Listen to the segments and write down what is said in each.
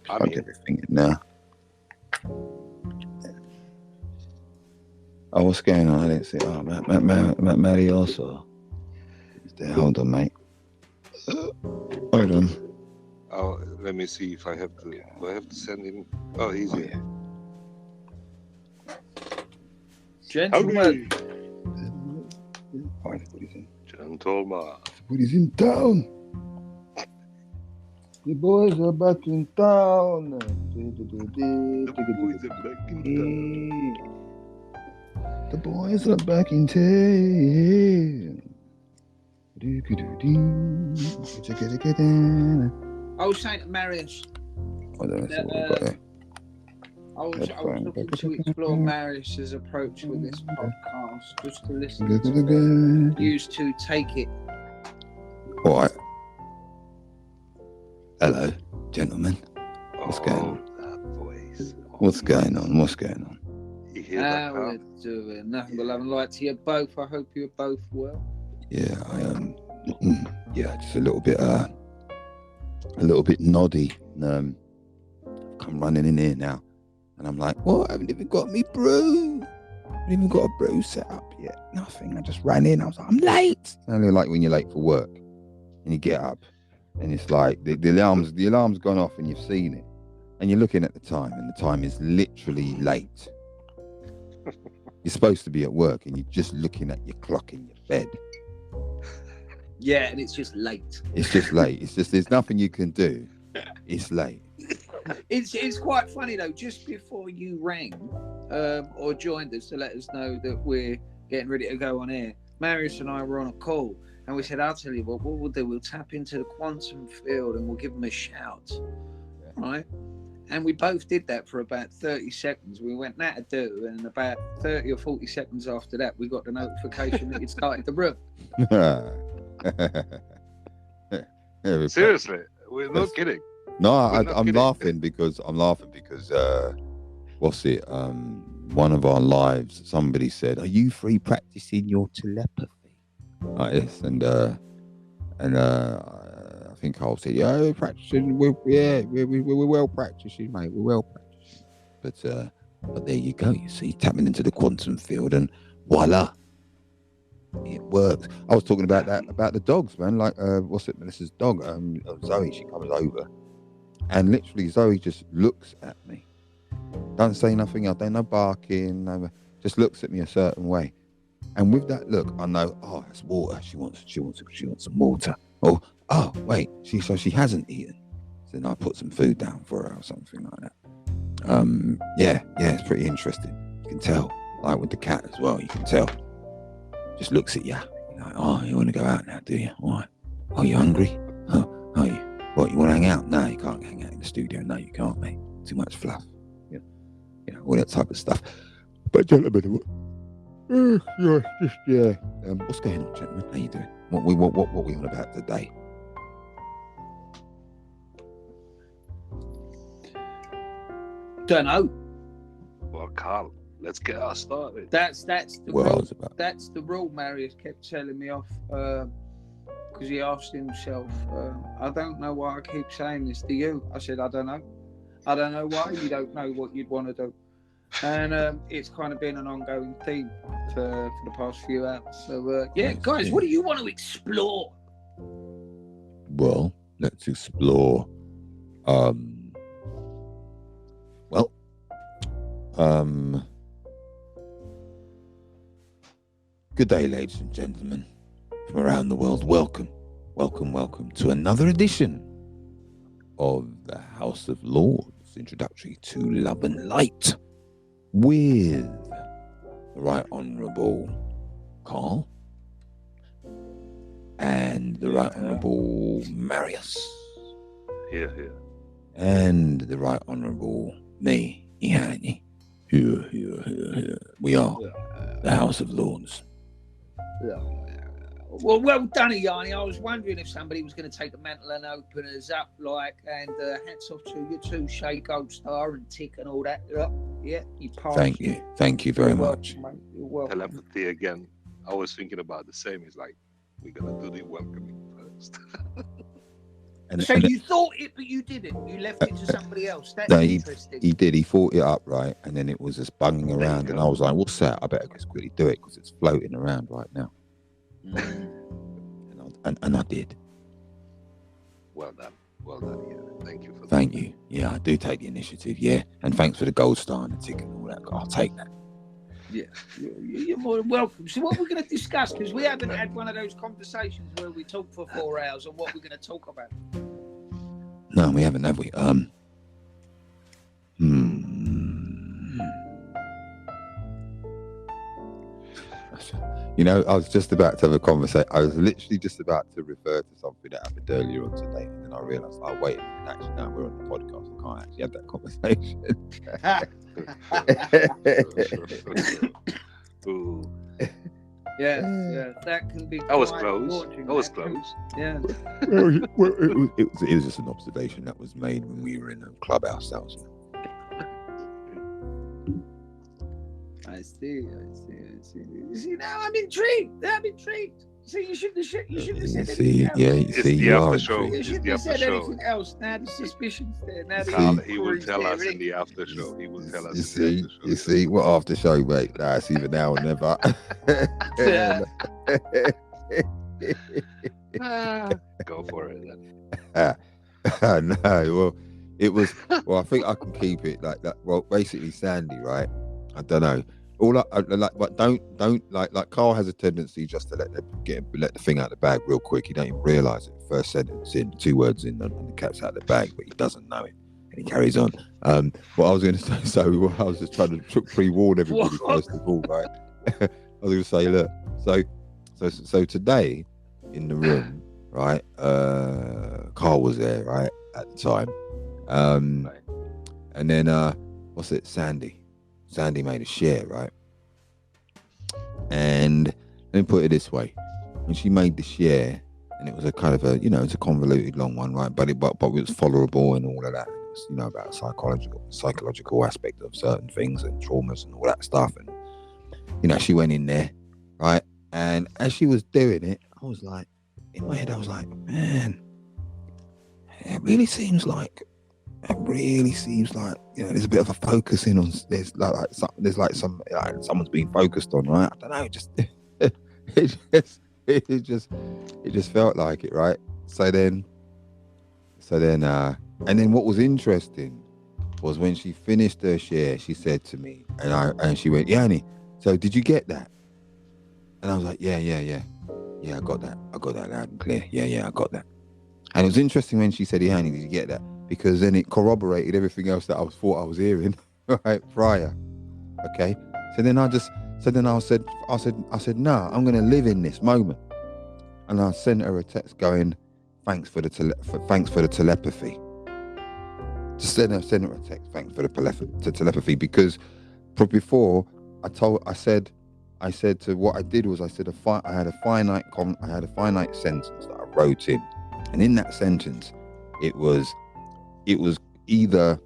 Plug everything in now. Oh, what's going on? I didn't see. Oh, Marius or there. Hold on, mate. Hold on. Oh, let me see if I have to. Do I have to send him? Oh, he's here. Yeah. Gentlemen. Oh, everybody's in. Gentleman. Everybody's in town. The boys are back in town. The boys are back in town. I was saying to Marius. I don't know what we've got there. I was looking to explore Marius's approach with this podcast, just to listen to used to take it. All right. Hello, gentlemen. What's going on? That voice. What's going on? What's going on? You hear that? How we're doing? Nothing but love and light to you both. I hope you're both well. Yeah, I am. Yeah, just a little bit noddy. Come running in here now, and I'm like, "What? I haven't even got me brew. I haven't even got a brew set up yet. Nothing. I just ran in. I was like, I'm late. I only like when you're late for work, and you get up, and it's like the alarm's gone off, and you've seen it, and you're looking at the time, and the time is literally late. You're supposed to be at work, and you're just looking at your clock in your bed. Yeah, and it's just late. It's just late. It's just there's nothing you can do. It's late. It's quite funny though. Just before you rang or joined us to let us know that we're getting ready to go on air, Marius and I were on a call, and we said, "I'll tell you what we'll do. We'll tap into the quantum field and we'll give them a shout, right?" And we both did that for about 30 seconds. We went, "That to do," and about 30 or 40 seconds after that, we got the notification that it started the room. Seriously, we're not kidding. No, I'm laughing because what's it? One of our lives, somebody said, "Are you free practicing your telepathy?" Like this, and I think Karl said, "Yeah, we're practicing. We're well practicing, mate. We're well practicing." But there you go. You see, tapping into the quantum field, and voila. It works. I was talking about that, about the dogs, man. Like, what's it? Melissa's dog, Zoe. She comes over, and literally Zoe just looks at me. Don't say nothing else. Don't no barking. No, just looks at me a certain way. And with that look, I know. Oh, it's water. She wants some water. Oh, wait. She hasn't eaten. So then I put some food down for her or something like that. Yeah. It's pretty interesting. You can tell. Like with the cat as well. You can tell. Just looks at you. Like, oh, you want to go out now, do you? Why? Oh, you hungry? Oh, are you? What, you want to hang out? No, you can't hang out in the studio. No, you can't, mate. Too much fluff. You know, all that type of stuff. But gentlemen, what's going on, gentlemen? How you doing? What we on about today? Don't know. Well, Karl, let's get us started. That's the rule. That's the rule. Marius kept telling me off because he asked himself, "I don't know why I keep saying this to you." I said, "I don't know. I don't know why you don't know what you'd want to do." And it's kind of been an ongoing theme for the past few hours. So guys, what do you want to explore? Well, let's explore. Good day, ladies and gentlemen from around the world. Welcome to another edition of the House of Lords, introductory to Love and Light, with the Right Honourable Karl and the Right Honourable Marius. Here. And the Right Honourable me, Iheanyi. Here. We are the House of Lords. Well done, Iheanyi. I was wondering if somebody was going to take the mantle and open us up, and hats off to you too, Shay Gold Star and Tick and all that. Yeah, you passed. Thank you very much. Welcome, mate. You're welcome. Telepathy again. I was thinking about the same. It's like we're gonna do the welcoming first. So you thought it, but you didn't. You left it to somebody else. That's no, interesting. he did. He thought it up, right? And then it was just bunging around. And I was like, what's that? I better just quickly do it because it's floating around right now. And I did. Well done. Well done, yeah. Thank you for that. Thank you. Yeah, I do take the initiative, yeah. And thanks for the gold star and the ticket and all that. I'll take that. Yeah, you're more than welcome. So what we're going to discuss, because we haven't had one of those conversations where we talk for 4 hours on what we're going to talk about. No, we haven't, have we? You know, I was just about to have a conversation. I was literally just about to refer to something that happened earlier on today, and then I realised, oh wait, actually now we're on the podcast. I can't actually have that conversation. Ooh. Yeah, that can be. I was close. Yeah. Well, it was just an observation that was made when we were in a clubhouse. That was. I see. You see, now I'm intrigued. See, you shouldn't have said anything else. You are show. You shouldn't have said anything else. Now the suspicion's there. Now he will tell us in the after show. He will tell us. You see, what after show, mate? That's either now or never. Go for it then. No, well, it was. Well, I think I can keep it like that. Well, basically, Sandy, right? I don't know. All I like, but don't like Karl has a tendency just to let the thing out of the bag real quick. He don't even realise it. First sentence in, 2 words in, and the cat's out of the bag, but he doesn't know it, and he carries on. What I was going to say, so I was just trying to pre-warn everybody first of all, right? I was going to say, look, so today in the room, right? Karl was there, right, at the time, and then what's it? Sandy made a share, right? And let me put it this way: when she made the share, and it was a kind of it's a convoluted long one, right? But it was followable and all of that. It was, about psychological aspect of certain things and traumas and all that stuff. And she went in there, right? And as she was doing it, I was like, in my head, I was like, man, it really seems like. There's a bit of a focusing on. Someone's being focused on, right? I don't know. It just felt like it, right? So then, and then what was interesting was when she finished her share, she said to me, and she went, Iheanyi, so did you get that? And I was like, yeah, I got that loud and clear. Yeah, I got that. And it was interesting when she said, Iheanyi, did you get that? Because then it corroborated everything else that I thought I was hearing right prior. Okay. So then I said, no, I'm going to live in this moment. And I sent her a text going, thanks for the telepathy. Just send her a text, thanks for the telepathy, because before I said to what I did was I said I had a finite sentence that I wrote in, and in that sentence it was either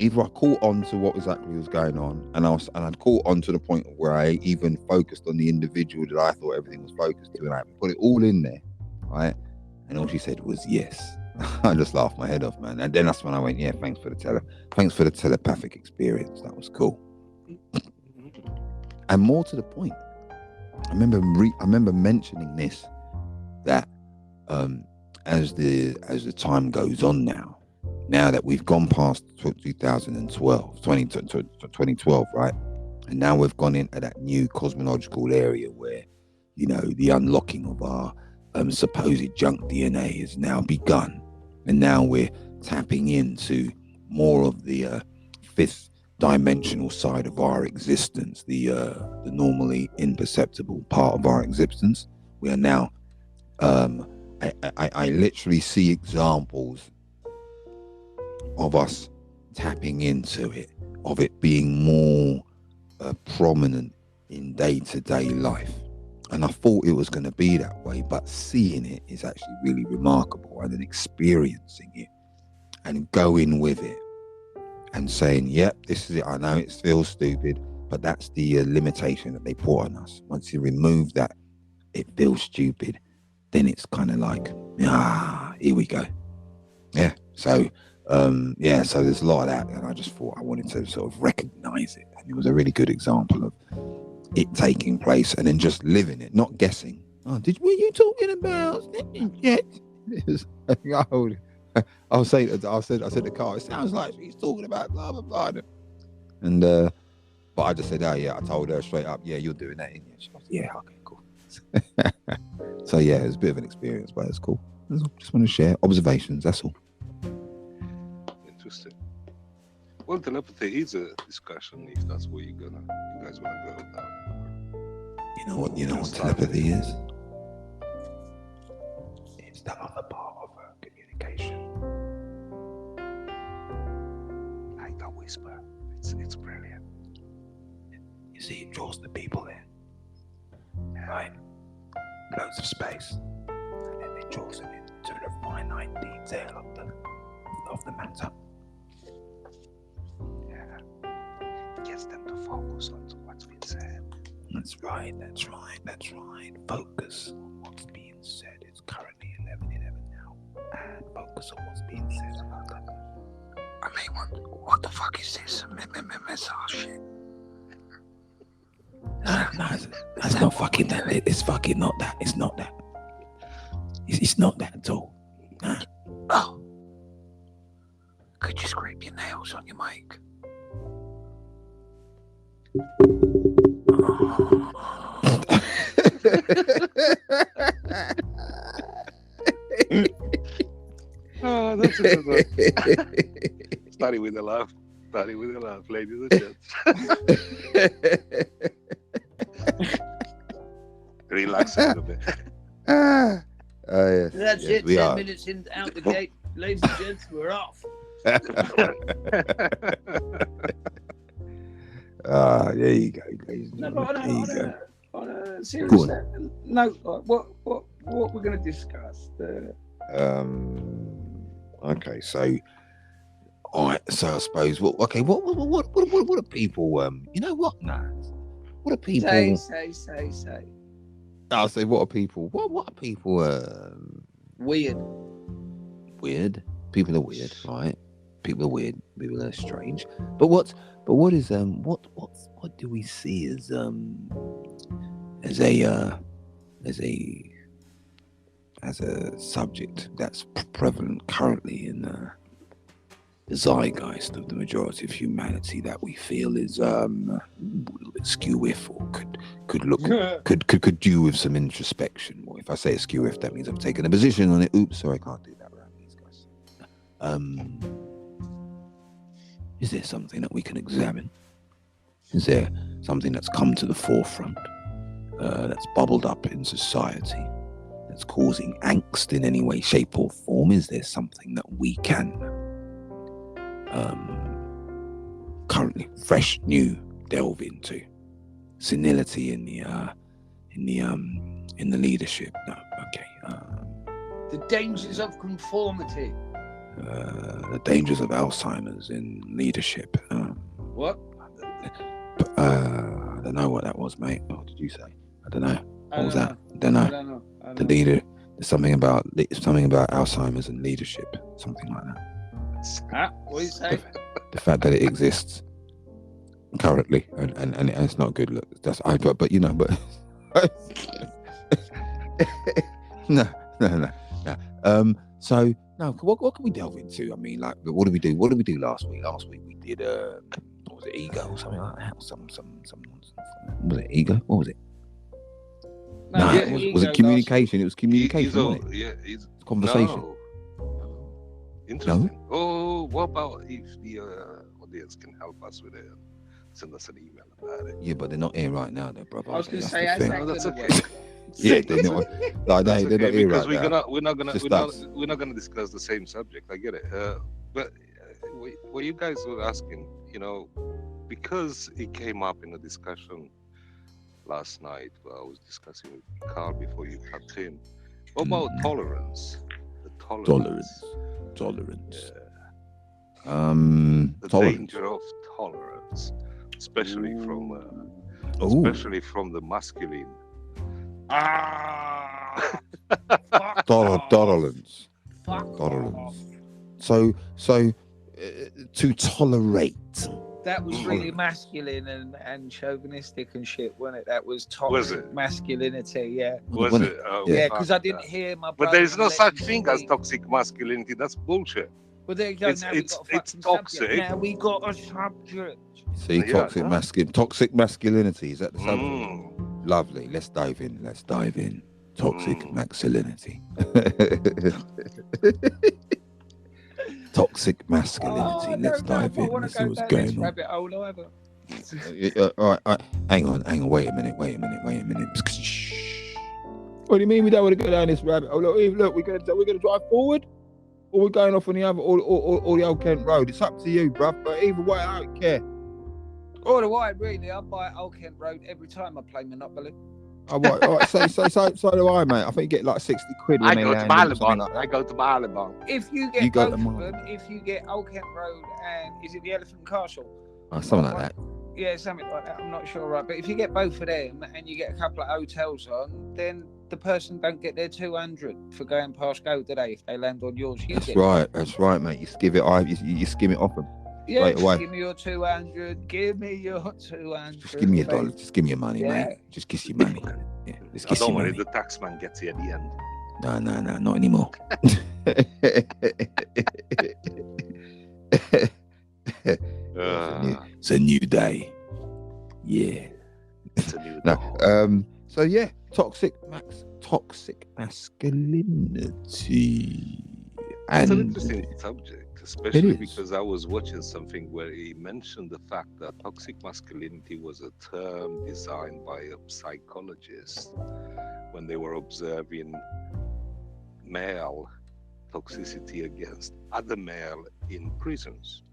I caught on to what exactly was going on, and I'd caught on to the point where I even focused on the individual that I thought everything was focused to, and I put it all in there, right? And all she said was yes. I just laughed my head off, man. And then that's when I went, yeah, thanks for the telepathic experience. That was cool. And more to the point, I remember mentioning this, that as the time goes on now that we've gone past 2012, right? And now we've gone into that new cosmological area where, the unlocking of our supposed junk DNA has now begun. And now we're tapping into more of the fifth dimensional side of our existence, the normally imperceptible part of our existence. We are now, I literally see examples of us tapping into it, of it being more prominent in day-to-day life. And I thought it was going to be that way, but seeing it is actually really remarkable, and then experiencing it and going with it and saying, yep, this is it. I know it feels stupid, but that's the limitation that they put on us. Once you remove that, it feels stupid. Then it's kind of like, here we go. yeah. So so there's a lot of that, and I just thought I wanted to sort of recognize it, and it was a really good example of it taking place and then just living it, not guessing. Oh, were you talking about? I said to Karl, it sounds like he's talking about blah blah blah, and but I just said, oh yeah, I told her straight up, yeah, you're doing that, ain't you? She goes, yeah, okay, cool. So yeah, it was a bit of an experience, but it's cool. Just want to share observations. That's all. Interesting. Well, telepathy is a discussion if that's where you guys want to go down. You know what telepathy is? It's the other part of communication. Like the whisper. It's brilliant. You see, it draws the people in, right? Loads of space, and then it draws them into the finite detail of the matter. Yeah, gets them to focus on what's been said. That's right. Focus on what's being said. It's currently 11:11 now, and focus on what's being said. I mean, what the fuck is this? Message shit. No, that's not fucking that. It's fucking not that. It's not that. It's not that at all. Nah. Oh. Could you scrape your nails on your mic? Oh, that's a good one. Starting with a laugh, ladies and gents. Relax a little bit. Yes, That's yes, it. we 10 are. minutes out the gate, ladies and gents, we're off. There you go, ladies and No, gentlemen. but on a serious note, what we're going to discuss. Okay, so all right, so I suppose what are people you know what? Nah. What are people Say. I'll say what are people Weird. People are weird, right? People are weird, people are strange. But what do we see as a subject that's prevalent currently in the zeitgeist of the majority of humanity that we feel is a little bit skew-if, or could do with some introspection? Or if I say skew-if, that means I've taken a position on it. Oops, sorry, I can't do that around these guys. Is there something that we can examine? Is there something that's come to the forefront, that's bubbled up in society, that's causing angst in any way, shape, or form? Is there something that we can currently fresh, new, delve into? Senility in the leadership? No, okay. The dangers of conformity. The dangers of Alzheimer's in leadership. What? I don't know what that was, mate. What did you say? I don't know. What was that? I don't know. The leader. There's something about Alzheimer's and leadership. Something like that. What do you say? The fact that it exists currently, and it's not good. Look, that's but you know, but no. So no, what can we delve into? I mean, like, what did we do? What did we do last week? Last week we did what was it, ego or something like that? Some nonsense. Was it ego? What was it? No, was it communication? It was communication, wasn't it? Yeah, it's conversation. No. Interesting. No? Oh, what about if the audience can help us with it? Send us an email about it. Yeah, but they're not here right now, though, brother. I was going to say, that's okay. Yeah, they're not. They're not here right now. We're not gonna discuss the same subject. I get it. But what you guys were asking, because it came up in a discussion last night, where I was discussing with Karl before you tapped in. What about tolerance? The tolerance. Tolerance. Yeah. The danger of tolerance, especially from the masculine. Tolerance. to tolerate. That was really masculine and chauvinistic and shit, wasn't it? That was toxic Was it? masculinity, yeah. Was Wasn't it? it? Oh, Yeah, fuck because I didn't that. hear my But brother. there's no let such me thing as speak. toxic masculinity. That's bullshit. Well, there you go. Now we It's got a fucking toxic. subject. Now we got a subject. See, Yeah, toxic masculinity. Is that the subject? Mm. Lovely. Let's dive in. Toxic Mm. masculinity. Toxic masculinity. Oh, Let's dive in. Let's see what's going on. Rabbit hole either. All right. Hang on. Wait a minute. What do you mean we don't want to go down this rabbit hole? Look, we're gonna drive forward, or we're going off on the other, or the old Kent Road. It's up to you, bruv. But either way, I don't care. All the way, really. I buy Old Kent Road every time I play Monopoly. All right, so do I, mate. I think you get like 60 quid when I they go to land in, something Malibon. like that. I go to Malibon. If you get You go both to of mine. them, if you get Old Kent Road and is it the Elephant Castle? Something like that. Yeah, something like that. I'm not sure, right? But if you get both of them and you get a couple of hotels on, then the person don't get their 200 for going past go, do they? If they land on yours, you That's get right. That's right, mate. You skim it off them. Yeah, Straight just away. give me your 200. Give me your 200. Just give me $1. Just give me your money, Yeah. mate. Just kiss your money. Yeah, just I kiss don't your worry, money. the taxman gets you at the end. No, not anymore. It's a new day. Yeah. It's a new No. dawn. So yeah, toxic masculinity. It's an And interesting subject, especially is. because I was watching something where he mentioned the fact that toxic masculinity was a term designed by a psychologist when they were observing male toxicity against other male in prisons.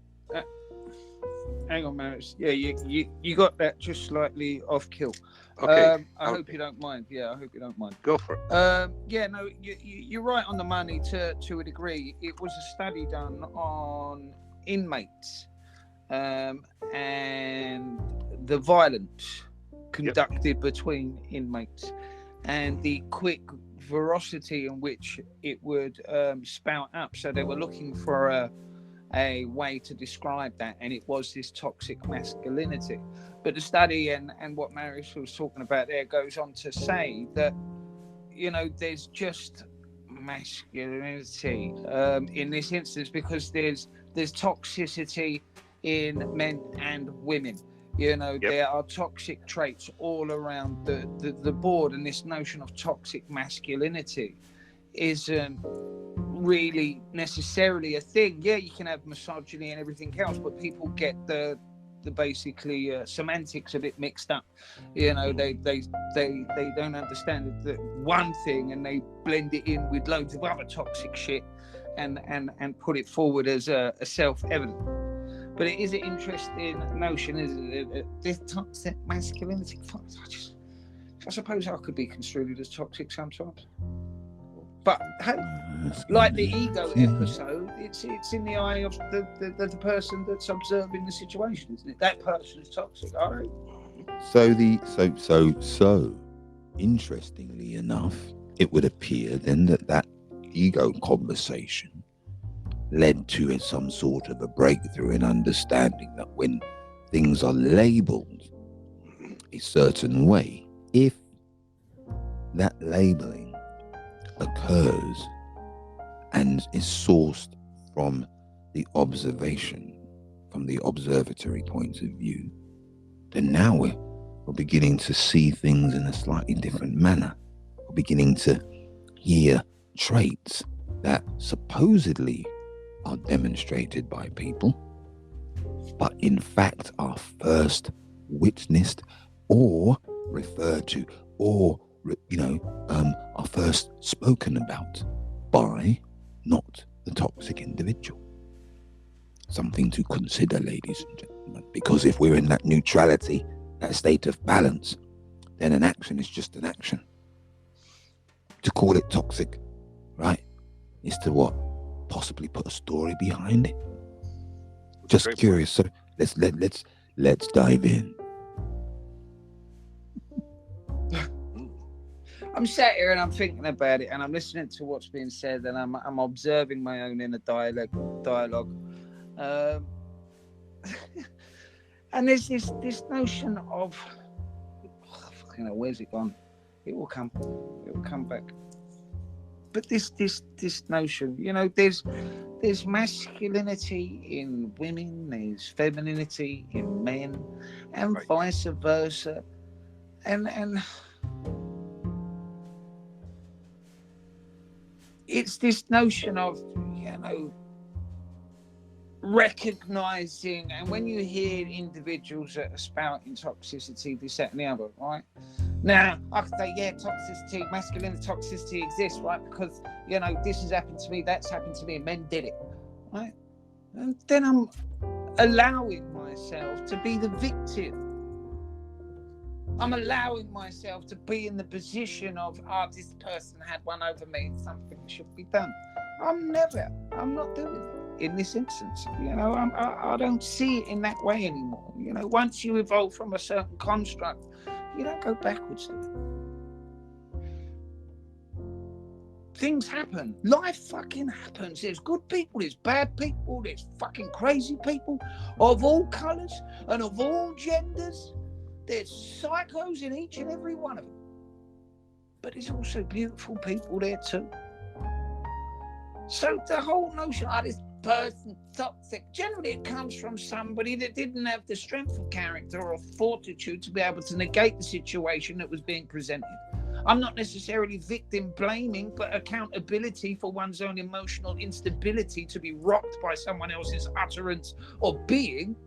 Hang on, Marius. Yeah, you got that just slightly off kill. Okay, I hope you don't mind. Yeah, I hope you don't mind. go for it. Yeah, no, you're right on the money to a degree. It was a study done on inmates and the violence conducted between inmates and the quick ferocity in which it would spout up. So they were looking for a way to describe that, and it was this toxic masculinity. But the study and what Marius was talking about there goes on to say that, you know, there's just masculinity in this instance because there's toxicity in men and women. You know, there are toxic traits all around the board, and this notion of toxic masculinity isn't really necessarily a thing. Yeah, you can have misogyny and everything else, but people get the basically semantics a bit mixed up. You know, they don't understand that one thing and they blend it in with loads of other toxic shit and put it forward as a self-evident. But it is an interesting notion, isn't it? This toxic masculinity. I suppose I could be construed as toxic sometimes. But hey, like the ego episode, it's in the eye of the person that's observing the situation, isn't it? That person's toxic, all right? So interestingly enough, it would appear then that ego conversation led to some sort of a breakthrough in understanding that when things are labeled a certain way, if that labeling occurs and is sourced from the observation, from the observatory point of view, then now we're beginning to see things in a slightly different manner. We're beginning to hear traits that supposedly are demonstrated by people, but in fact are first witnessed or referred to or are first spoken about by not the toxic individual. Something to consider, ladies and gentlemen, because if we're in that neutrality, that state of balance, then an action is just an action. To call it toxic, right, is to what? Possibly put a story behind it. Just Great curious. So let's dive in. I I'm sat here and I'm thinking about it, and I'm listening to what's being said, and I'm observing my own inner dialogue. And there's this notion of, fucking hell, where's it gone? It will come back. But this notion, you know, there's masculinity in women, there's femininity in men, and Right. vice versa, and it's this notion of, you know, recognizing, and when you hear individuals that are spouting toxicity, this, that, and the other, right? Now, I could say, yeah, toxicity, masculine toxicity exists, right? Because, you know, this has happened to me, that's happened to me, and men did it, right? And then I'm allowing myself to be the victim. I'm allowing myself to be in the position of, this person had one over me, something should be done. I'm not doing it in this instance. You know, I don't see it in that way anymore. You know, once you evolve from a certain construct, you don't go backwards. Things happen. Life fucking happens. There's good people, there's bad people, there's fucking crazy people of all colours and of all genders. There's psychos in each and every one of them. But there's also beautiful people there too. So the whole notion of this person toxic, generally it comes from somebody that didn't have the strength of character or fortitude to be able to negate the situation that was being presented. I'm not necessarily victim blaming, but accountability for one's own emotional instability to be rocked by someone else's utterance or being.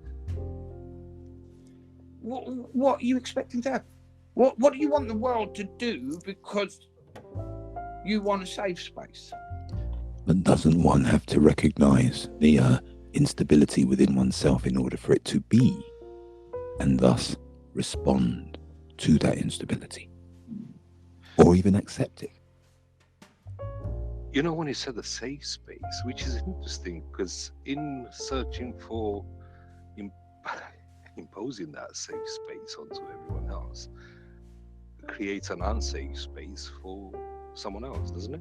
What are you expecting to happen? What do you want the world to do because you want a safe space? But doesn't one have to recognize the instability within oneself in order for it to be, and thus respond to that instability? Or even accept it? You know, when you said a safe space, which is interesting, because in searching for imposing that safe space onto everyone else, it creates an unsafe space for someone else, doesn't it?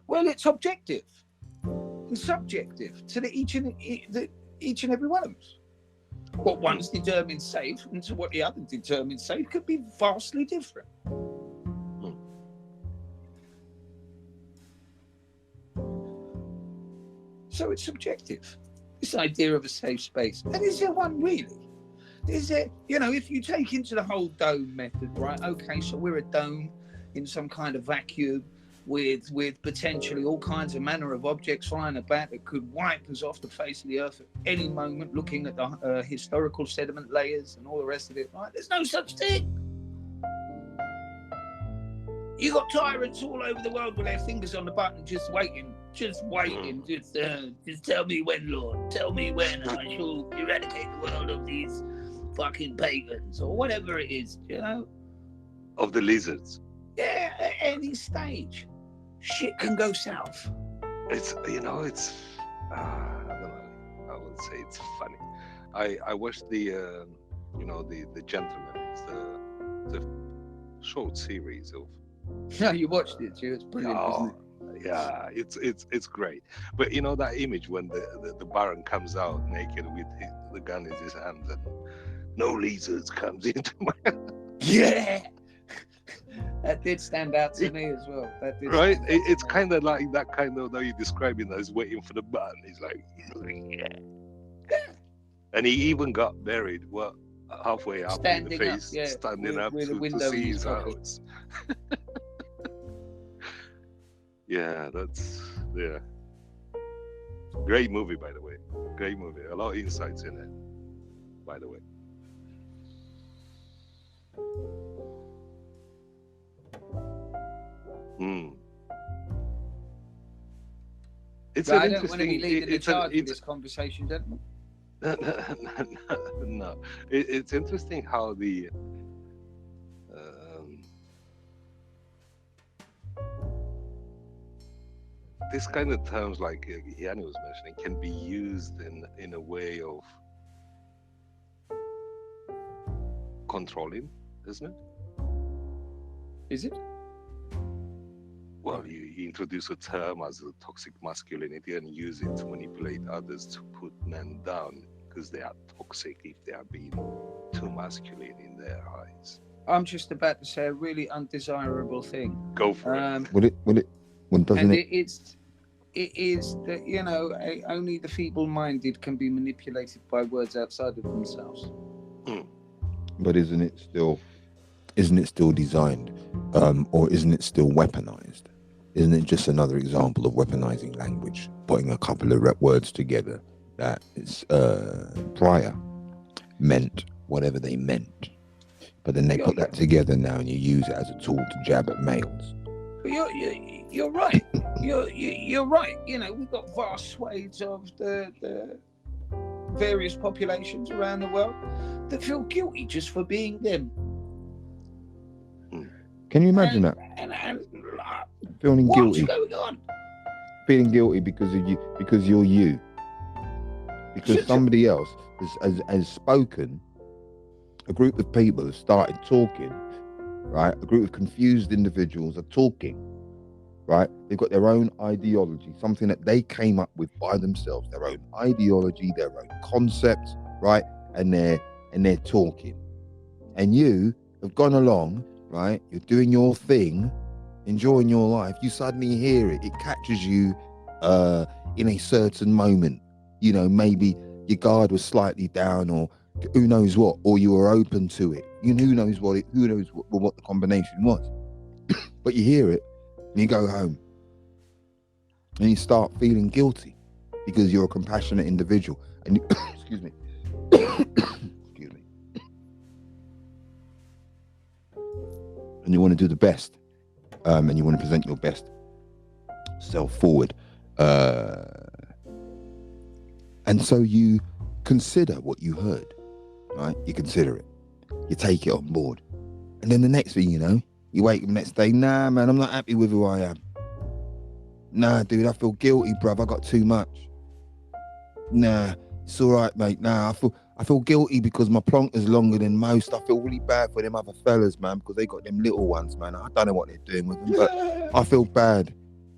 Well, it's objective and subjective to each and every one of us. What one's determined safe and to what the other determined safe could be vastly different. So it's subjective, this idea of a safe space. And is there one really? Is there, you know, if you take into the whole dome method, right? Okay, so we're a dome in some kind of vacuum with potentially all kinds of manner of objects flying about that could wipe us off the face of the earth at any moment, looking at the historical sediment layers and all the rest of it, right? There's no such thing. You got tyrants all over the world with their fingers on the button, just waiting. Just tell me when, Lord. Tell me when I shall eradicate the world of these fucking pagans or whatever it is, you know? Of the lizards. Yeah, at any stage. Shit can go south. It's, you know, it's, I don't know, I would say it's funny. I watched the, you know, the Gentleman. It's the short series of. No, you watched it, too. It's brilliant, isn't it? Yeah, it's great. But you know that image when the Baron comes out naked with the gun in his hand and no lizards comes into my. Yeah. That did stand out to me as well. That did right? It's kind of like that kind of, though you describe it as waiting for the button. He's like, yeah. And he even got buried, halfway up in the face, standing up to see his eyes. Yeah, yeah. Great movie, by the way. Great movie. A lot of insights in it, by the way. It's I don't want to be leading the charge in this conversation, gentlemen. No, it's interesting how the this kind of terms, like Iheanyi was mentioning, can be used in a way of controlling, isn't it? Is it? Well, you introduce a term as a toxic masculinity and use it to manipulate others to put men down because they are toxic if they are being too masculine in their eyes. I'm just about to say a really undesirable thing. Go for it. Well, doesn't And it? it is that, you know, only the feeble-minded can be manipulated by words outside of themselves. But isn't it still designed, or isn't it still weaponized? Isn't it just another example of weaponizing language, putting a couple of words together that is prior meant whatever they meant, but then they put that together now and you use it as a tool to jab at males? You're right. You're right. You know, we've got vast swathes of the various populations around the world that feel guilty just for being them. Can you imagine that? And Feeling what's guilty, going on? feeling guilty because of you, because you're you, because somebody else has spoken. A group of people have started talking, right? A group of confused individuals are talking, right? They've got their own ideology, something that they came up with by themselves, their own ideology, their own concept, right? And they're talking, and you have gone along, right? You're doing your thing, enjoying your life. You suddenly hear it catches you in a certain moment. You know, maybe your guard was slightly down, or who knows what, or you were open to it. You know, who knows what the combination was. But you hear it and you go home and you start feeling guilty because you're a compassionate individual and you, excuse me. Excuse me. And you want to do the best, and you want to present your best self forward, and so you consider what you heard, right? You consider it, you take it on board, and then the next thing you know, you wake up the next day, nah man, I'm not happy with who I am. Nah dude, I feel guilty, bruv, I got too much. Nah, it's all right mate. Nah, I feel guilty because my plonk is longer than most. I feel really bad for them other fellas, man, because they got them little ones, man. I don't know what they're doing with them, but I feel bad. Do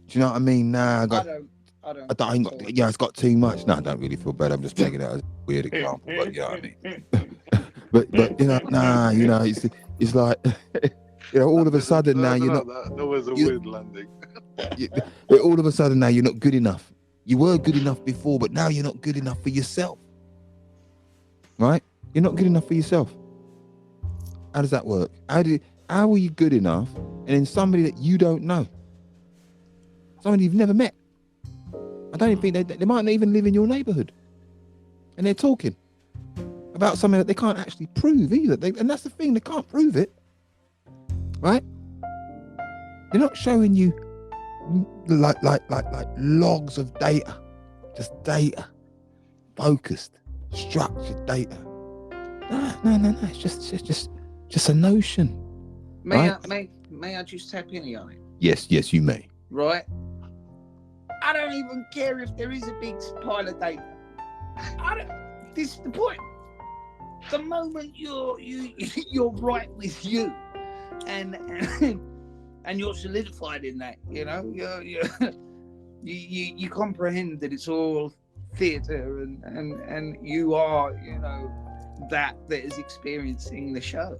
you know what I mean? Nah, I ain't got, yeah, it's got too much. No, I don't really feel bad. I'm just making it as a weird example, but you know what I mean. but you know, nah, you know, it's like, you know, all of a sudden now you're not. That was a weird landing. But all of a sudden now you're not good enough. You were good enough before, but now you're not good enough for yourself. Right? You're not good enough for yourself. How does that work? How are you good enough? And then somebody that you don't know, somebody you've never met. I don't even think they might not even live in your neighborhood, and they're talking about something that they can't actually prove either. And that's the thing, they can't prove it, right? They're not showing you like logs of data, just data, focused, structured data. No. It's just a notion. May right? I just tap in on it? Yes, you may. Right. I don't even care if there is a big pile of data. This is the point. The moment you're right with you, and you're solidified in that, you know, you comprehend that it's all theatre, and you are, you know, that is experiencing the show.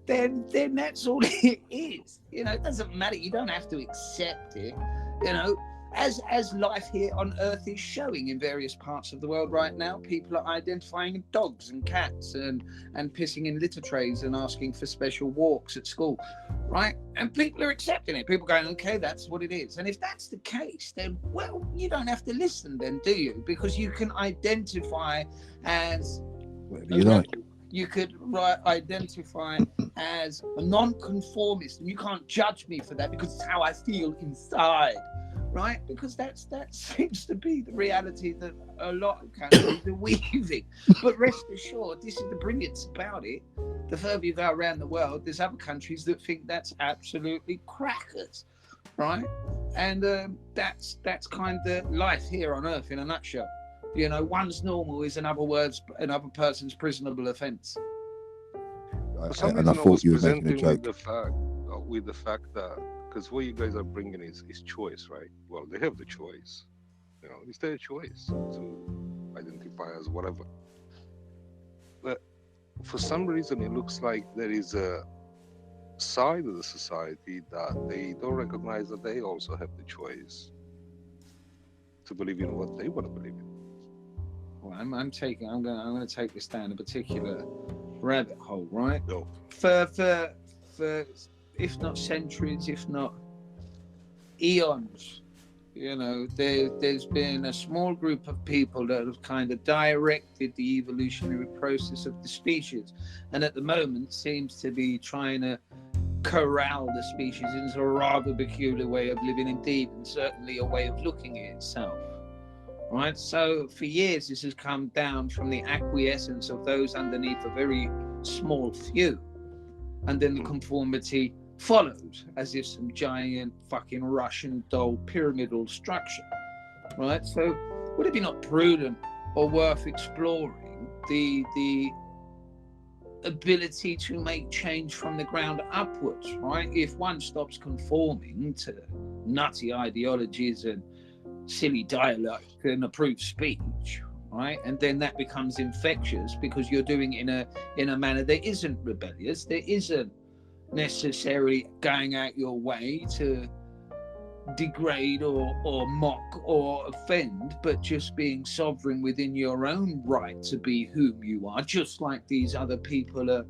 Then that's all it is. You know, it doesn't matter. You don't have to accept it. You know, as life here on Earth is showing in various parts of the world right now, people are identifying dogs and cats and pissing in litter trays and asking for special walks at school, right? And people are accepting it. People going, okay, that's what it is. And if that's the case, then, well, you don't have to listen then, do you? Because you can identify as whatever you like. You could identify as a non-conformist, and you can't judge me for that because it's how I feel inside, right? Because that seems to be the reality that a lot of countries are weaving. But rest assured, this is the brilliance about it. The further you go around the world, there's other countries that think that's absolutely crackers, right? And that's kind of life here on Earth in a nutshell. You know, one's normal is, in other words, another person's prisonable offence. For some and I reason, I thought was you were making a presenting joke. with the fact that, because what you guys are bringing is choice, right? Well, they have the choice. You know, it's their choice to identify as whatever. But for some reason, it looks like there is a side of the society that they don't recognize that they also have the choice to believe in what they want to believe in. Well, I'm going to take this down a particular rabbit hole, right? No. For if not centuries, if not eons, you know, there's been a small group of people that have kind of directed the evolutionary process of the species, and at the moment seems to be trying to corral the species into a rather peculiar way of living indeed, and certainly a way of looking at itself. Right, so for years this has come down from the acquiescence of those underneath a very small few, and then the conformity follows as if some giant fucking Russian doll pyramidal structure. Right, so would it be not prudent or worth exploring the ability to make change from the ground upwards? Right, if one stops conforming to nutty ideologies and silly dialogue and approved speech, right, and then that becomes infectious because you're doing it in a manner that isn't rebellious, that isn't necessarily going out your way to degrade or mock or offend, but just being sovereign within your own right to be whom you are, just like these other people are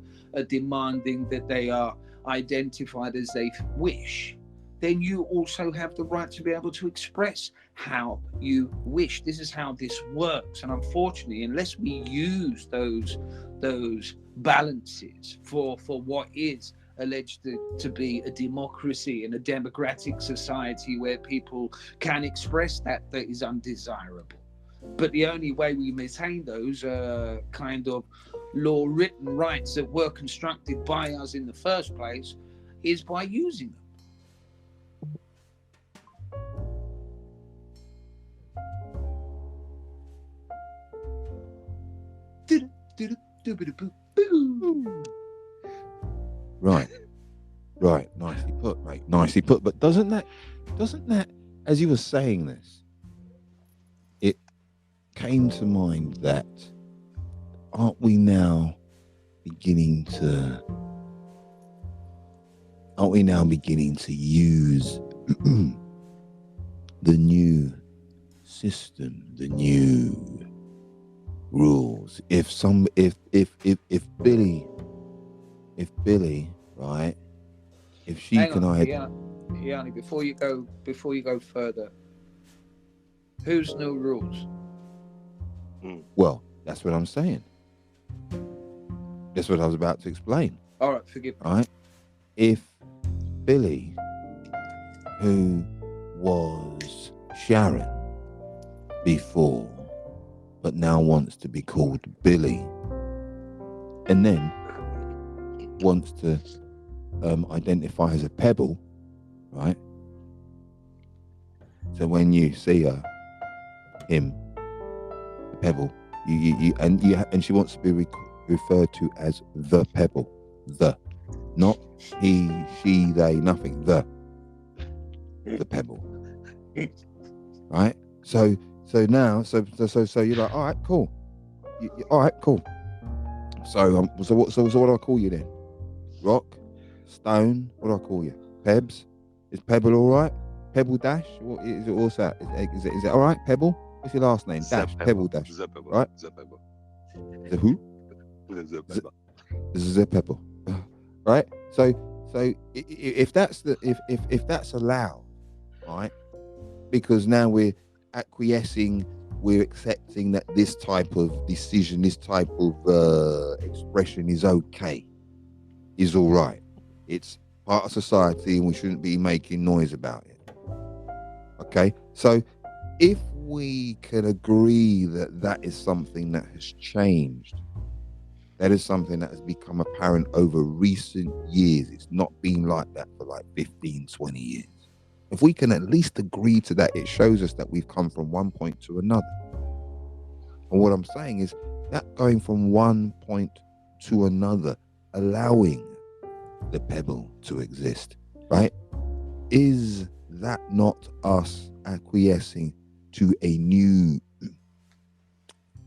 demanding that they are identified as they wish. Then you also have the right to be able to express how you wish. This is how this works. And unfortunately, unless we use those balances for what is alleged to be a democracy and a democratic society where people can express that is undesirable. But the only way we maintain those kind of law-written rights that were constructed by us in the first place is by using them. Right, nicely put, mate. Nicely put. But doesn't that, as you were saying this, it came to mind that aren't we now beginning to use the new system, the new rules? If Billy, right? If she Hang can on, Iheanyi, before you go further, whose new rules? Well, that's what I'm saying. That's what I was about to explain. All right, forgive me. Right? If Billy, who was Sharon before, but now wants to be called Billy, and then wants to identify as a pebble, right? So when you see him, the pebble, and she wants to be referred to as the pebble, not he, she, they, nothing, the pebble, right? So now, so you're like, all right, cool, all right, cool. So what do I call you then? Rock, Stone, what do I call you? Pebs? Is Pebble all right? Pebble Dash? What is it? What's that? Is it all right? Pebble? What's your last name? Dash. Pebble Dash. Right? The who? The Pebble. Right? So if that's allowed, right? Because now we're acquiescing, we're accepting that this type of decision, this type of expression is okay, is all right. It's part of society and we shouldn't be making noise about it. Okay? So if we can agree that that is something that has changed, that is something that has become apparent over recent years, it's not been like that for like 15, 20 years. If we can at least agree to that, it shows us that we've come from one point to another. And what I'm saying is that going from one point to another allowing the pebble to exist, right? Is that not us acquiescing to a new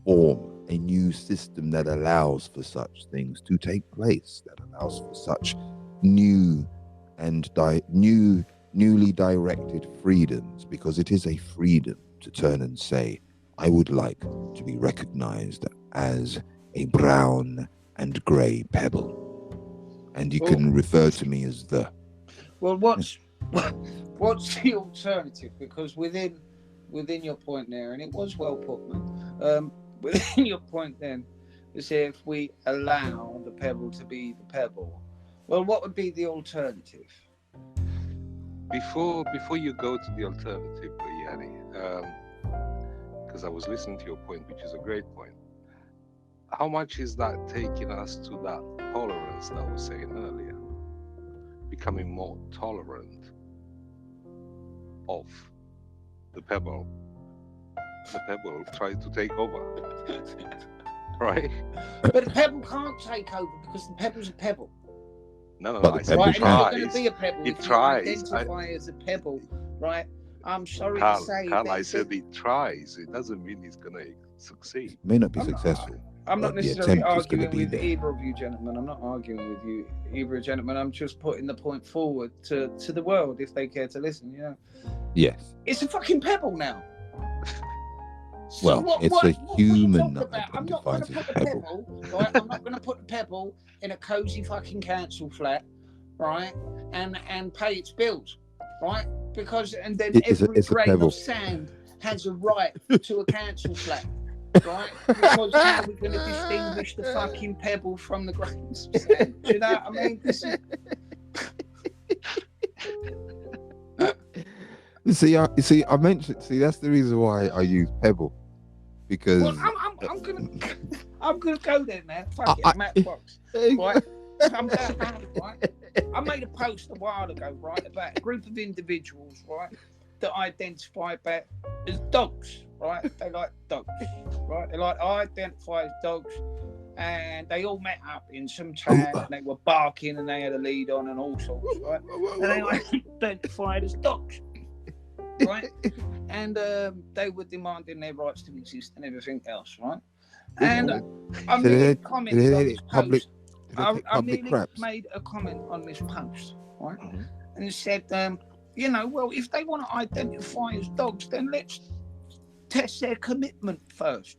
form, a new system that allows for such things to take place, that allows for such new and newly directed freedoms? Because it is a freedom to turn and say, I would like to be recognized as a brown and grey pebble, and you can refer to me as the. Well, what's the alternative? Because within your point there, and it was well put, man. Within your point, then, is if we allow the pebble to be the pebble. Well, what would be the alternative? Before you go to the alternative, Iheanyi, because I was listening to your point, which is a great point. How much is that taking us to that tolerance that I was saying earlier? Becoming more tolerant of the pebble. The pebble tries to take over, right? But the pebble can't take over because the pebble's a pebble. No, But I the said pebble it Right, and it's not tries. going to be a pebble It if tries. you identify as a pebble, right? I'm sorry Carl, to say. I said it tries. It doesn't mean it's going to succeed. It may not be successful. I'm not but the necessarily attempt is gonna arguing be with there. either of you gentlemen. I'm not arguing with you either gentlemen. I'm just putting the point forward to the world if they care to listen. You know, Yes. it's a fucking pebble now. Well, it's a human that that I'm not going to identifies put as the a pebble. pebble, right? I'm not going to put the pebble in a cozy fucking council flat, right? And pay its bills, right? Because and then It's every a grain pebble. of sand has a right to a council flat. Right? Because how are we going to distinguish the fucking pebble from the grains of sand? Do you know what I mean? This is... See, I mentioned. See, that's the reason why I use pebble, because Well, I'm gonna go there now. Fuck it, Matchbox. Right? I'm going right. I made a post a while ago, right, about a group of individuals, right, that identify as dogs, right? They like dogs, right? I identify as dogs, and they all met up in some town, and they were barking, and they had a lead on, and all sorts, right? And they identified as dogs, right? And they were demanding their rights to exist and everything else, right? And I made comments on this post. I merely made a comment on this post, right? Mm-hmm. And it said, well, if they want to identify as dogs, then let's test their commitment first,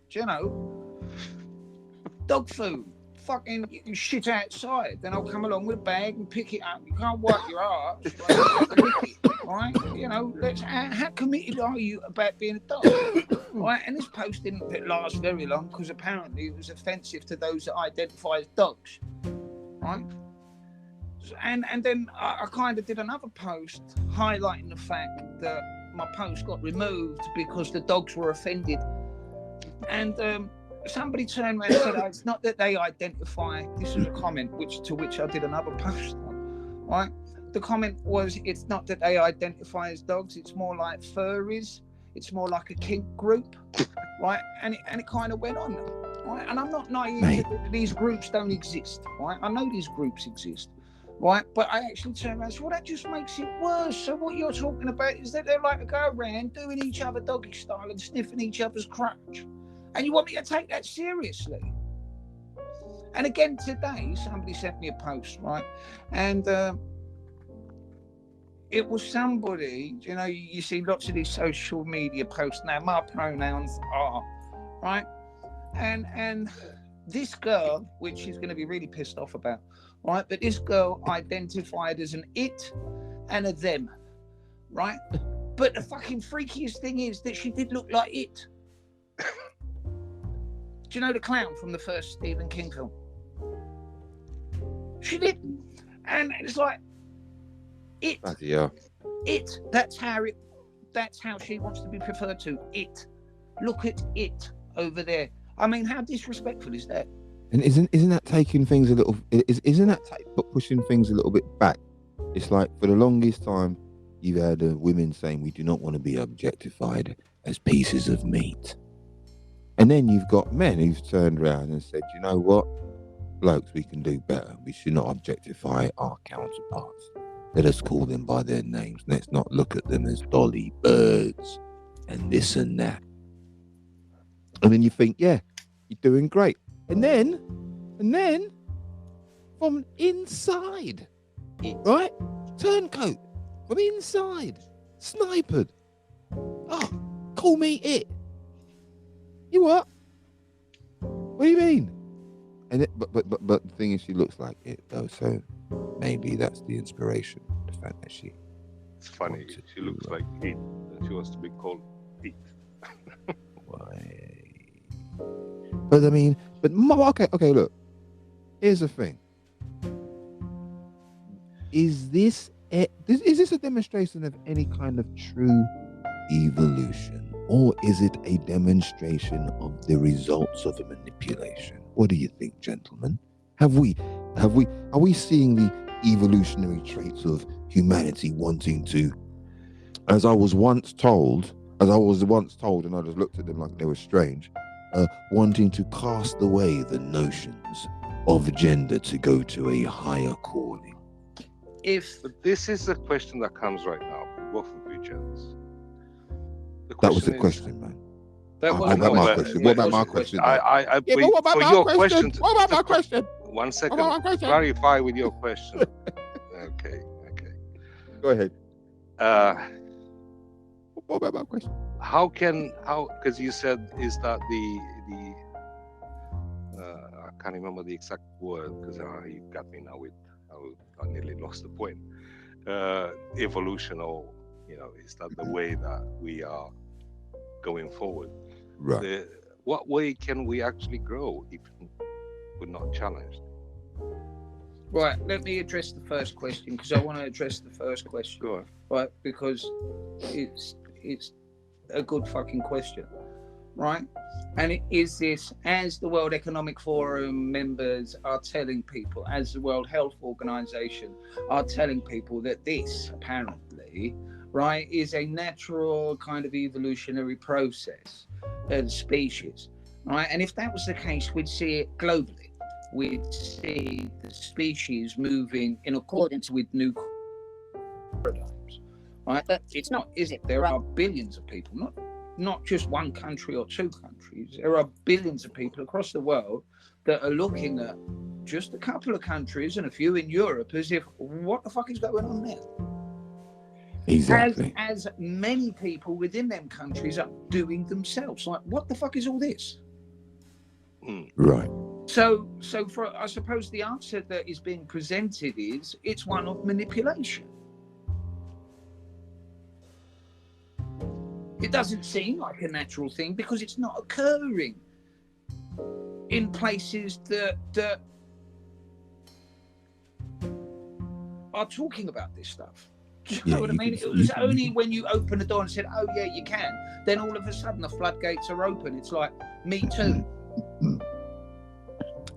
Dog food, fucking you can shit outside, then I'll come along with a bag and pick it up. You can't wipe your arse, right? How committed are you about being a dog, right? And this post didn't last very long because apparently it was offensive to those that identify as dogs, right? And then I kind of did another post highlighting the fact that my post got removed because the dogs were offended. And somebody turned around and said, it's not that they identify, this was a comment to which I did another post on, right? The comment was, it's not that they identify as dogs, it's more like furries, it's more like a kink group, right? And it kind of went on, right? And I'm not naive that these groups don't exist, right? I know these groups exist, right? But I actually turned around and said, well, that just makes it worse. So what you're talking about is that they like to go around doing each other doggy style and sniffing each other's crotch. And you want me to take that seriously? And again, today, somebody sent me a post, right? And it was somebody, you see lots of these social media posts now, my pronouns are, right? And this girl, which she's going to be really pissed off about, right? But this girl identified as an it and a them, right? But the fucking freakiest thing is that she did look like it. Do you know the clown from the first Stephen King film? She did. And it's like, it. Yeah. It. That's how she wants to be referred to. It. Look at it over there. I mean, how disrespectful is that? And isn't that taking things a little? Isn't that pushing things a little bit back? It's like for the longest time, you've had women saying we do not want to be objectified as pieces of meat. And then you've got men who've turned around and said, you know what? blokes, we can do better. We should not objectify our counterparts. Let us call them by their names. Let's not look at them as dolly birds and this and that. And then you think, yeah, you're doing great. And then from inside, right? Turncoat, from inside, snipered. Oh, call me it. You what? What do you mean? And but the thing is, she looks like it though, so maybe that's the inspiration. The fact that she. It's funny. She looks like it, and she wants to be called it. Why? But I mean, okay. Look, here's the thing. Is this a demonstration of any kind of true evolution, or is it a demonstration of the results of a manipulation? What do you think, gentlemen? Are we seeing the evolutionary traits of humanity wanting to, as I was once told, and I just looked at them like they were strange, wanting to cast away the notions of gender to go to a higher calling? But this is the question that comes right now for both of you gents. That was the question, man. What about my question? What about my question? What about my question? One second. Clarify with your question. Okay. Go ahead. What about my question? Because you said, is that the I can't remember the exact word because you got me now with, I nearly lost the point. Evolution, or is that the way that we are going forward? Right. What way can we actually grow if we're not challenged? Right, let me address the first question, because I want to address the first question. Go on. Right, because it's a good fucking question, right? And it is this, as the World Economic Forum members are telling people, as the World Health Organization are telling people, that this apparently, right, is a natural kind of evolutionary process of the species, right? And if that was the case, we'd see it globally. We'd see the species moving in accordance with new paradigms, right? But it's not, is it? There are billions of people, not just one country or two countries. There are billions of people across the world that are looking at just a couple of countries and a few in Europe as if, what the fuck is going on there? Exactly. As many people within them countries are doing themselves. Like, what the fuck is all this? Right. So for, I suppose the answer that is being presented is, it's one of manipulation. It doesn't seem like a natural thing because it's not occurring in places that are talking about this stuff. Do you know what I mean? It was only when you open the door and said, oh yeah, you can, then all of a sudden the floodgates are open. It's like, me too.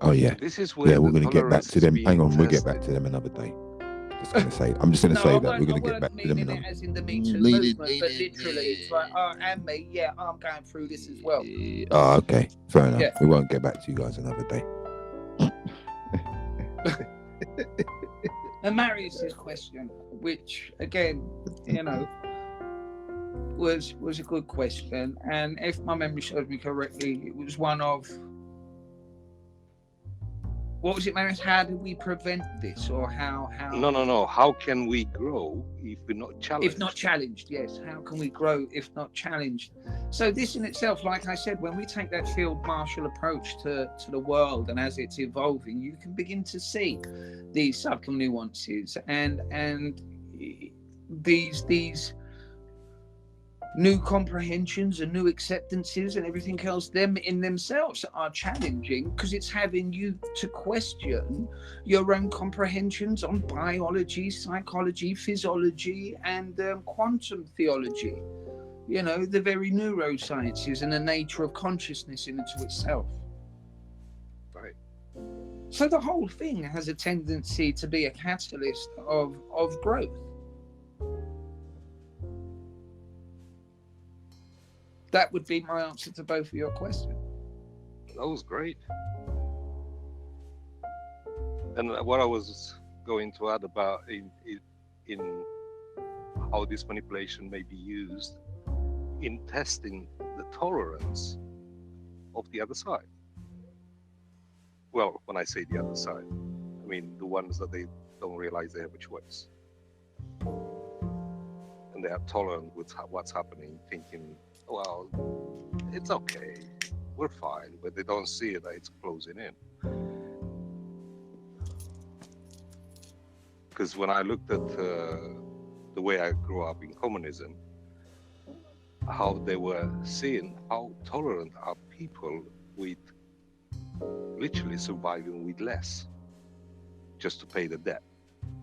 Oh yeah. This is where we're going to get back to them. Hang on, we'll get back to them another day. I'm just going to say that we're going to get back to them another day. As in the Me Too movement, but literally it's like, and me, yeah, I'm going through this as well. Oh, okay, fair enough. Yeah. We won't get back to you guys another day. And Marius's question, which again, was a good question, and if my memory serves me correctly, it was one of, what was it, Marius? How do we prevent this, or how? No. How can we grow if we're not challenged? If not challenged, yes. How can we grow if not challenged? So this in itself, like I said, when we take that field marshal approach to the world, and as it's evolving, you can begin to see these subtle nuances and these new comprehensions and new acceptances and everything else, them in themselves are challenging, because it's having you to question your own comprehensions on biology, psychology, physiology, and quantum theology. The very neurosciences and the nature of consciousness into itself. Right. So the whole thing has a tendency to be a catalyst of growth. That would be my answer to both of your questions. That was great. And what I was going to add about in how this manipulation may be used in testing the tolerance of the other side. Well, when I say the other side, I mean the ones that they don't realize they have a choice. And they are tolerant with what's happening, thinking, well, it's okay, we're fine, but they don't see that it's closing in. Because when I looked at the way I grew up in communism, how they were seeing how tolerant are people with literally surviving with less just to pay the debt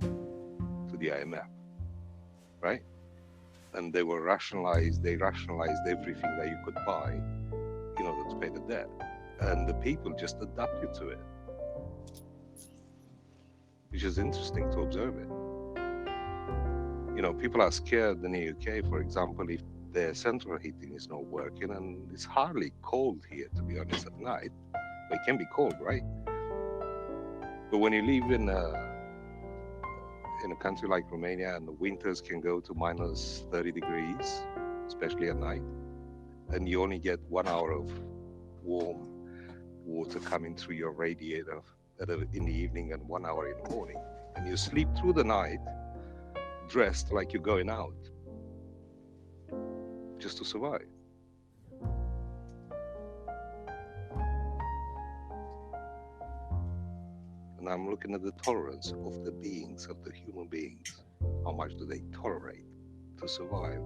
to the IMF, right? And they rationalized everything that you could buy in order to pay the debt. And the people just adapted to it, which is interesting to observe it. You know, people are scared in the UK, for example, if their central heating is not working, and it's hardly cold here, to be honest, at night. But it can be cold, right? But when you live in a country like Romania, and the winters can go to minus 30 degrees, especially at night, and you only get 1 hour of warm water coming through your radiator in the evening and 1 hour in the morning, and you sleep through the night dressed like you're going out just to survive. And I'm looking at the tolerance of the beings, of the human beings. How much do they tolerate to survive?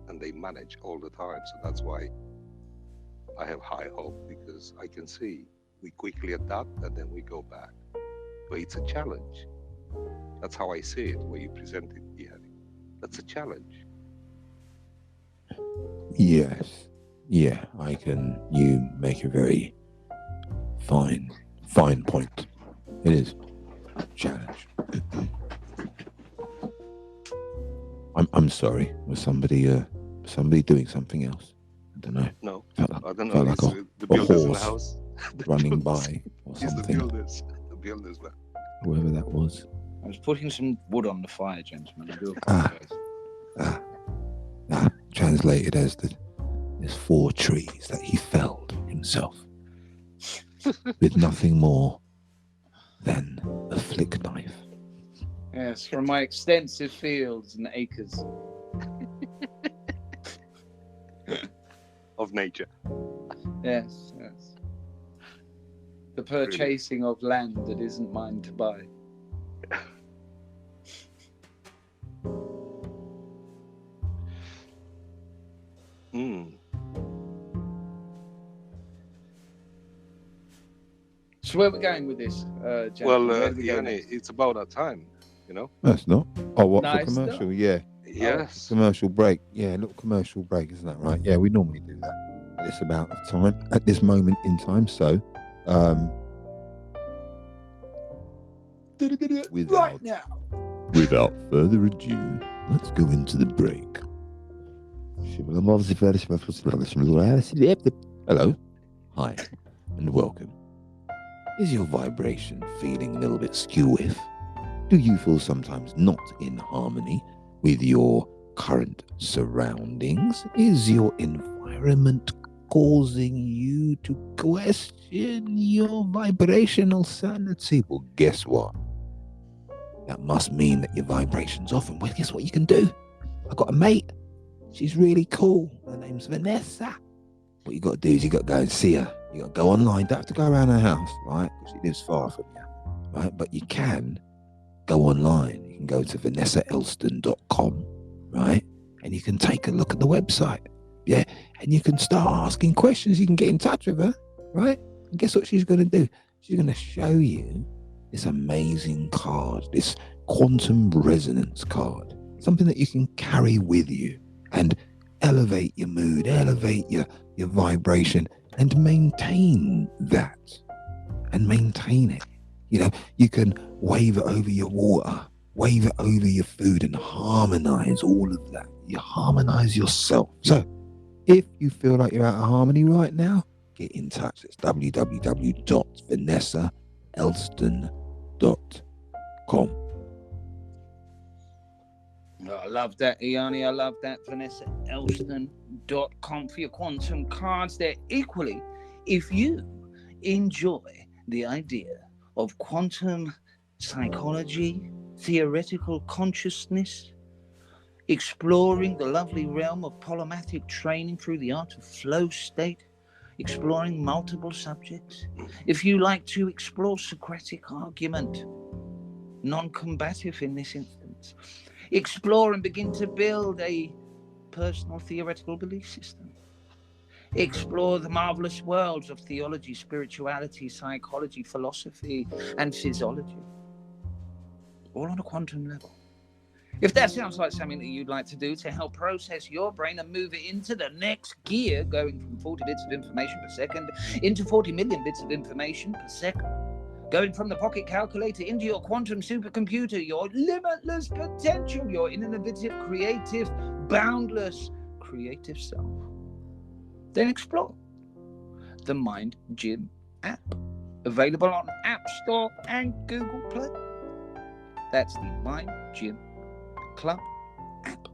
And they manage all the time. So that's why I have high hope, because I can see we quickly adapt and then we go back. But it's a challenge. That's how I see it, where you present it, Iheanyi. That's a challenge. Yes. Yeah, you make a very fine point. It is a challenge. I'm sorry. Was somebody doing something else? I don't know. No, I don't know. Like the builders in the horse house running by or It's the something. the builders, man. Whoever that was. I was putting some wood on the fire, gentlemen. I do apologize. Translated as there's 4 trees that he felled himself with nothing more than a flick knife. Yes, from my extensive fields and acres. Of nature. Yes. The purchasing of land that isn't mine to buy. So where are we going with this, Well, gentlemen? it's about that time, you know? No, it's not. Oh, what, No, for it's commercial? not. Yeah. Yes. Commercial break. Yeah, a little commercial break, isn't that right? Yeah, we normally do that at this amount of time, at this moment in time. So, Right now. without further ado, let's go into the break. Hello. Hi, and welcome. Is your vibration feeling a little bit skew-if? Do you feel sometimes not in harmony with your current surroundings? Is your environment causing you to question your vibrational sanity? Well, guess what? That must mean that your vibration's off. And well, guess what you can do? I've got a mate. She's really cool. Her name's Vanessa. What you got to do is you got to go and see her. You got to go online. Don't have to go around her house, right? Because she lives far from you, right? But you can go online. You can go to vanessaelston.com, right? And you can take a look at the website, yeah? And you can start asking questions. You can get in touch with her, right? And guess what she's going to do? She's going to show you this amazing card, this quantum resonance card, something that you can carry with you and elevate your mood, elevate your vibration, and maintain that and maintain it. You know, you can wave it over your water, wave it over your food, and harmonize all of that. You harmonize yourself. So if you feel like you're out of harmony right now, get in touch. It's www.vanessaelston.com. I love that, Iheanyi. I love that. VanessaElston.com for your quantum cards there. Equally, if you enjoy the idea of quantum psychology, theoretical consciousness, exploring the lovely realm of polymathic training through the art of flow state, exploring multiple subjects, if you like to explore Socratic argument, non-combative in this instance, explore and begin to build a personal theoretical belief system, explore the marvelous worlds of theology, spirituality, psychology, philosophy, and physiology, all on a quantum level. If that sounds like something that you'd like to do to help process your brain and move it into the next gear, going from 40 bits of information per second into 40 million bits of information per second, going from the pocket calculator into your quantum supercomputer, your limitless potential, your innovative, creative, boundless, creative self, then explore the Mind Gym app, available on App Store and Google Play. That's the Mind Gym Club app.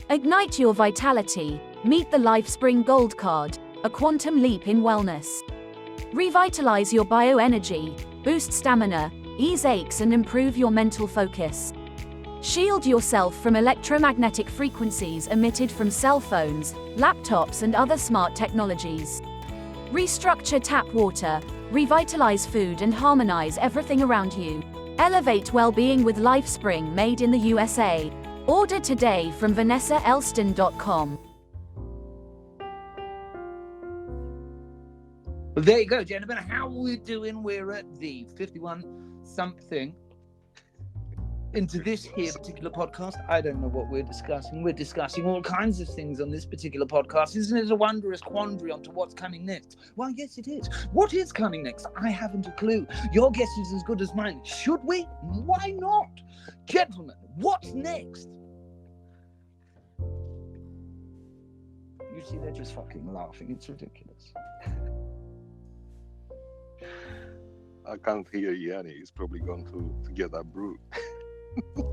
Ignite your vitality. Meet the LifeSpring Gold Card, a quantum leap in wellness. Revitalize your bioenergy, boost stamina, ease aches, and improve your mental focus. Shield yourself from electromagnetic frequencies emitted from cell phones, laptops, and other smart technologies. Restructure tap water, revitalize food, and harmonize everything around you. Elevate well-being with LifeSpring, made in the USA. Order today from VanessaElston.com. Well, there you go, gentlemen. How we're doing? We're at the 51-something into this here particular podcast. I don't know what we're discussing. We're discussing all kinds of things on this particular podcast. Isn't it a wondrous quandary onto what's coming next? Well, yes, it is. What is coming next? I haven't a clue. Your guess is as good as mine. Should we? Why not? Gentlemen, what's next? You see, they're just fucking laughing. It's ridiculous. I can't hear Iheanyi. He's probably gone to get that brew. Do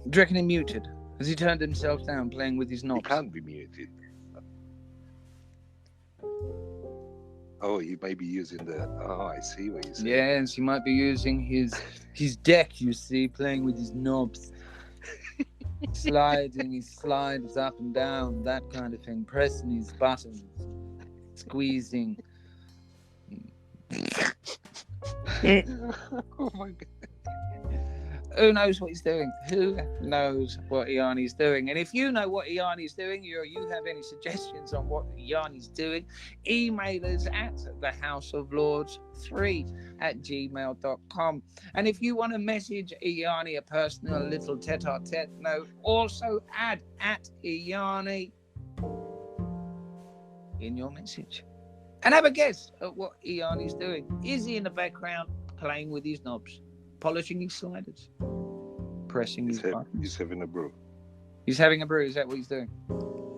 you reckon he muted? Has he turned himself down playing with his knobs? He can't be muted. Oh, he may be using the... Oh, I see what you're saying. Yes, he might be using his deck, you see, playing with his knobs. Sliding his slides up and down, that kind of thing. Pressing his buttons. Squeezing. Oh my God. Who knows what he's doing? Who knows what Iheanyi's doing? And if you know what Iheanyi's doing, or you have any suggestions on what Iheanyi's doing, email us at thehouseoflords3@gmail.com. And if you want to message Iheanyi a personal little tete-a-tete note, also add at Iheanyi in your message. And have a guess at what Iheanyi's doing. Is he in the background playing with his knobs? Polishing his sliders, pressing his buttons. He's having a brew. He's having a brew. Is that what he's doing?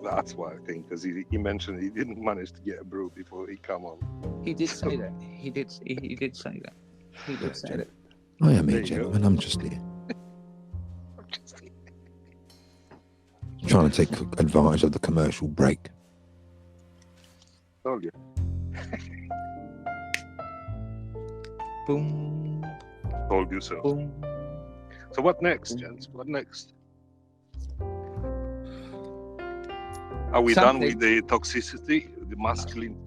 That's what I think, because he mentioned he didn't manage to get a brew before he come on. He did say that. He did say that. He did say that. I am here, gentlemen. I'm just here. Trying to take advantage of the commercial break. Told you. Boom. Told you so. Boom. So what next, gents? What next? Are we done with the toxicity, the masculine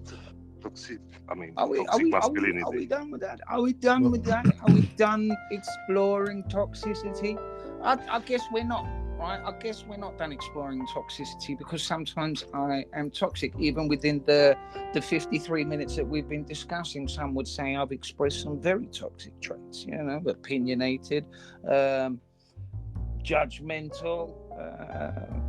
toxic? I mean, toxic masculinity. Are we done with that? Are we done with that? Are we done exploring toxicity? I guess we're not. Right? I guess we're not done exploring toxicity, because sometimes I am toxic. Even within the 53 minutes that we've been discussing, some would say I've expressed some very toxic traits, opinionated, judgmental,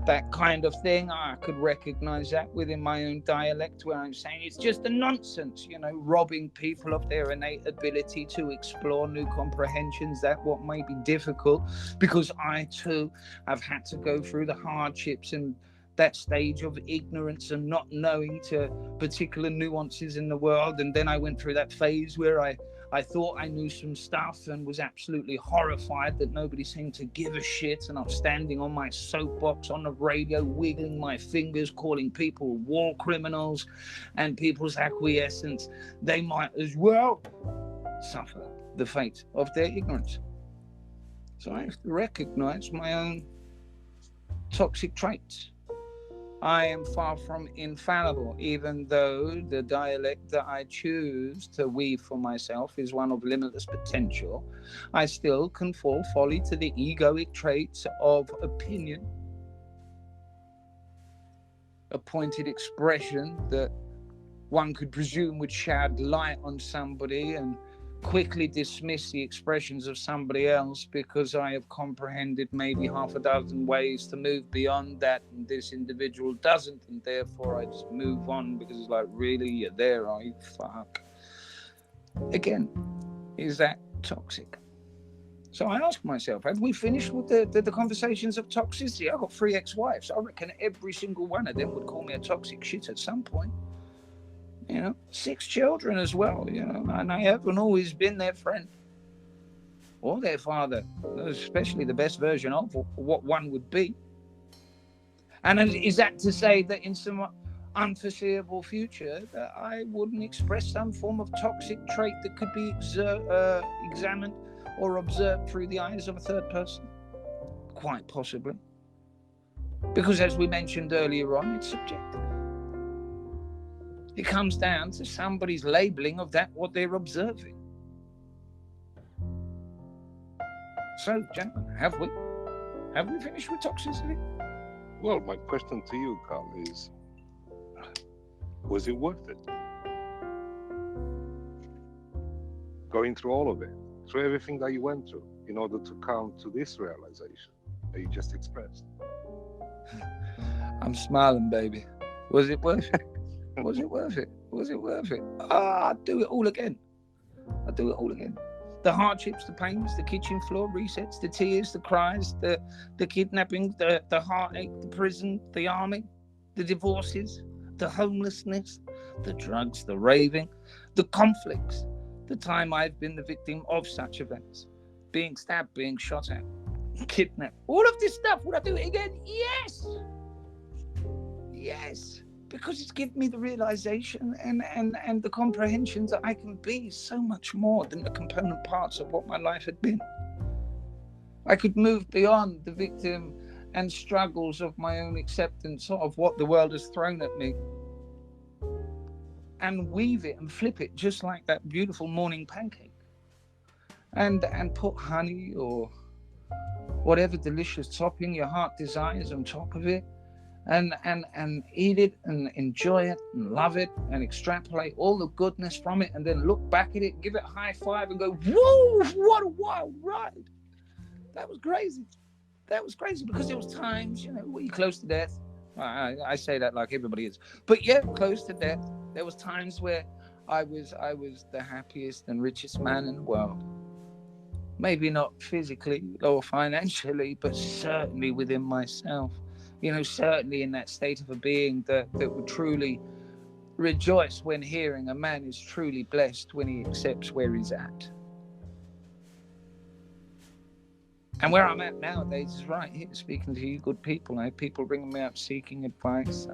that kind of thing. I could recognize that within my own dialect, where I'm saying it's just a nonsense, robbing people of their innate ability to explore new comprehensions, that what may be difficult, because I too have had to go through the hardships and that stage of ignorance and not knowing to particular nuances in the world. And then I went through that phase where I I thought I knew some stuff and was absolutely horrified that nobody seemed to give a shit. And I'm standing on my soapbox on the radio, wiggling my fingers, calling people war criminals, and people's acquiescence. They might as well suffer the fate of their ignorance. So I have to recognize my own toxic traits. I am far from infallible, even though the dialect that I choose to weave for myself is one of limitless potential. I still can fall folly to the egoic traits of opinion, a pointed expression that one could presume would shed light on somebody and quickly dismiss the expressions of somebody else because I have comprehended maybe half a dozen ways to move beyond that, and this individual doesn't, and therefore I just move on because it's like, really, you're there, are you? Fuck. Again, is that toxic? So I ask myself, have we finished with the conversations of toxicity? I've got 3 ex-wives. I reckon every single one of them would call me a toxic shit at some point. 6 children as well, and I haven't always been their friend or their father, especially the best version of what one would be. And is that to say that in some unforeseeable future that I wouldn't express some form of toxic trait that could be examined or observed through the eyes of a third person? Quite possibly. Because as we mentioned earlier on, it's subjective. It comes down to somebody's labeling of that, what they're observing. So, gentlemen, have we finished with toxicity? Well, my question to you, Karl, is, was it worth it? Going through all of it, through everything that you went through, in order to come to this realization that you just expressed? I'm smiling, baby. Was it worth it? Was it worth it? Was it worth it? I'd do it all again. The hardships, the pains, the kitchen floor resets, the tears, the cries, the kidnapping, the heartache, the prison, the army, the divorces, the homelessness, the drugs, the raving, the conflicts, the time I've been the victim of such events, being stabbed, being shot at, kidnapped, all of this stuff. Would I do it again? Yes. Because it's given me the realization and the comprehension that I can be so much more than the component parts of what my life had been. I could move beyond the victim and struggles of my own acceptance of what the world has thrown at me and weave it and flip it just like that beautiful morning pancake and put honey or whatever delicious topping your heart desires on top of it. And eat it and enjoy it and love it and extrapolate all the goodness from it and then look back at it, give it a high five and go, whoa, what a wild ride. That was crazy. Because there was times, where you're close to death. I say that like everybody is. But yeah, close to death. There was times where I was the happiest and richest man in the world. Maybe not physically or financially, but certainly within myself. Certainly in that state of a being that would truly rejoice when hearing a man is truly blessed when he accepts where he's at. And where I'm at nowadays is right here, speaking to you good people. I have people ringing me up seeking advice.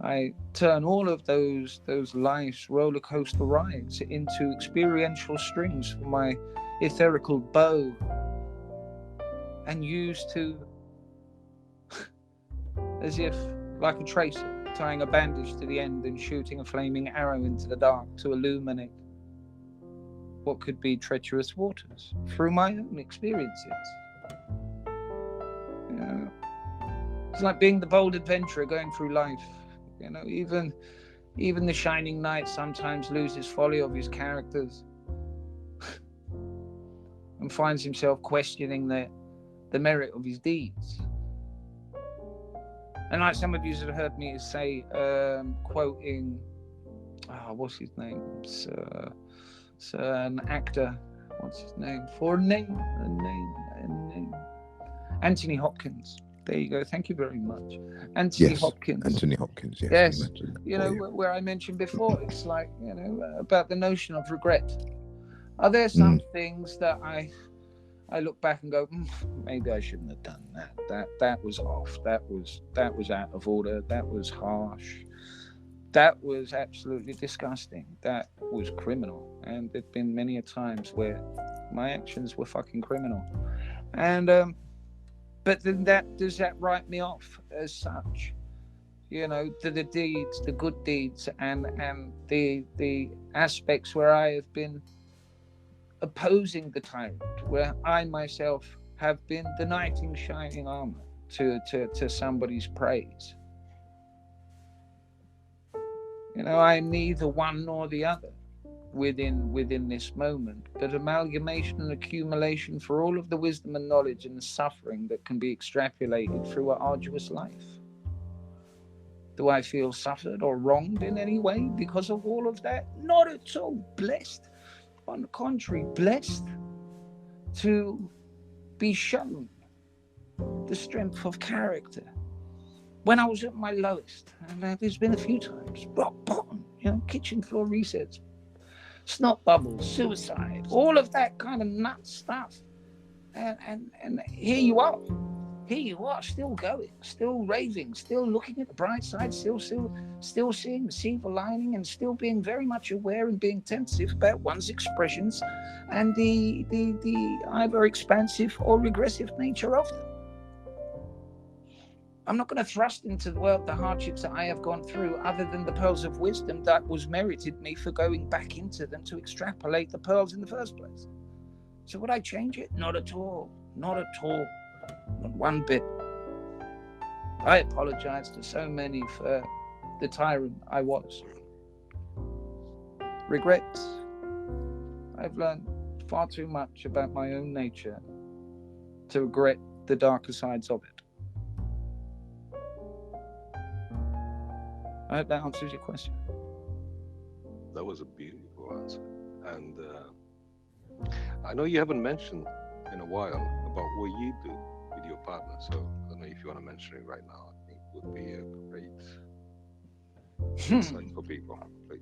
I turn all of those life's roller coaster rides into experiential strings for my etherical bow and use to, as if like a tracer, tying a bandage to the end and shooting a flaming arrow into the dark to illuminate what could be treacherous waters through my own experiences. It's like being the bold adventurer going through life. Even the shining knight sometimes loses folly of his characters and finds himself questioning the merit of his deeds. And like some of you have heard me say, quoting, what's his name? It's an actor. What's his name? A name. Anthony Hopkins. There you go. Thank you very much. Anthony Hopkins. Anthony Hopkins. Yes. Where I mentioned before, it's like, about the notion of regret. Are there some things that I look back and go, maybe I shouldn't have done that. That was off. That was out of order. That was harsh. That was absolutely disgusting. That was criminal. And there've been many a times where my actions were fucking criminal. And but then does that write me off as such? You know, the deeds, the good deeds, and the aspects where I have been opposing the tyrant, where I myself have been the knight in shining armor to somebody's praise. You know, I'm neither one nor the other within this moment, but amalgamation and accumulation for all of the wisdom and knowledge and the suffering that can be extrapolated through an arduous life. Do I feel suffered or wronged in any way because of all of that? Not at all. Blessed. On the contrary, blessed to be shown the strength of character. When I was at my lowest, and there's been a few times, rock bottom, kitchen floor resets, snot bubbles, suicide, all of that kind of nut stuff. And here you are, still going, still raving, still looking at the bright side, still seeing the silver lining, and still being very much aware and being tentative about one's expressions and the either expansive or regressive nature of them. I'm not going to thrust into the world the hardships that I have gone through, other than the pearls of wisdom that was merited me for going back into them to extrapolate the pearls in the first place. So would I change it? Not at all. Not at all. Not one bit. I apologize to so many for the tyrant I was. Regrets. I've learned far too much about my own nature to regret the darker sides of it. I hope that answers your question. That was a beautiful answer. And I know you haven't mentioned in a while about what you do with your partner. So I don't know if you want to mention it right now. I think it would be a great insight for people. Please.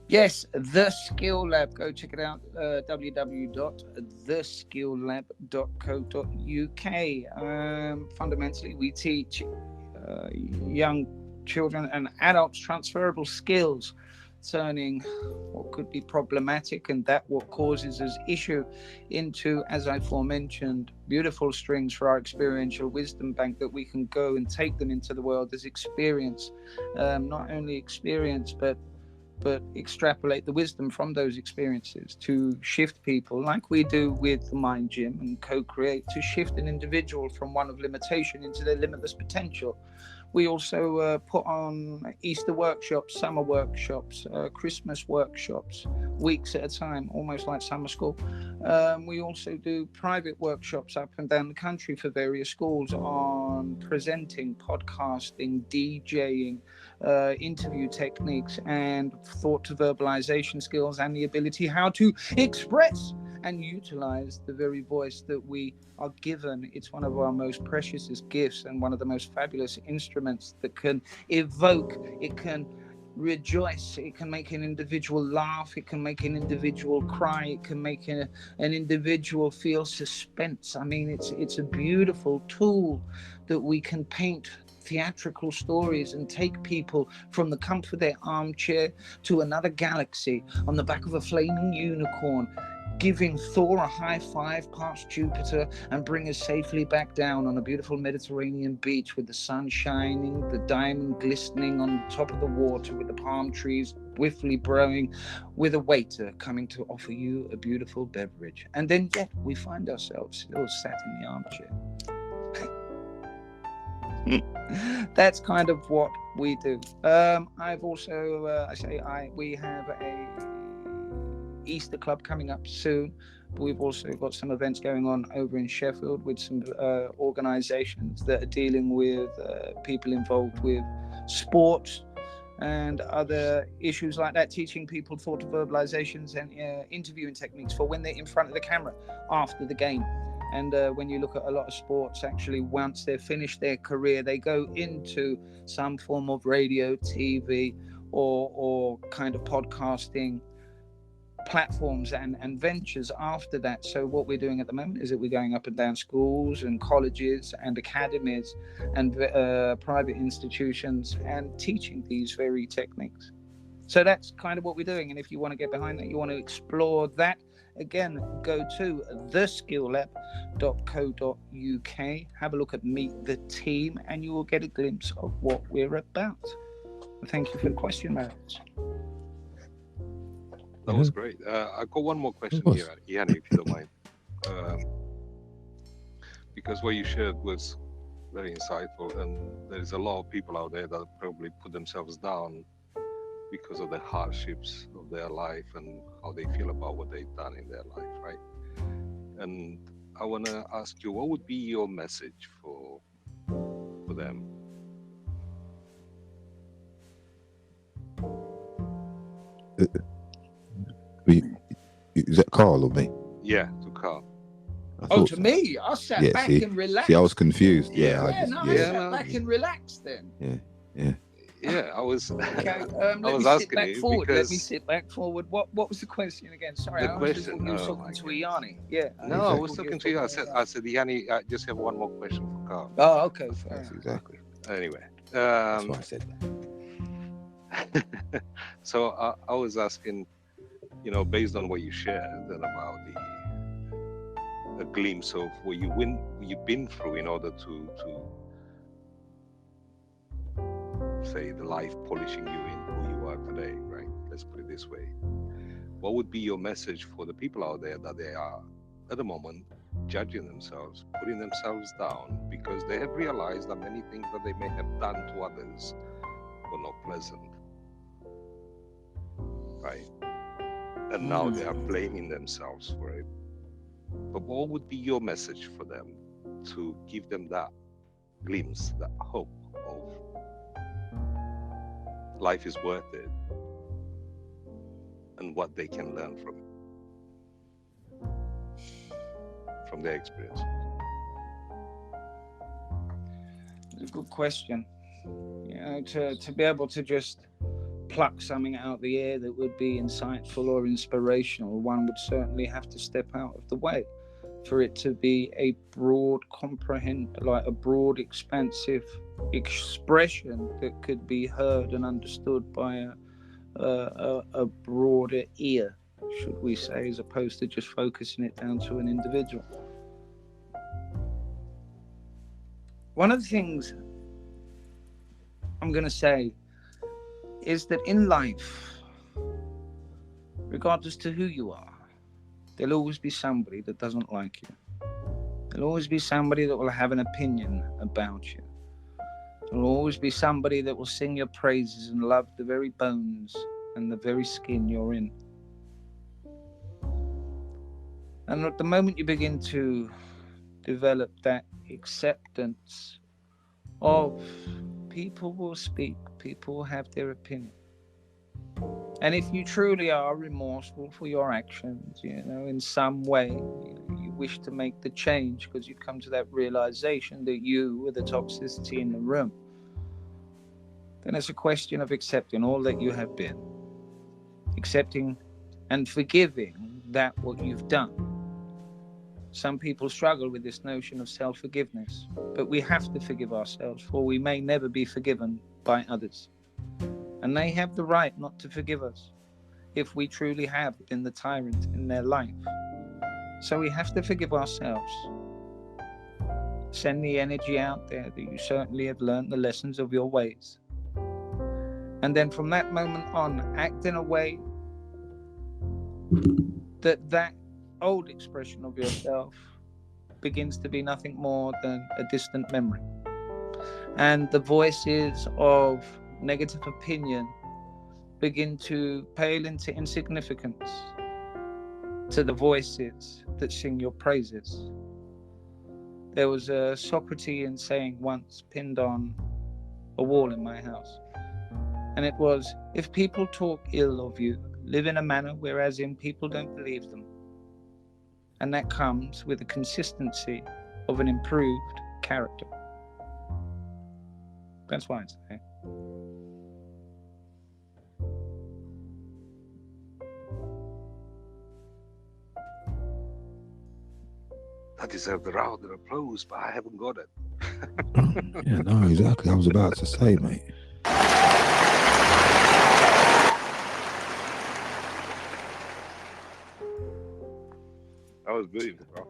Yes, The Skill Lab. Go check it out. www.theskilllab.co.uk. Fundamentally, we teach young children and adults transferable skills, turning what could be problematic and that what causes us issue into, as I aforementioned, beautiful strings for our experiential wisdom bank that we can go and take them into the world as experience, not only experience but extrapolate the wisdom from those experiences to shift people, like we do with the Mind Gym and co-create, to shift an individual from one of limitation into their limitless potential. We also put on Easter workshops, summer workshops, Christmas workshops, weeks at a time, almost like summer school. We also do private workshops up and down the country for various schools on presenting, podcasting, DJing, interview techniques, and thought to verbalization skills, and the ability how to express and utilize the very voice that we are given. It's one of our most precious gifts and one of the most fabulous instruments that can evoke, it can rejoice, it can make an individual laugh, it can make an individual cry, it can make an individual feel suspense. I mean, it's a beautiful tool that we can paint theatrical stories and take people from the comfort of their armchair to another galaxy on the back of a flaming unicorn, giving Thor a high five past Jupiter and bring us safely back down on a beautiful Mediterranean beach with the sun shining, the diamond glistening on the top of the water, with the palm trees swiftly blowing, with a waiter coming to offer you a beautiful beverage. And then yet we find ourselves still sat in the armchair. That's kind of what we do. I've also, we have a Easter club coming up soon. We've also got some events going on over in Sheffield with some organizations that are dealing with people involved with sports and other issues like that, teaching people thought verbalizations and interviewing techniques for when they're in front of the camera after the game. And when you look at a lot of sports, actually, once they've finished their career, they go into some form of radio, TV, or kind of podcasting platforms and ventures after that. So what we're doing at the moment is that we're going up and down schools and colleges and academies and private institutions and teaching these very techniques. So that's kind of what we're doing. And if you want to get behind that, you want to explore that, again, go to theskilllab.co.uk, have a look at Meet the Team, and you will get a glimpse of what we're about. Thank you for the question, Marius. That was great. I got one more question here, Iheanyi, if you don't mind. Because what you shared was very insightful, and there's a lot of people out there that probably put themselves down because of the hardships of their life and how they feel about what they've done in their life, right? And I want to ask you, what would be your message for them? Is that Karl or me? Yeah, to Karl. To me? I sat back and relaxed. See, I was confused. I sat back and relaxed then. Yeah, I was. Okay, I was asking you forward. because. Let me sit back forward. What was the question again? Sorry, the question. You were talking to Iheanyi. Yeah. No, I was talking to you. I said, Iheanyi, I just have one more question for Karl. Oh, okay. That's exactly. Anyway, that's why I said that. So I was asking, based on what you shared and about a glimpse of what you've been through in order to say the life polishing you in who you are today, right? Let's put it this way. What would be your message for the people out there that they are at the moment judging themselves, putting themselves down because they have realized that many things that they may have done to others were not pleasant, right? And now they are blaming themselves for it. But what would be your message for them to give them that glimpse, that hope of life is worth it and what they can learn from it, from their experience? It's a good question. To be able to just pluck something out of the air that would be insightful or inspirational, one would certainly have to step out of the way for it to be a broad a broad expansive expression that could be heard and understood by a broader ear, should we say, as opposed to just focusing it down to an individual. One of the things I'm going to say is that in life, regardless to who you are, there'll always be somebody that doesn't like you. There'll always be somebody that will have an opinion about you. There'll always be somebody that will sing your praises and love the very bones and the very skin you're in. And at the moment you begin to develop that acceptance of people will speak, people will have their opinion. And if you truly are remorseful for your actions, in some way, you wish to make the change because you've come to that realization that you were the toxicity in the room, then it's a question of accepting all that you have been, accepting and forgiving that what you've done. Some people struggle with this notion of self-forgiveness, but we have to forgive ourselves, for we may never be forgiven by others. And they have the right not to forgive us if we truly have been the tyrant in their life. So we have to forgive ourselves. Send the energy out there that you certainly have learned the lessons of your ways. And then from that moment on, act in a way that old expression of yourself begins to be nothing more than a distant memory. And the voices of negative opinion begin to pale into insignificance to the voices that sing your praises. There was a Socratean saying once pinned on a wall in my house, and it was, if people talk ill of you, live in a manner whereas in people don't believe them. And that comes with the consistency of an improved character. That's why it's there. I deserve the round of applause, but I haven't got it. Yeah, no, exactly. I was about to say, mate. That was beautiful, bro.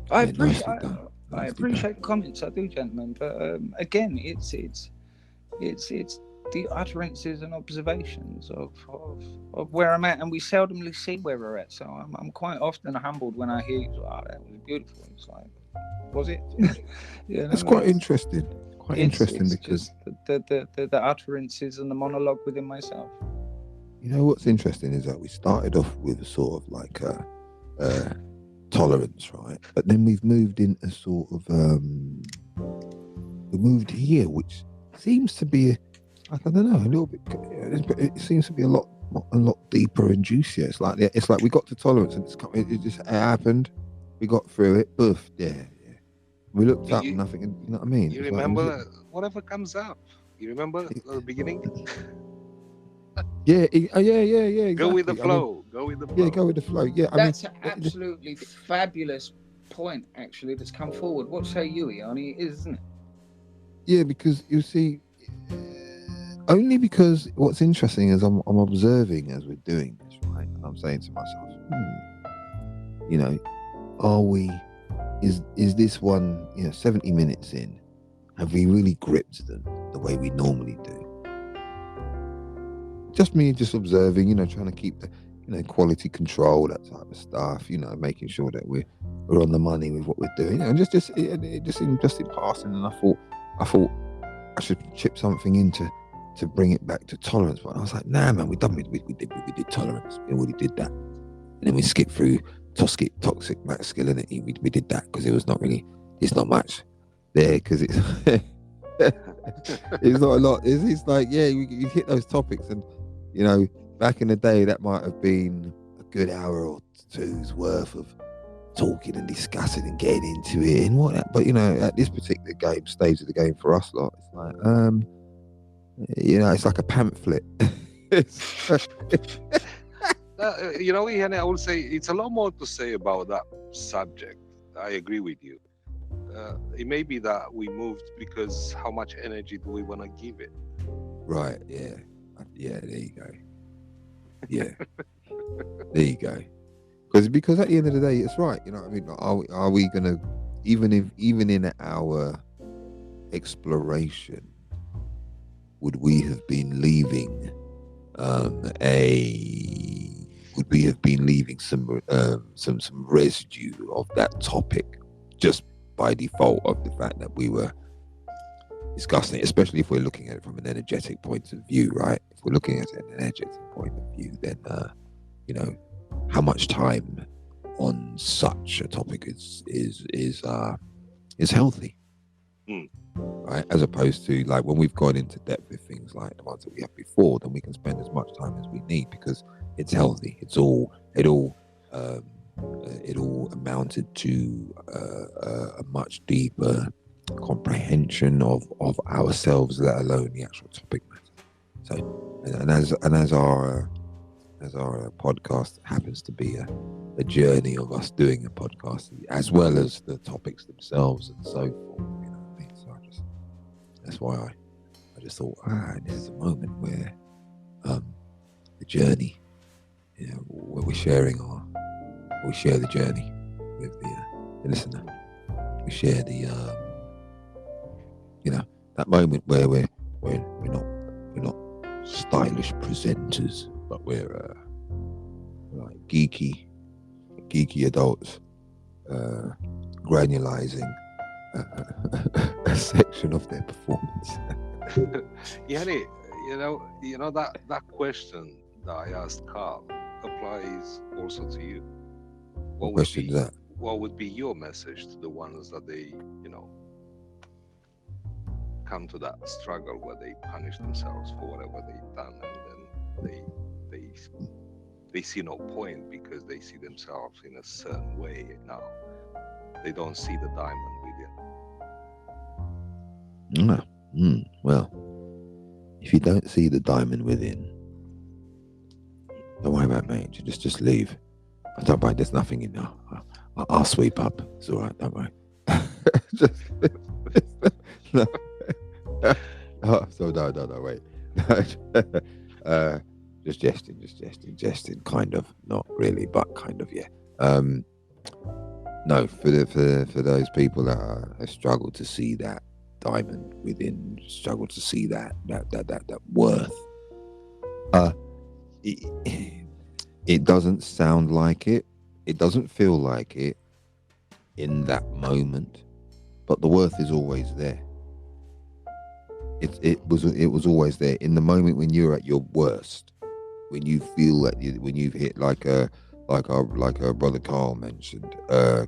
I Yeah, appreciate nicely done. I Nicely appreciate done. comments, I do, gentlemen. But again, it's the utterances and observations of where I'm at, and we seldomly see where we're at. So I'm quite often humbled when I hear, "Wow, that was beautiful." It's like, was it? You know, That's quite interesting. Quite interesting it's because just the utterances and the monologue within myself. you know what's interesting is that we started off with a sort of like tolerance, right? But then we've moved into sort of we moved here, which seems to be like, I don't know, a little bit. It seems to be a lot deeper and juicier. It's like we got to tolerance and it happened. We got through it. Boof. Yeah. We looked up and nothing. You know what I mean? You It's remember whatever comes up. You remember at the beginning? Yeah. Exactly. Go with the flow. Go with the flow. Yeah, go with the flow. Yeah, That's an absolutely fabulous point, actually, that's come forward. What say you, Iheanyi? Isn't it? Yeah, because you see, only because what's interesting is I'm observing as we're doing this, right? And I'm saying to myself, you know, is this one, 70 minutes in, have we really gripped them the way we normally do? Just observing, trying to keep the, quality control, that type of stuff, making sure that we're on the money with what we're doing. And just in passing, and I thought I should chip something in to bring it back to tolerance. But I was like, nah, man, we did tolerance. We already did that. And then we skipped through toxic masculinity. We did that because it's not much there, because it's it's not a lot. It's like, yeah, you hit those topics, and back in the day that might have been a good hour or two's worth of talking and discussing and getting into it and whatnot. But at this particular stage of the game for us lot, it's like it's like a pamphlet. Iheanyi, I would say it's a lot more to say about that subject. I agree with you. It may be that we moved because how much energy do we want to give it? Right. Yeah. There you go. Yeah. There you go. Because at the end of the day, it's right. You know what I mean? Are we gonna, even in our exploration, would we have been leaving some residue of that topic just by default of the fact that we were discussing it, especially if we're looking at it from an energetic point of view, right? If we're looking at it an energetic point of view, then how much time on such a topic is healthy, right? As opposed to like when we've gone into depth with things like the ones that we have before, then we can spend as much time as we need because it's healthy. It all amounted to a much deeper comprehension of ourselves, let alone the actual topic matter. So, as our podcast happens to be a journey of us doing a podcast, as well as the topics themselves and so forth. So that's why I just thought, this is a moment where the journey, where we share the journey with the listener. We share the that moment where we're not stylish presenters, but we're like geeky adults granulizing a section of their performance. Iheanyi, that question that I asked Karl applies also to you. What question is that? What would be your message to the ones that they, come to that struggle where they punish themselves for whatever they've done, and then they see no point because they see themselves in a certain way now. They don't see the diamond within. Well, if you don't see the diamond within, don't worry about it, mate. Just leave. Don't worry, there's nothing in there. I'll sweep up. It's all right, don't worry. No. So no, wait. Just jesting, kind of, not really, but kind of, yeah. No, for those people that struggle to see that diamond within, struggle to see that worth. It doesn't sound like it. It doesn't feel like it in that moment, but the worth is always there. It was always there in the moment when you're at your worst, when you feel that when you've hit like our brother Karl mentioned,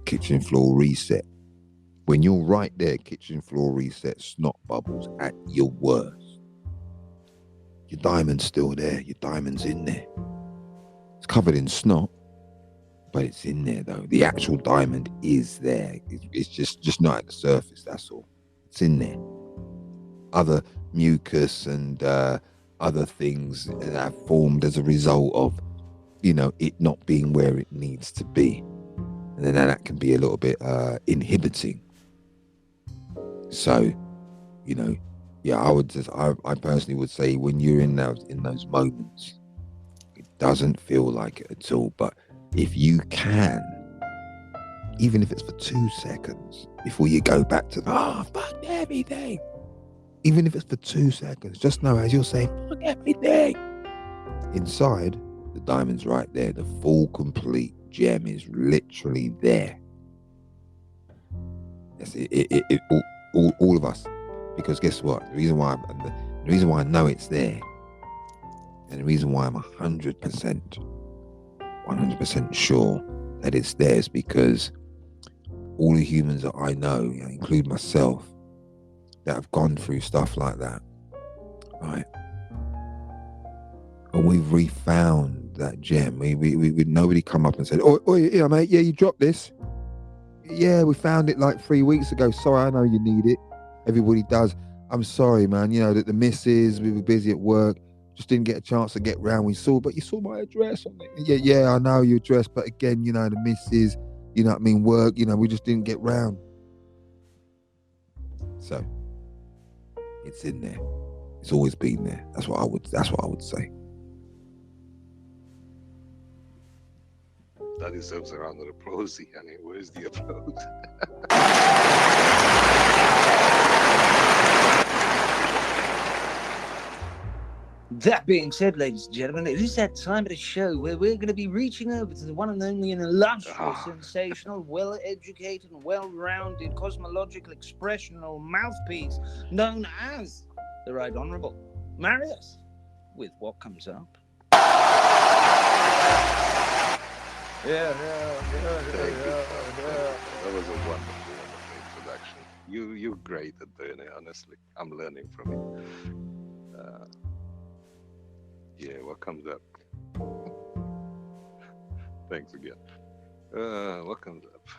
kitchen floor reset. When you're right there, kitchen floor reset, snot bubbles at your worst. Your diamond's still there. Your diamond's in there. It's covered in snot, but it's in there though. The actual diamond is there. It's just not at the surface. That's all. It's in there. Other mucus and other things that have formed as a result of, it not being where it needs to be, and then that can be a little bit inhibiting. So, I personally would say when you're in those moments, it doesn't feel like it at all. But if you can, even if it's for 2 seconds before you go back to fuck everything, even if it's for 2 seconds, just know as you're saying fuck everything, inside the diamond's right there. The full complete gem is literally there. Yes, all of us. Because guess what? The reason why I know it's there, and the reason why I'm 100% sure that it's there is because all the humans that I know, including myself, that have gone through stuff like that, right? And we've refound that gem. We nobody come up and said, "Oh, yeah, mate, yeah, you dropped this. Yeah, we found it like 3 weeks ago. Sorry, I know you need it. Everybody does. I'm sorry, man. That the missus, we were busy at work, just didn't get a chance to get round. But you saw my address on it. Yeah, I know your address, but again, the missus, work, we just didn't get round." So it's in there. It's always been there. That's what I would say. That deserves a round of applause, Iheanyi. Where's the applause? That being said, ladies and gentlemen, it is that time of the show where we're going to be reaching over to the one and only and illustrious, sensational, well-educated and well-rounded cosmological expressional mouthpiece known as the Right Honourable Marius, with what comes up. Yeah. That was a wonderful introduction. You're great at doing it, honestly. I'm learning from it. Yeah, what comes up? Thanks again. What comes up?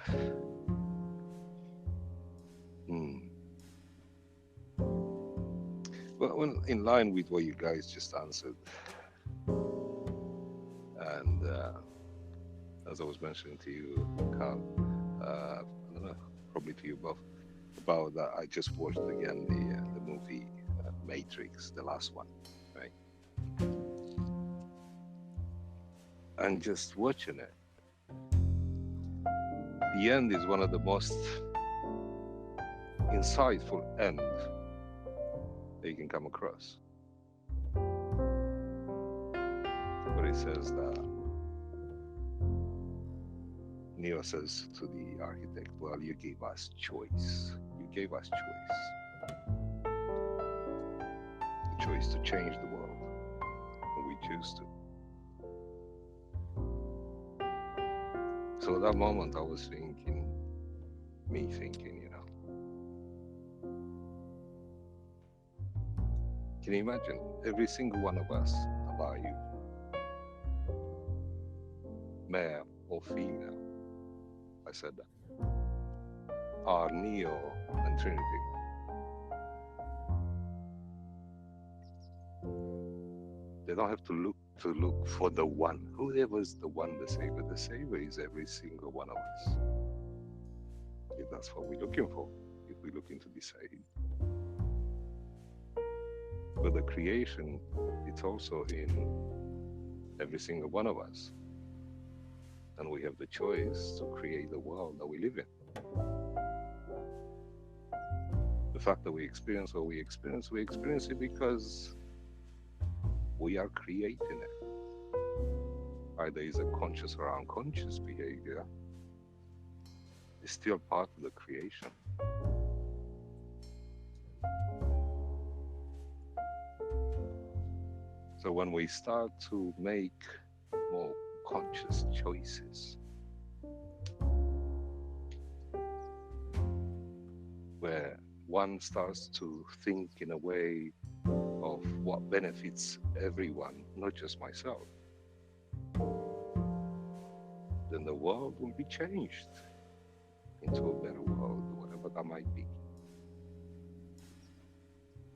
Well, in line with what you guys just answered, and as I was mentioning to you, Karl, I don't know, probably to you both, about that, I just watched again the movie Matrix, the last one, right? And just watching it, the end is one of the most insightful end that you can come across. But it says that Neo says to the architect, well, you gave us choice. You gave us choice. The choice to change the world. And we choose to. So at that moment I was thinking, can you imagine every single one of us, alive, male or female, I said that, are Neo and Trinity. They don't have to look to look for the one. Whoever is the one, the Savior is every single one of us. If that's what we're looking for, if we're looking to be saved. But the creation, it's also in every single one of us. And we have the choice to create the world that we live in. The fact that we experience what we experience it because we are creating it. Either it's a conscious or unconscious behavior, it's still part of the creation. So when we start to make more conscious choices, where one starts to think in a way of what benefits everyone, not just myself, then the world will be changed into a better world, whatever that might be.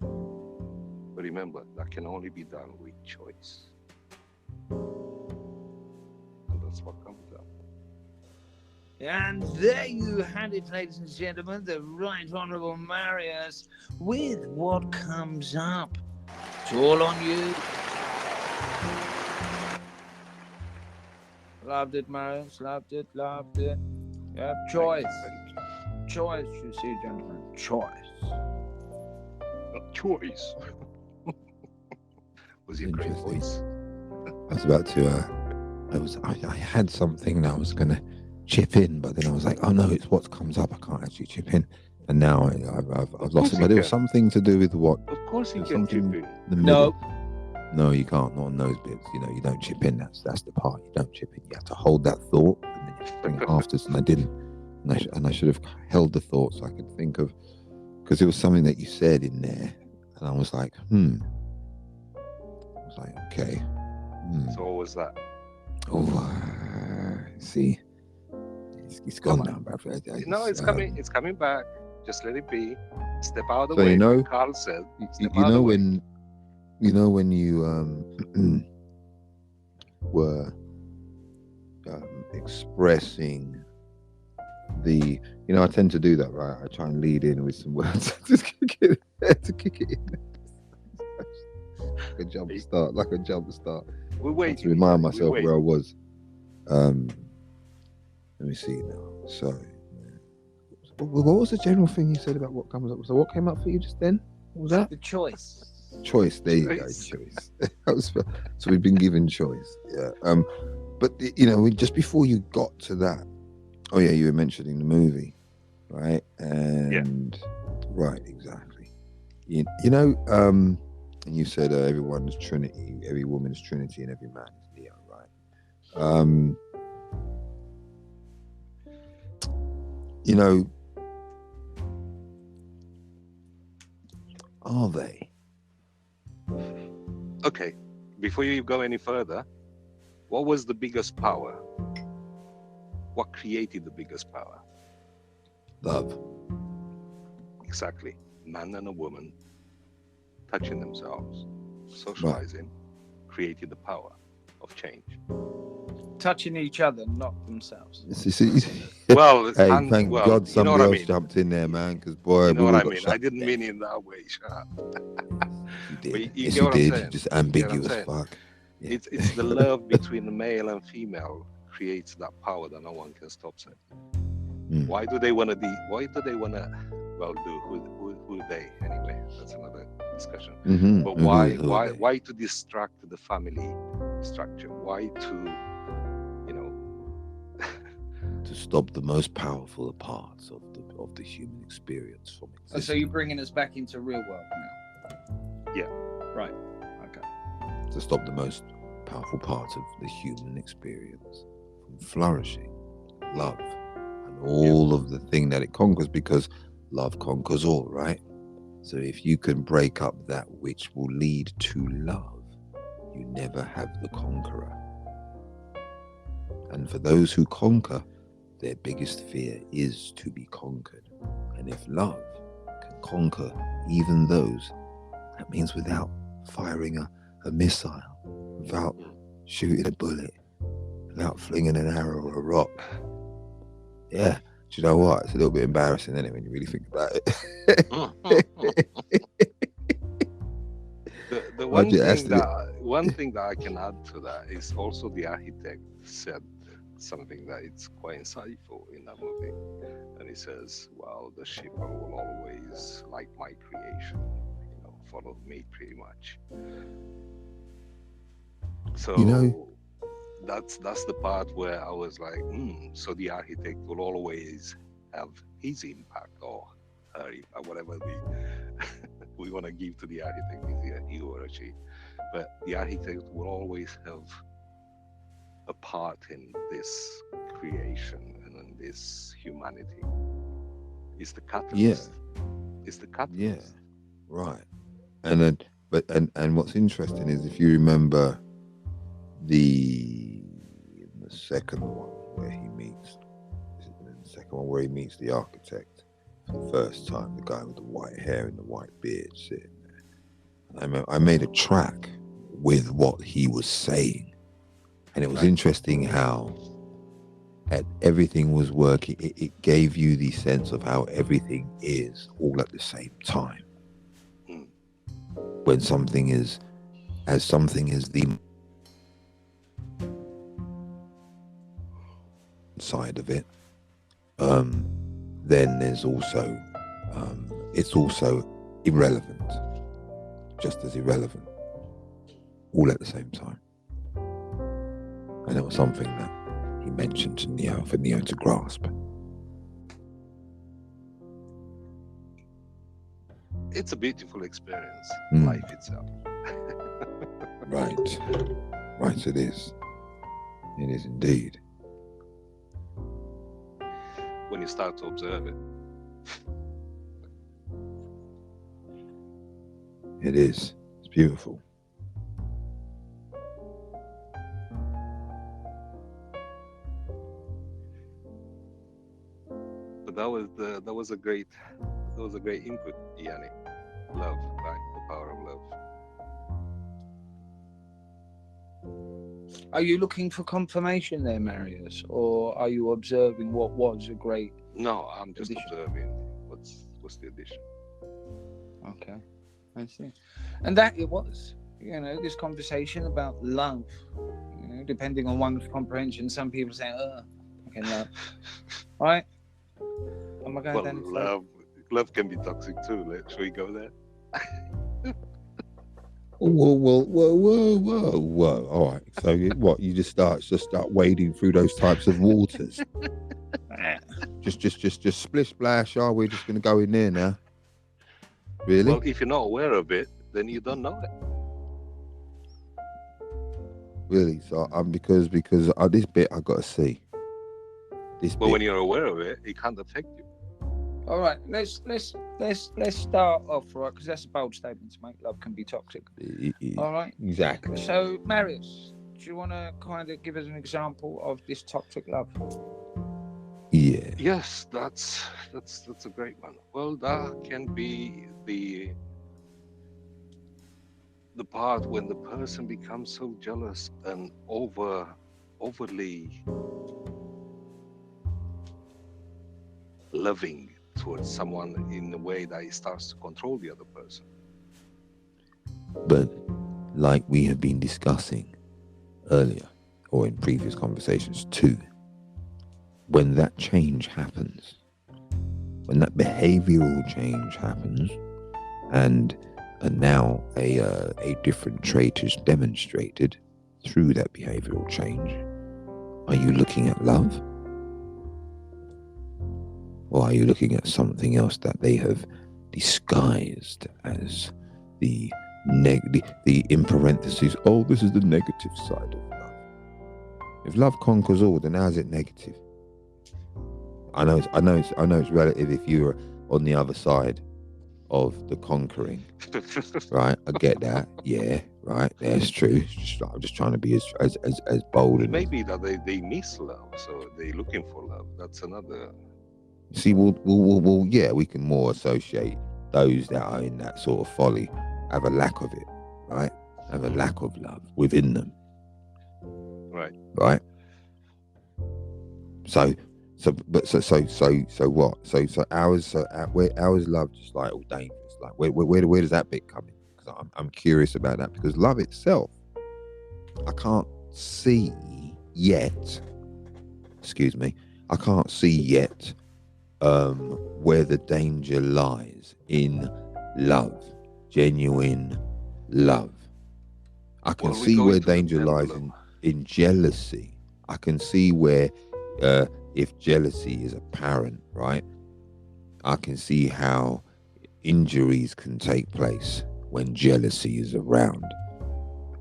But remember, that can only be done with choice. And that's what comes up. And there you had it, ladies and gentlemen, the Right Honourable Marius with What Comes Up. It's all on you. Loved it, Marius. Loved it. You have choice. Choice, you see, gentlemen. Choice. Choice. Was your great Interesting. voice? I was about to, I had something that I was going to chip in, but then I was like, oh no, it's what comes up. I can't actually chip in. And now I've lost it. But it was something to do with what? Of course you can Something chip in. the middle. No, you can't. Not on those bits. You know, you don't chip in. That's the part. You don't chip in. You have to hold that thought and then you bring it after. And I didn't. And I should have held the thought so I could think of, because it was something that you said in there, and I was like, I was like, okay. So what was that? Oh, see, it's gone now, bro. No, it's coming. It's coming back. Just let it be. Step out of the So way. you know, Karl said. you know when you were expressing the, I tend to do that, right? I try and lead in with some words to kick it in. Like a jump start. We're waiting. To remind myself where I was. Let me see now. So, what was the general thing you said about what comes up? So, what came up for you just then? What was that? The choice. Choice. There you go. Choice. So we've been given choice. Yeah. But just before you got to that, oh yeah, you were mentioning the movie, right? And right, exactly. And you said everyone's Trinity, every woman is Trinity, and every man is Neo, right? Are they? Okay, before you go any further, what was the biggest power? What created the biggest power? Love. Exactly. Man and a woman touching themselves, socializing, created the power of change. Touching each other, not themselves. Well, hey, thank God somebody else jumped in there, man. Because boy, you know what I mean. I didn't mean it in that way. Shut up. You did. Yes, you did. You're just ambiguous fuck. Yeah. It's the love between the male and female creates that power that no one can stop. Saying. Why do they want to do? Who they anyway? That's another discussion. But why to distract the family structure? Why to to stop the most powerful parts of the human experience from existing? So you're bringing us back into real world now? Yeah. Right. Okay. To stop the most powerful parts of the human experience from flourishing, love, and all of the thing that it conquers, because love conquers all, right? So if you can break up that which will lead to love, you never have the conqueror. And for those who conquer, their biggest fear is to be conquered. And if love can conquer even those, that means without firing a missile, without shooting a bullet, without flinging an arrow or a rock. Yeah. Do you know what? It's a little bit embarrassing, isn't it, when you really think about it? The Well, one thing that I can add to that is also the architect said something that it's quite insightful in that movie, and he says, "Well, the shepherd will always, like my creation, follow me pretty much." So that's the part where I was like, so the architect will always have his impact or her impact, whatever we want to give to the architect, he or she. But the architect will always have a part in this creation and in this humanity. It's the catalyst. It's the catalyst. Yeah, right. And then, and what's interesting is, if you remember the second one where he meets the architect for the first time, the guy with the white hair and the white beard sitting there. And I made a track with what he was saying, and it was interesting how everything was working. It gave you the sense of how everything is all at the same time. When something is the side of it, then there's also it's also irrelevant, just as irrelevant, all at the same time. And it was something that he mentioned to Neo, for Neo to grasp. It's a beautiful experience, life itself. Right, it is. It is indeed. When you start to observe it. It is. It's beautiful. But that was a great input, Iheanyi. Love, right? The power of love. Are you looking for confirmation there, Marius, or are you observing what was a great? No, I'm just addition? observing what's the addition. Okay, I see. And that it was, this conversation about love. Depending on one's comprehension, some people say, fucking love, right? Am I going down? Love can be toxic too. Should we go there? Whoa. All right. So what? You just start wading through those types of waters. just splish splash. Are we just going to go in there now? Really? Well, if you're not aware of it, then you don't know it. Really? So because this bit I got to see. But when you're aware of it, it can't affect you. All right, let's start off, right, because that's a bold statement to make. Love can be toxic. All right, exactly. So, Marius, do you want to kind of give us an example of this toxic love? Yeah. Yes, that's a great one. Well, that can be the part when the person becomes so jealous and overly loving towards someone in a way that it starts to control the other person. But like we have been discussing earlier, or in previous conversations too, when that change happens, when that behavioral change happens, and now a different trait is demonstrated through that behavioral change, are you looking at love? Or are you looking at something else that they have disguised as the in parentheses, this is the negative side of love. If love conquers all, then how is it negative? I know it's relative if you're on the other side of the conquering. Right? I get that. Yeah, right. That's true. I'm just trying to be as bold. And maybe that they miss love, so they're looking for love. That's another. See, yeah, we can more associate those that are in that sort of folly have a lack of it, right? have a lack of love within them. Right. Right. So what? So ours love just like all dangerous. Like where does that bit come in? Because I'm curious about that, because love itself, I can't see yet. Excuse me. I can't see yet where the danger lies in love, genuine love. I can see where danger lies in jealousy. I can see where if jealousy is apparent, right? I can see how injuries can take place when jealousy is around.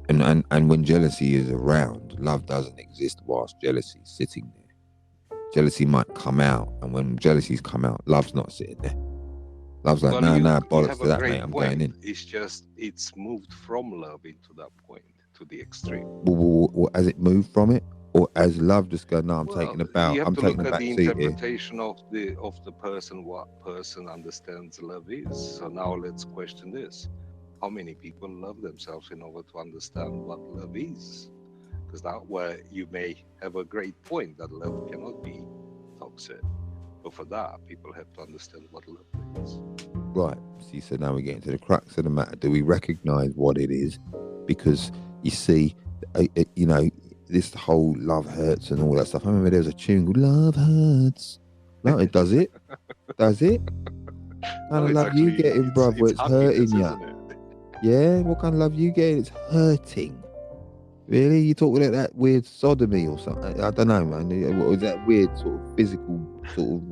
And when jealousy is around, love doesn't exist whilst jealousy is sitting there. Jealousy might come out, and when jealousy's come out, love's not sitting there. Love's like, nah, bollocks to that, mate, I'm going in. It's just, it's moved from love into that point, to the extreme. Well, has it moved from it? Or as love just go, no, I'm taking a bow. I'm taking a back seat here. You have to look at the interpretation of the person, what person understands love is. So now let's question this. How many people love themselves in order to understand what love is? Because that's where you may have a great point, that love cannot be toxic. But for that, people have to understand what love is. Right. See, so now we're getting to the crux of the matter. Do we recognize what it is? Because you see, you know, this whole love hurts and all that stuff. I remember there was a tune called Love Hurts. No, it does it. Does it? What kind of love you getting, bruv, where it's hurting you? Yeah, what kind of love you getting? It's hurting. Really? You talking about that weird sodomy or something? I don't know, man. What was that weird sort of physical sort of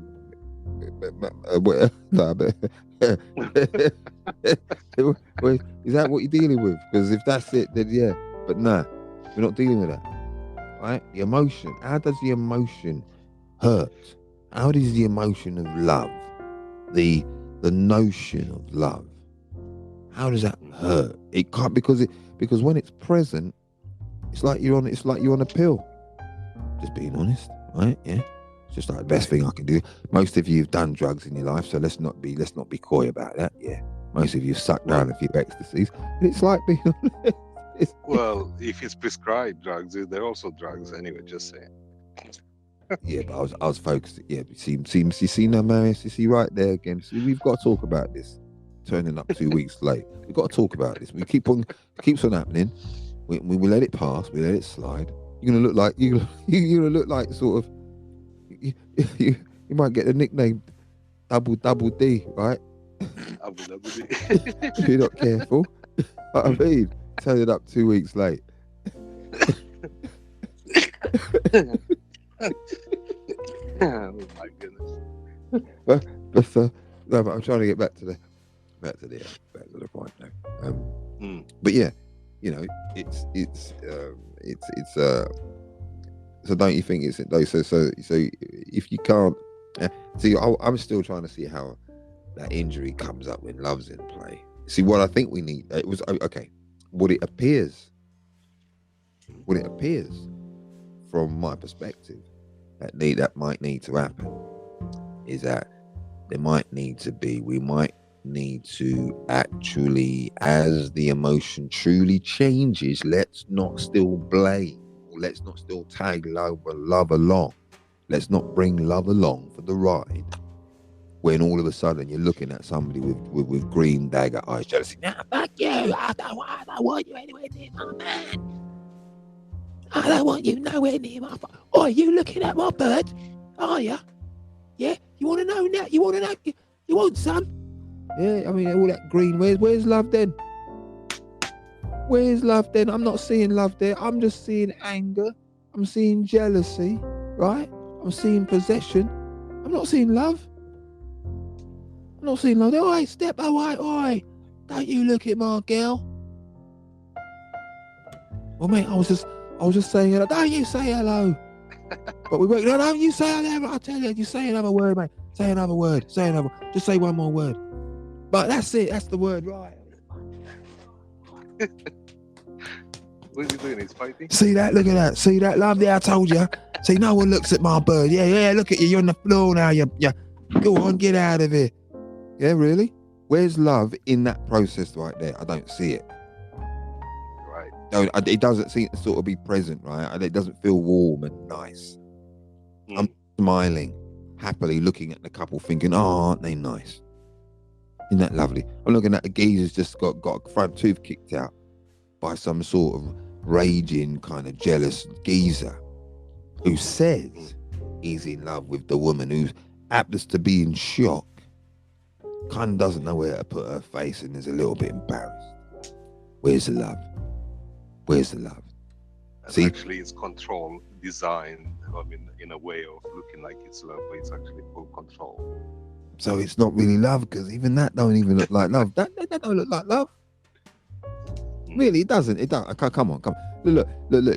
is that what you're dealing with? Because if that's it, then yeah. But no, we're not dealing with that. Right? The emotion. How does the emotion hurt? How does the emotion of love, the notion of love, how does that hurt? It can't, because when it's present, it's like you're on a pill. Just being honest, right? Yeah. It's just like the best thing I can do. Most of you have done drugs in your life, so let's not be coy about that. Yeah. Most of you have sucked down a few ecstasies. And it's like being honest. Well, if it's prescribed drugs, they're also drugs anyway, just saying. Yeah, but I was focused. Yeah, you see now, Marius, you see right there again. See, we've got to talk about this. Turning up 2 weeks late. We've got to talk about this. We keeps on happening. We let it pass. We let it slide. You're gonna look like sort of. You might get the nickname Double D, right? Double D. If you're not careful. What I mean, turning up 2 weeks late. Oh my goodness. But I'm trying to get back to the point now. But yeah, you know, it's so don't you think it's so if you can't see, I'm still trying to see how that injury comes up when love's in play. See, what I think we need, it was okay. What it appears from my perspective that might need to happen is that we might need to actually, as the emotion truly changes, let's not still blame, or let's not still tag love along. Let's not bring love along for the ride when all of a sudden you're looking at somebody with green dagger eyes, jealousy. Nah, fuck you. I don't want you anywhere near my man. I don't want you nowhere near my phone. Oh, you looking at my bird? Are you? Yeah? You want to know now? You want to know? You want some? Yeah, I mean, all that green. Where's love then? Where's love then? I'm not seeing love there. I'm just seeing anger. I'm seeing jealousy, right? I'm seeing possession. I'm not seeing love. I'm not seeing love. Oi, step away, oi. Don't you look at my girl. Well, mate, I was just saying hello. Don't you say hello. But we won't. No, don't you say hello. I tell you, you say another word, mate. Say another word. Just say one more word. But that's it. That's the word, right? What's he doing? He's fighting? See that? Look at that. See that? Love there, I told you. See, no one looks at my bird. Yeah, look at you. You're on the floor now. Yeah. Go on, get out of here. Yeah, really? Where's love in that process right there? I don't see it. It doesn't seem to sort of be present, right? It doesn't feel warm and nice. I'm smiling happily, looking at the couple, thinking, "Oh, aren't they nice? Isn't that lovely?" I'm looking at the geezer's just got a front tooth kicked out by some sort of raging, kind of jealous geezer who says he's in love with the woman, who happens to be in shock, kind of doesn't know where to put her face, and is a little bit embarrassed. Where's the love? Where's the love? See, actually, it's control designed. I mean, in a way of looking like it's love, but it's actually full control. So it's not really love, because even that don't even look like love. That don't look like love. Really, it doesn't. It don't. Come on. Look.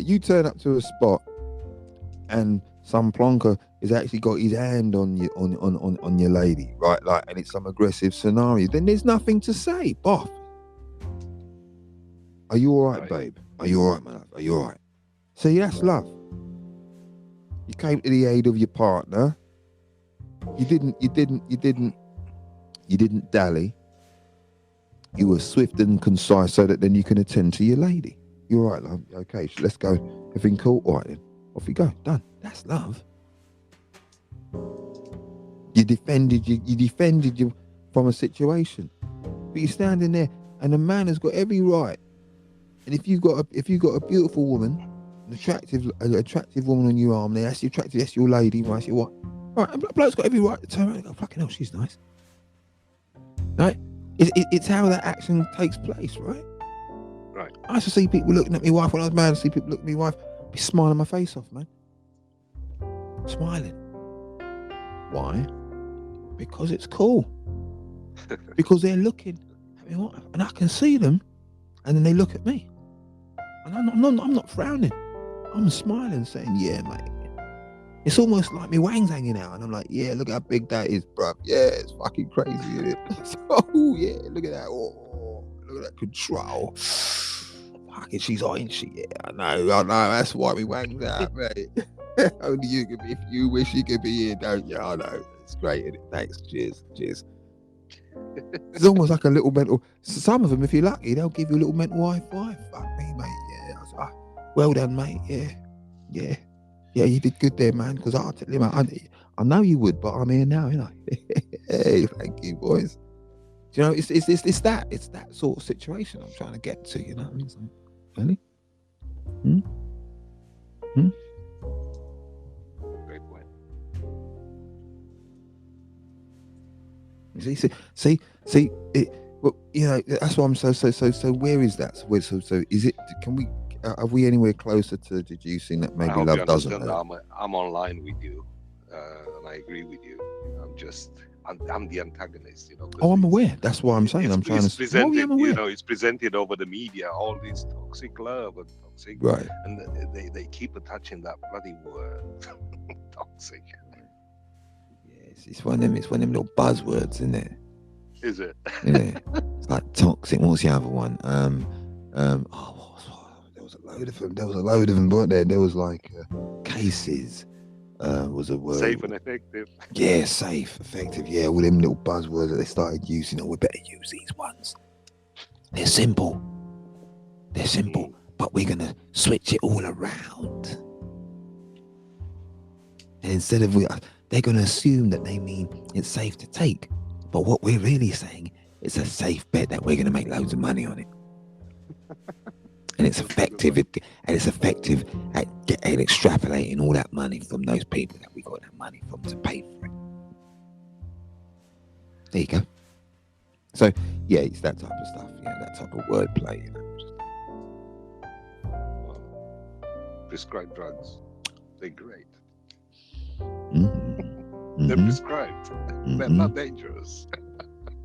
You turn up to a spot, and some plonker has actually got his hand on your lady, right? Like, and it's some aggressive scenario. Then there's nothing to say. Boff. Are you all right, babe? Are you all right, my love? Are you all right? See, that's love. You came to the aid of your partner. You didn't dally. You were swift and concise so that then you can attend to your lady. You're right, love. Okay, so let's go. Everything cool? All right then. Off you go. Done. That's love. You defended you from a situation. But you're standing there, and a man has got every right. And if you've got a beautiful woman, an attractive woman on your arm there, that's attractive, that's your lady, right? So what? Right, and bloke's got every right to turn around and go, fucking hell, she's nice. Right? It's how that action takes place, right? Right. I used to see people looking at my wife when I was married. I see people looking at my wife, be smiling my face off, man. Smiling. Why? Because it's cool. Because they're looking at me, and I can see them, and then they look at me, and I'm not frowning. I'm smiling, saying, "Yeah, mate." It's almost like my wang's hanging out, and I'm like, "Yeah, look how big that is, bruv. Yeah, it's fucking crazy, isn't it?" Oh yeah, look at that. Oh, look at that control. Fucking, she's hot, ain't she? Yeah, I know. That's why my wang's out, mate. Only you could be, if you wish you could be here, don't you? I know. It's great, isn't it? Thanks. Cheers. It's almost like a little mental. Some of them, if you're lucky, they'll give you a little mental high five. Fuck me, mate. Yeah. I was like, well done, mate. Yeah. You did good there, man. Because I'll tell you, mate, I know you would, but I'm here now, you know. Hey, thank you, boys. Do you know, it's that sort of situation I'm trying to get to. You know what I mean? It's like, really? Great point. See, it. Well, you know, that's why I'm so. Where is that? So is it? Can we? Are we anywhere closer to deducing that maybe love doesn't hurt? I'm online with you, and I agree with you. I'm the antagonist, you know. Oh, I'm aware. That's why I'm saying I'm trying to. Presented, you know, it's presented over the media, all this toxic love and toxic, right? And they keep attaching that bloody word, toxic. Yes, it's one of them little buzzwords, isn't it? Is it? Yeah, it's like toxic. What's the other one? There was a load of them, weren't there? There was like cases. Was a word. Safe and effective. Yeah, safe, effective. Yeah, all them little buzzwords that they started using. Oh, we better use these ones. They're simple, but we're gonna switch it all around. And instead of they're gonna assume that they mean it's safe to take, but what we're really saying is a safe bet that we're gonna make loads of money on it. And it's effective. At extrapolating all that money from those people that we got that money from to pay for it. There you go. So yeah, it's that type of stuff. Yeah, that type of wordplay. You know. Prescribed drugs, they're great. Mm-hmm. They're prescribed. Mm-hmm. They're not dangerous.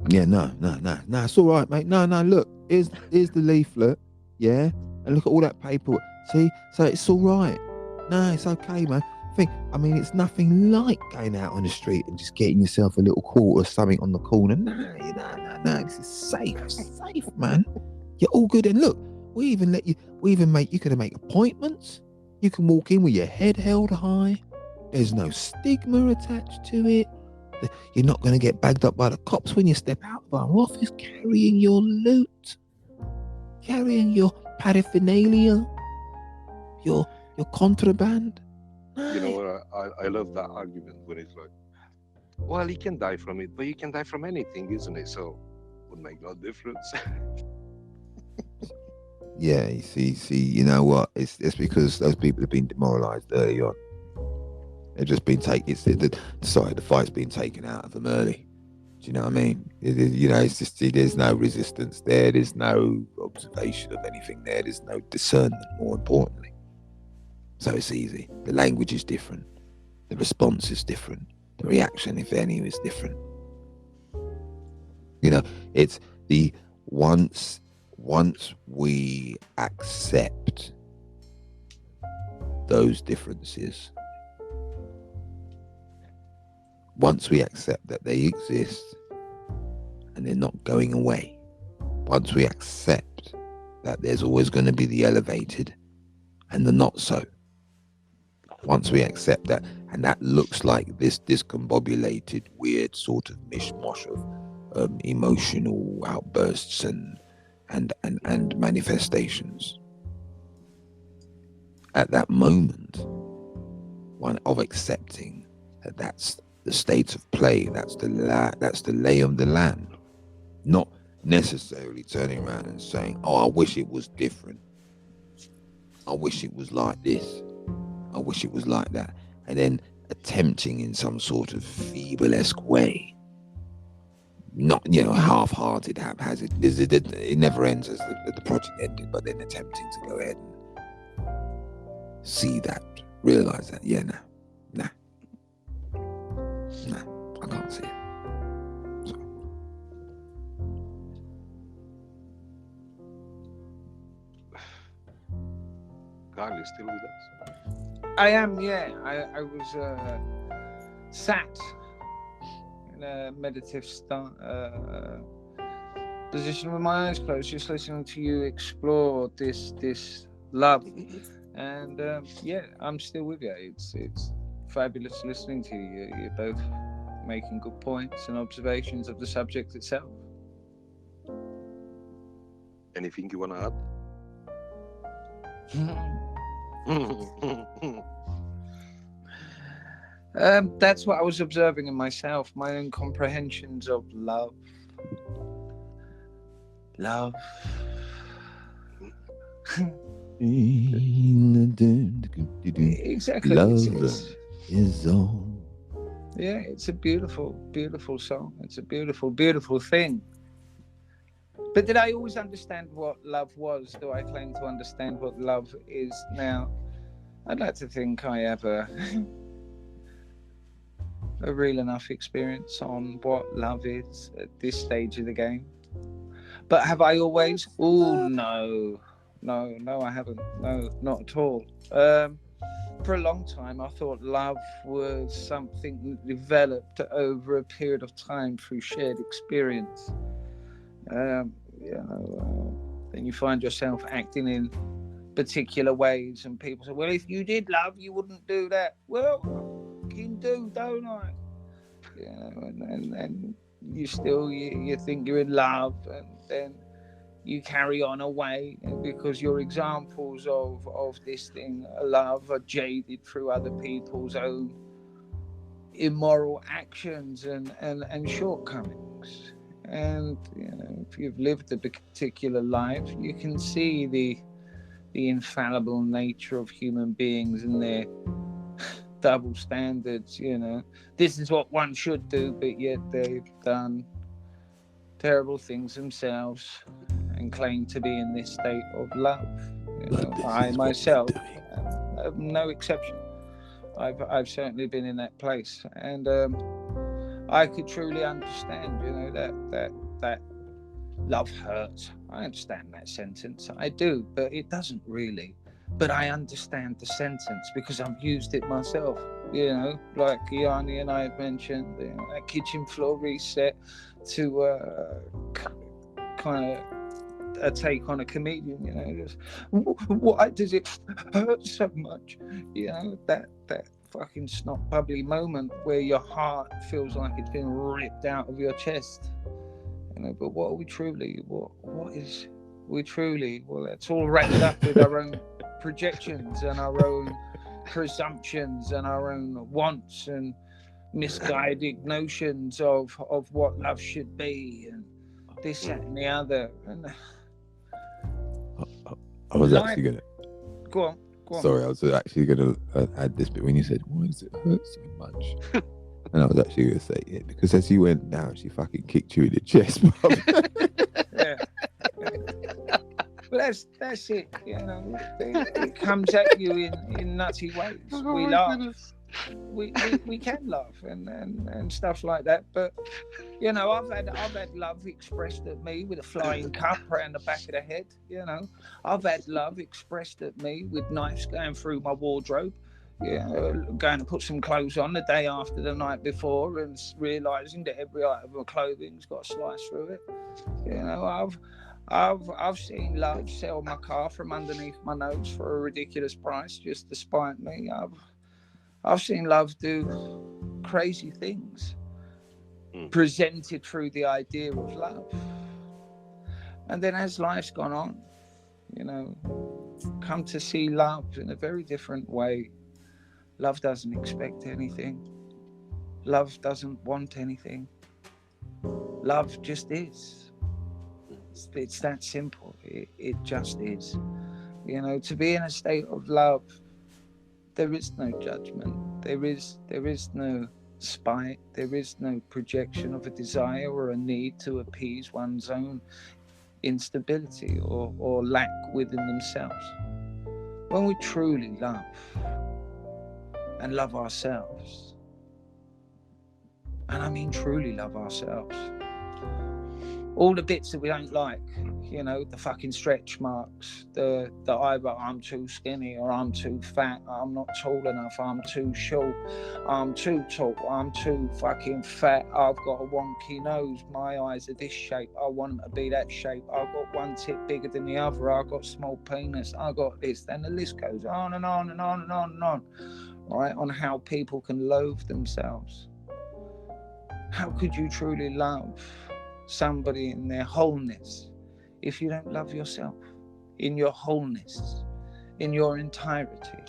Yeah, no. It's all right, mate. No. Look, here's the leaflet. Yeah, and look at all that paperwork. See, so it's all right. No, it's okay, man. I mean, it's nothing like going out on the street and just getting yourself a little quarter or something on the corner. No. This is safe, man. You're all good. And look, you can make appointments. You can walk in with your head held high. There's no stigma attached to it. You're not going to get bagged up by the cops when you step out of our office carrying your loot. Carrying your paraphernalia, your contraband. You know what? I love that argument when it's like, well, he can die from it, but you can die from anything, isn't it? So it would make no difference. Yeah, you see, you know what? It's because those people have been demoralised early on. They've just been taken. The fight's been taken out of them early. Do you know what I mean? It's just there's no resistance there. There's no observation of anything there. There's no discernment. More importantly, so it's easy. The language is different. The response is different. The reaction, if any, is different. It's the once we accept those differences, once we accept that they exist and they're not going away, once we accept that there's always going to be the elevated and the not so, once we accept that, and that looks like this discombobulated, weird sort of mishmash of emotional outbursts and manifestations. At that moment, one of accepting that that's the state of play, that's the lay of the land, not necessarily turning around and saying, "Oh, I wish it was different. I wish it was like this. I wish it was like that," and then attempting in some sort of feeble-esque way, not half-hearted, haphazard. It never ends as the project ended, but then attempting to go ahead and see that, realize that, nah, I can't see it. So. Karl, you still with us? I am, yeah. I was sat in a meditative position with my eyes closed, just listening to you explore this love. And I'm still with you. It's fabulous listening to you. You're both making good points and observations of the subject itself. Anything you want to add? That's what I was observing in myself, my own comprehensions of love. Exactly. Love is all. Yeah, it's a beautiful, beautiful song. It's a beautiful, beautiful thing. But did I always understand what love was? Do I claim to understand what love is now? I'd like to think I have a real enough experience on what love is at this stage of the game. But have I always? Oh, no, I haven't. No, not at all. For a long time, I thought love was something that developed over a period of time through shared experience. Then you find yourself acting in particular ways, and people say, "Well, if you did love, you wouldn't do that." Well, I fucking do, don't I? And you still you think you're in love, and then you carry on away because your examples of this thing, love, are jaded through other people's own immoral actions and shortcomings. And if you've lived a particular life, you can see the infallible nature of human beings and their double standards. This is what one should do, but yet they've done terrible things themselves and claim to be in this state of love. I myself am no exception. I've certainly been in that place, and I could truly understand, that love hurts. I understand that sentence. I do, but it doesn't really. But I understand the sentence because I've used it myself. Like Iheanyi and I had mentioned, that kitchen floor reset to kind of a take on a comedian. Just, why does it hurt so much? That fucking snot bubbly moment where your heart feels like it's been ripped out of your chest. But what are we truly? What We truly, well, it's all wrapped up with our own projections and our own presumptions and our own wants and misguided notions of what love should be and this, that, and the other. And I was Life- actually gonna. go on. Sorry, I was actually gonna add this bit when you said, "Why does it hurt so much?" And I was actually gonna say, "Yeah, because as you went down, she fucking kicked you in the chest, bruv." Yeah. But that's it, you know. It comes at you in nutty ways. We laugh. We can laugh and stuff like that. But you know, I've had love expressed at me with a flying cup around the back of the head. You know, I've had love expressed at me with knives going through my wardrobe. Going to put some clothes on the day after the night before and realizing that every item of clothing's got a slice through it. You know, I've seen love sell my car from underneath my nose for a ridiculous price just to spite me. I've seen love do crazy things presented through the idea of love. And then as life's gone on, you know, come to see love in a very different way. Love doesn't expect anything. Love doesn't want anything. Love just is. It's that simple. It just is. You know, to be in a state of love, there is no judgment. There is no spite. There is no projection of a desire or a need to appease one's own instability or lack within themselves. When we truly love and love ourselves, and I mean truly love ourselves, all the bits that we don't like, you know, the fucking stretch marks, the either I'm too skinny or I'm too fat, I'm not tall enough, I'm too short, I'm too tall, I'm too fucking fat, I've got a wonky nose, my eyes are this shape, I want them to be that shape, I've got one tip bigger than the other, I've got small penis, I got this, and the list goes on and on and on and on and on, right, on how people can loathe themselves. How could you truly love somebody in their wholeness if you don't love yourself in your wholeness, in your entirety?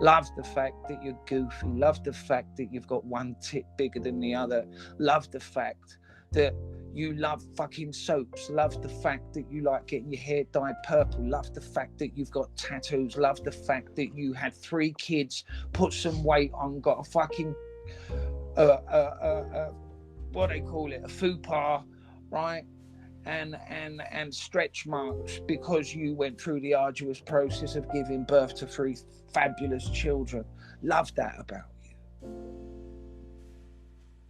Love the fact that you're goofy, love the fact that you've got one tit bigger than the other, love the fact that you love fucking soaps, love the fact that you like getting your hair dyed purple, love the fact that you've got tattoos, love the fact that you had 3 kids, put some weight on, got a fucking what they call it, a fupa, right? And stretch marks because you went through the arduous process of giving birth to 3 fabulous children. Love that about you.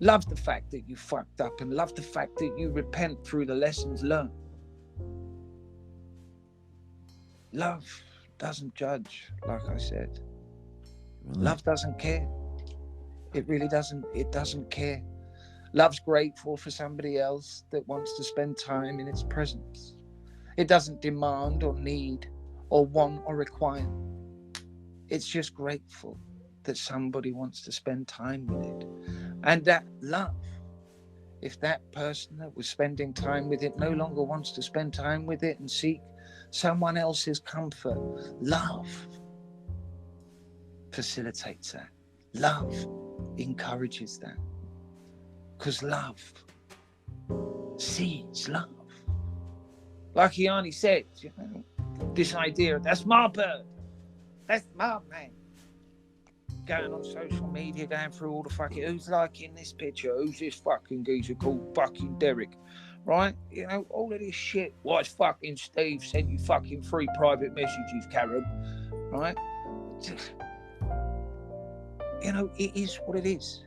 Love the fact that you fucked up and love the fact that you repent through the lessons learned. Love doesn't judge, like I said. Love doesn't care. It really doesn't. It doesn't care. Love's grateful for somebody else that wants to spend time in its presence. It doesn't demand or need or want or require. It's just grateful that somebody wants to spend time with it. And that love, if that person that was spending time with it no longer wants to spend time with it and seek someone else's comfort, love facilitates that. Love encourages that. Because love seeds love. Like Iheanyi said, you know, this idea of that's my bird, that's my man. Going on social media, going through all the fucking, who's liking this picture, who's this fucking geezer called fucking Derek, right? You know, all of this shit. Why's fucking Steve sent you fucking 3 private messages, Karen, right? You know, it is what it is.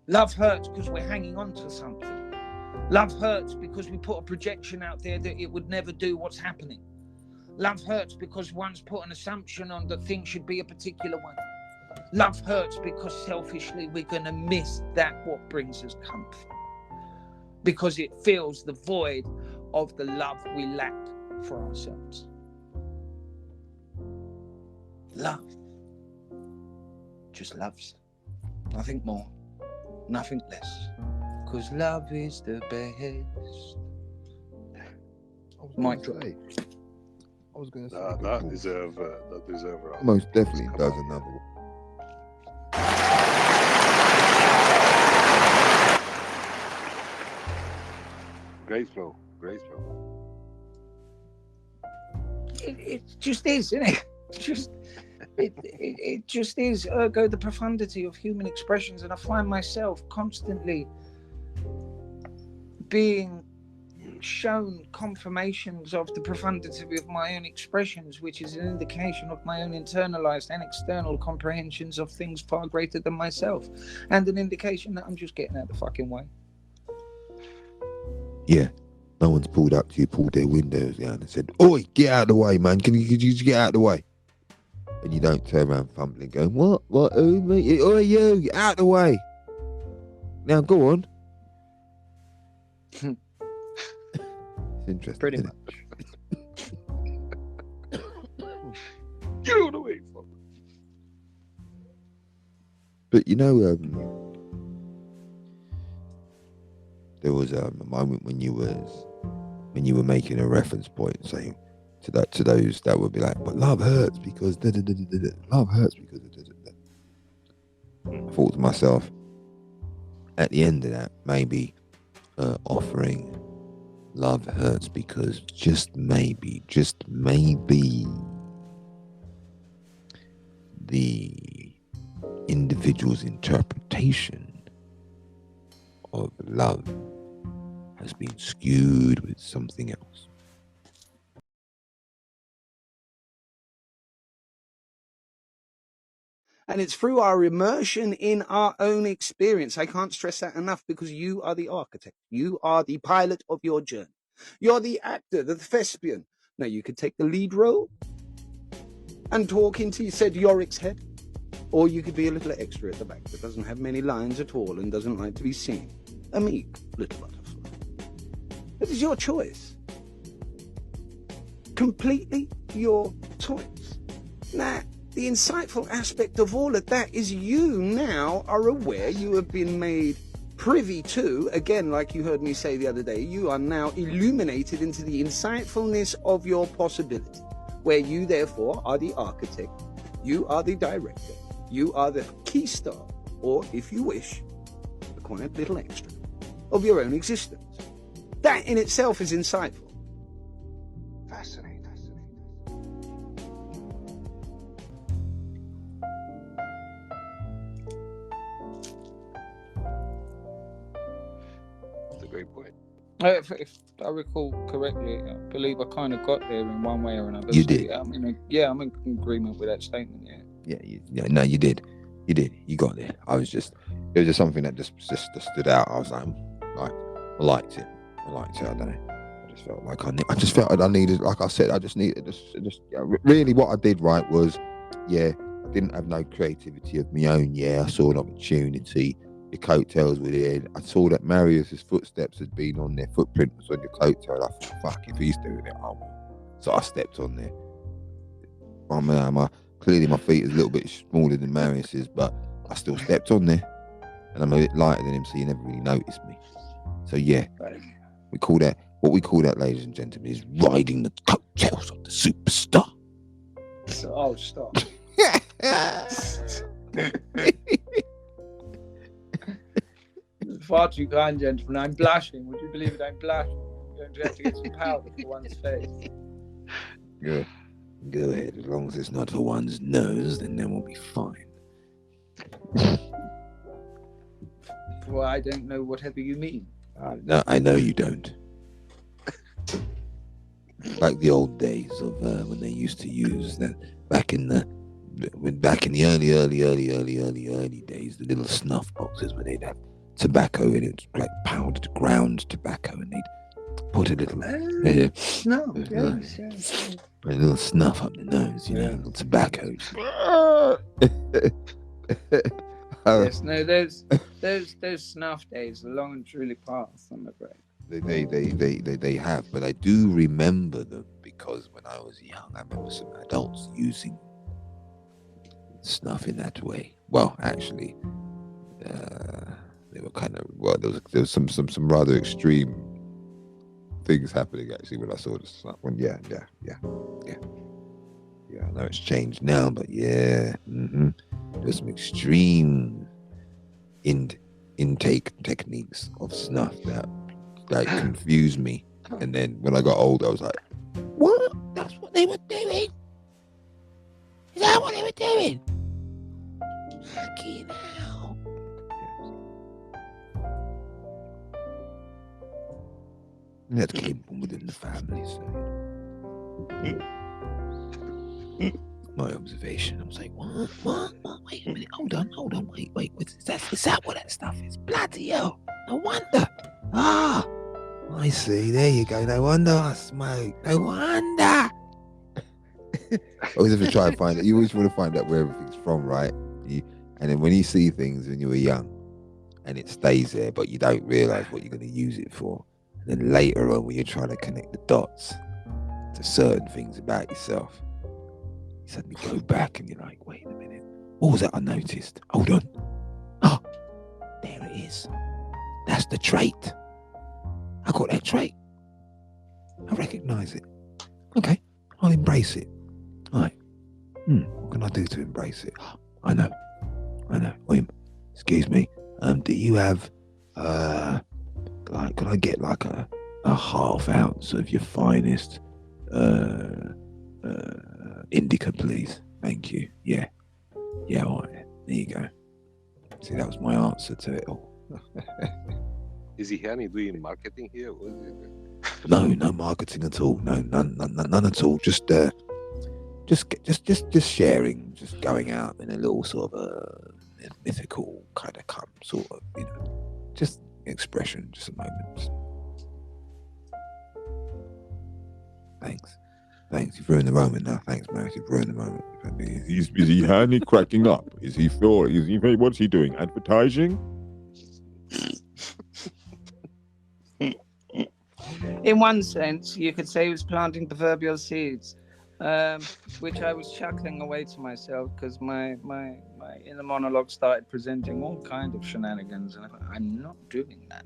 Love hurts because we're hanging on to something. Love hurts because we put a projection out there that it would never do what's happening. Love hurts because one's put an assumption on that things should be a particular way. Love hurts because selfishly we're going to miss that what brings us comfort. Because it fills the void of the love we lack for ourselves. Love just loves. Nothing more. Nothing less, because love is the best Mic drop. I was going to say That deserve a most definitely Come does on. another one. great flow. It just is, isn't it? It just is. Ergo, the profundity of human expressions, and I find myself constantly being shown confirmations of the profundity of my own expressions, which is an indication of my own internalized and external comprehensions of things far greater than myself, and an indication that I'm just getting out of the fucking way. Yeah. No one's pulled up to you, pulled their windows down and said, "Oi, get out of the way, man. Could you just get out of the way?" And you don't turn around fumbling going, What, who, me? Oi, you, get out of the way. Now go on. It's interesting. Pretty isn't much. Get out of the way, fuck. But you know, there was a moment when you were making a reference point, saying to those that would be like, "But love hurts because love hurts because." I thought to myself, at the end of that, maybe offering love hurts because just maybe, the individual's interpretation of love has been skewed with something else. And it's through our immersion in our own experience. I can't stress that enough, because you are the architect. You are the pilot of your journey. You're the actor, the thespian. Now, you could take the lead role and talk into said Yorick's head, or you could be a little extra at the back that doesn't have many lines at all and doesn't like to be seen. A meek little butterfly. It is your choice. Completely your choice. Now, the insightful aspect of all of that is you now are aware, you have been made privy to, again, like you heard me say the other day, you are now illuminated into the insightfulness of your possibility, where you therefore are the architect, you are the director, you are the key star, or if you wish, the quiet little extra of your own existence. That in itself is insightful. Fascinating. That's a great point. If I recall correctly, I believe I kind of got there in one way or another. You So, did. I'm in agreement with that statement. Yeah. No, you did. You got there. It was just something that just stood out. I was like, I liked it. I don't know. I just felt I needed, like I said, I just needed really what I did right was, I didn't have no creativity of my own. I saw an opportunity. Your coattails were there. I saw that Marius's footsteps had been on there, footprint was on your coattail. I thought, fuck, if he's doing it, I will. So I stepped on there. Clearly my feet is a little bit smaller than Marius's, but I still stepped on there. And I'm a bit lighter than him, so you never really noticed me. So what we call that, ladies and gentlemen, is riding the coattails of the superstar. So, oh, stop. Far too kind, gentlemen. I'm blushing. Would you believe it? I'm blushing. I'm going to have to get some powder for one's face. Go ahead. As long as it's not for one's nose, then we'll be fine. Well, I don't know whatever you mean. I know you don't. Like the old days of when they used to use that back in the early days, the little snuff boxes where they'd have tobacco in it, like powdered ground tobacco, and they'd put a little a little snuff up the nose, a little tobacco. Yes, no, those snuff days are long and truly past, I'm afraid. They have, but I do remember them because when I was young, I remember some adults using snuff in that way. Well, actually, they were kind of there was some rather extreme things happening actually when I saw the stuff. Yeah. I know it's changed now, but yeah, there's some extreme intake techniques of snuff that confused me. And then when I got older, I was like, "What? That's what they were doing? Is that what they were doing? Fucking hell!" And that came from within the family, so my observation. I was like, what? Wait a minute, hold on, wait. Is that what that stuff is? Bloody hell! No wonder. Ah, I see. There you go. No wonder I smoke. No wonder. I always have to try and find it. You always want to find out where everything's from, right? And then when you see things when you were young, and it stays there, but you don't realise what you're going to use it for. And then later on, when you're trying to connect the dots to certain things about yourself, you suddenly go back and you're like, wait a minute, what was that I noticed? Hold on. Oh, there it is. That's the trait. I got that trait. I recognise it. Okay, I'll embrace it. All right. What can I do to embrace it? I know. Excuse me. Do you have could I get like a half ounce of your finest indica, please? Thank you. Yeah, all right. There you go. See, that was my answer to it all. Is Iheanyi doing marketing here? What is it? No marketing at all. No, none at all. Just sharing, just going out in a little sort of a mythical kind of sort of, just expression, just a moment. Thanks. You've ruined the moment now. Thanks, Marius. You've ruined the moment. Is Iheanyi cracking up? What's he doing? Advertising? In one sense, you could say he was planting proverbial seeds, which I was chuckling away to myself because my inner monologue started presenting all kind of shenanigans, and I thought, I'm not doing that,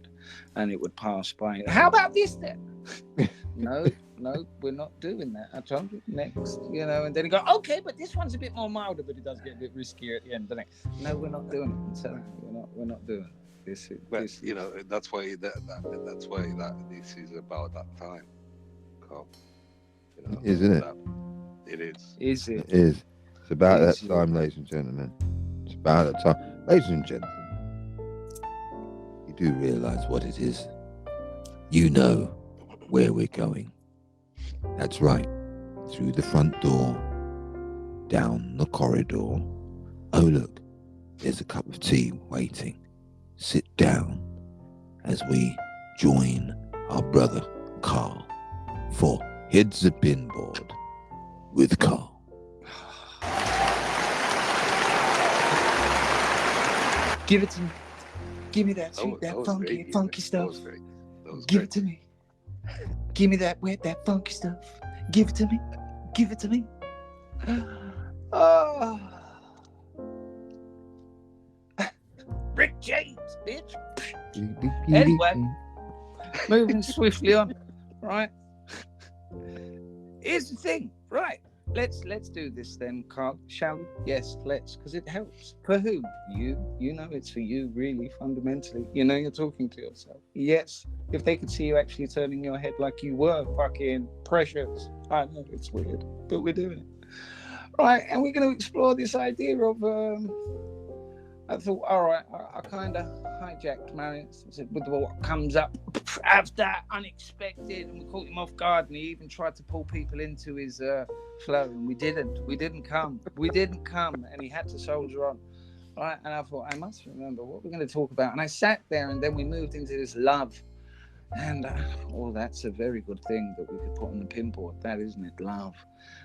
and it would pass by. How about this then? No, we're not doing that. I told you next, and then you go, okay, but this one's a bit more milder, but it does get a bit riskier at the end, doesn't it? No, we're not doing it. So we're not doing it. That's why this is about that time, Carl. Isn't it? It is. Is it? It is. It's about that time, ladies and gentlemen. It's about that time. Ladies and gentlemen, you do realise what it is. You know where we're going. That's right. Through the front door, down the corridor. Oh, look, there's a cup of tea waiting. Sit down as we join our brother Karl for Heads a Pinboard with Karl. Give it to me. Give me that sweet, that funky stuff. Give it to me. Give me that wet, that funky stuff. Give it to me. Give it to me. Oh. Rick James, bitch. Anyway, moving swiftly on, right? Here's the thing, right? Let's do this then, Karl, shall we? Yes, let's, because it helps. For who? You know it's for you, really, fundamentally. You're talking to yourself. Yes, if they could see you actually turning your head like you were fucking precious. I know it's weird, but we're doing it. Right, and we're going to explore this idea of, I thought, all right, I kind of hijacked Marius with what comes up after unexpected, and we caught him off guard, and he even tried to pull people into his flow, and we didn't come, and he had to soldier on, right? And I thought, I must remember what we're going to talk about, and I sat there, and then we moved into this love, and that's a very good thing that we could put on the pinboard, that isn't it, love.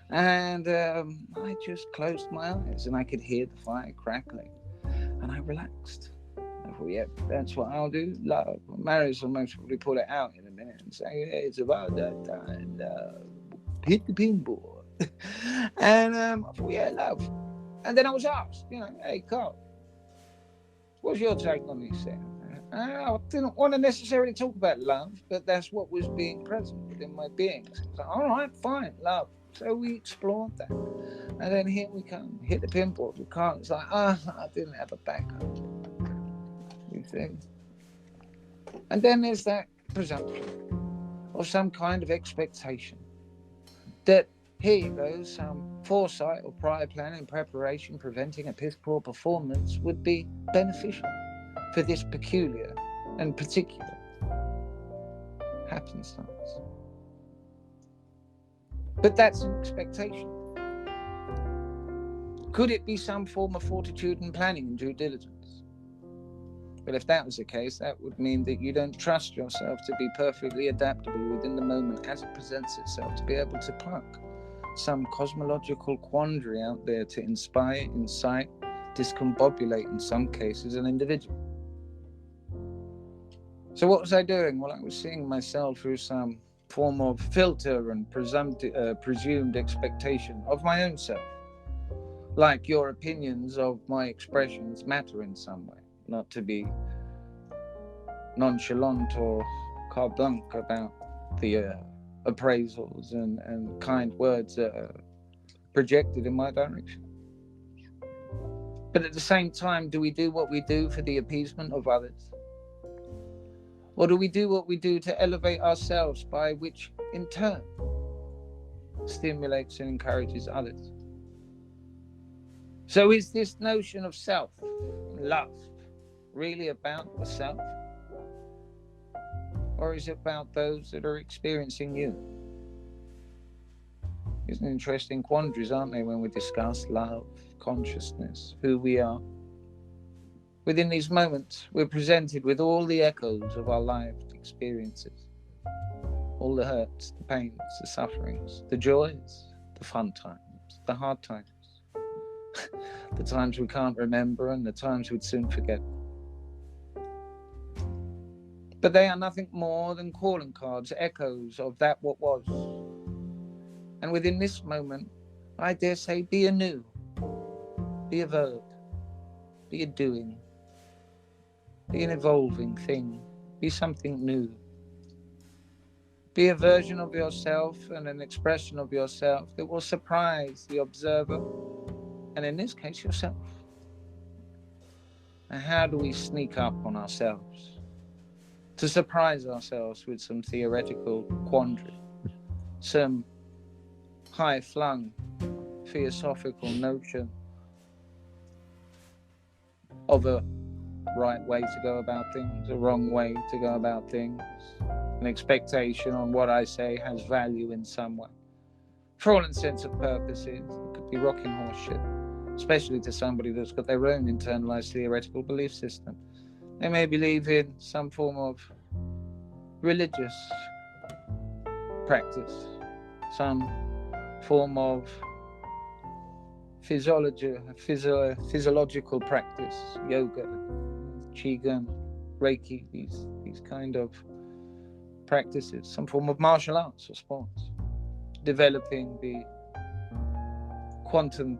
And I just closed my eyes, and I could hear the fire crackling. And I relaxed. I thought, yeah, that's what I'll do. Love. Marius will most probably pull it out in a minute and say, yeah, it's about that time. Love. Hit the pinboard. And I thought, yeah, love. And then I was asked, hey, Karl, what's your take on this? I didn't want to necessarily talk about love, but that's what was being present within my being. So it's like, all right, fine, love. So we explored that. And then here we come, hit the pinboard with Karl. It's like, I didn't have a backup. You see? And then there's that presumption or some kind of expectation that here you go, some foresight or prior planning, preparation, preventing a piss poor performance would be beneficial for this peculiar and particular happenstance. But that's an expectation. Could it be some form of fortitude and planning and due diligence? But if that was the case, that would mean that you don't trust yourself to be perfectly adaptable within the moment as it presents itself, to be able to pluck some cosmological quandary out there to inspire, incite, discombobulate in some cases an individual. So what was I doing? Well, I was seeing myself through some form of filter and presumed expectation of my own self. Like your opinions of my expressions matter in some way, not to be nonchalant or carte blanche about the appraisals and kind words that are projected in my direction. But at the same time, do we do what we do for the appeasement of others? Or do we do what we do to elevate ourselves, by which in turn stimulates and encourages others? So is this notion of self, love, really about the self? Or is it about those that are experiencing you? These are interesting quandaries, aren't they, when we discuss love, consciousness, who we are? Within these moments, we're presented with all the echoes of our lived experiences. All the hurts, the pains, the sufferings, the joys, the fun times, the hard times. The times we can't remember and the times we'd soon forget. But they are nothing more than calling cards, echoes of that what was. And within this moment, I dare say, be a new, be a verb, be a doing, be an evolving thing, be something new. Be a version of yourself and an expression of yourself that will surprise the observer, and in this case, yourself. And how do we sneak up on ourselves to surprise ourselves with some theoretical quandary, some high-flung philosophical notion of a right way to go about things, a wrong way to go about things, an expectation on what I say has value in some way? For all intents and purposes, it could be rocking horse shit, especially to somebody that's got their own internalized theoretical belief system. They may believe in some form of religious practice, some form of physiological practice, yoga, qigong, reiki, these kind of practices, some form of martial arts or sports, developing the quantum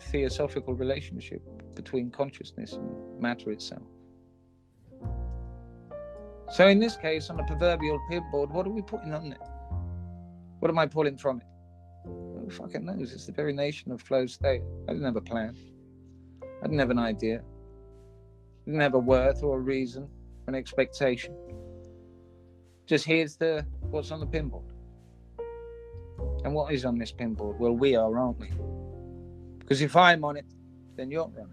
theosophical relationship between consciousness and matter itself. So in this case, on the proverbial pinboard, what are we putting on there? What am I pulling from it? Who fucking knows? It's the very nation of flow state. I didn't have a plan. I didn't have an idea. I didn't have a worth or a reason, an expectation. Just here's what's on the pinboard. And what is on this pinboard? Well, we are, aren't we? Because if I'm on it, then you're on it.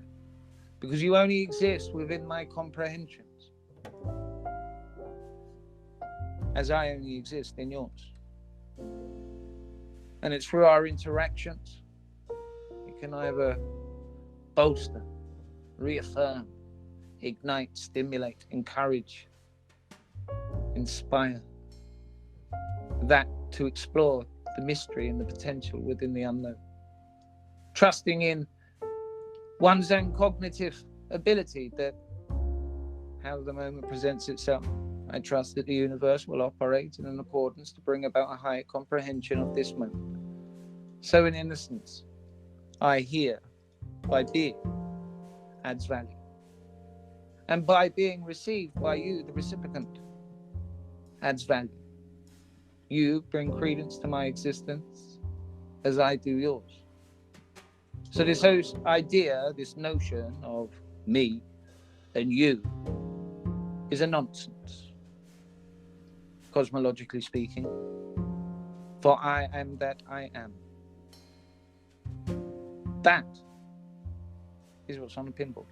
Because you only exist within my comprehensions, as I only exist in yours. And it's through our interactions you can either bolster, reaffirm, ignite, stimulate, encourage, inspire that to explore the mystery and the potential within the unknown. Trusting in one's own cognitive ability that how the moment presents itself. I trust that the universe will operate in an accordance to bring about a higher comprehension of this moment. So in innocence, I hear, by being, adds value. And by being received by you, the recipient, adds value. You bring credence to my existence as I do yours. So this idea, this notion of me and you is a nonsense, cosmologically speaking. For I am that I am. That is what's on the pinboard.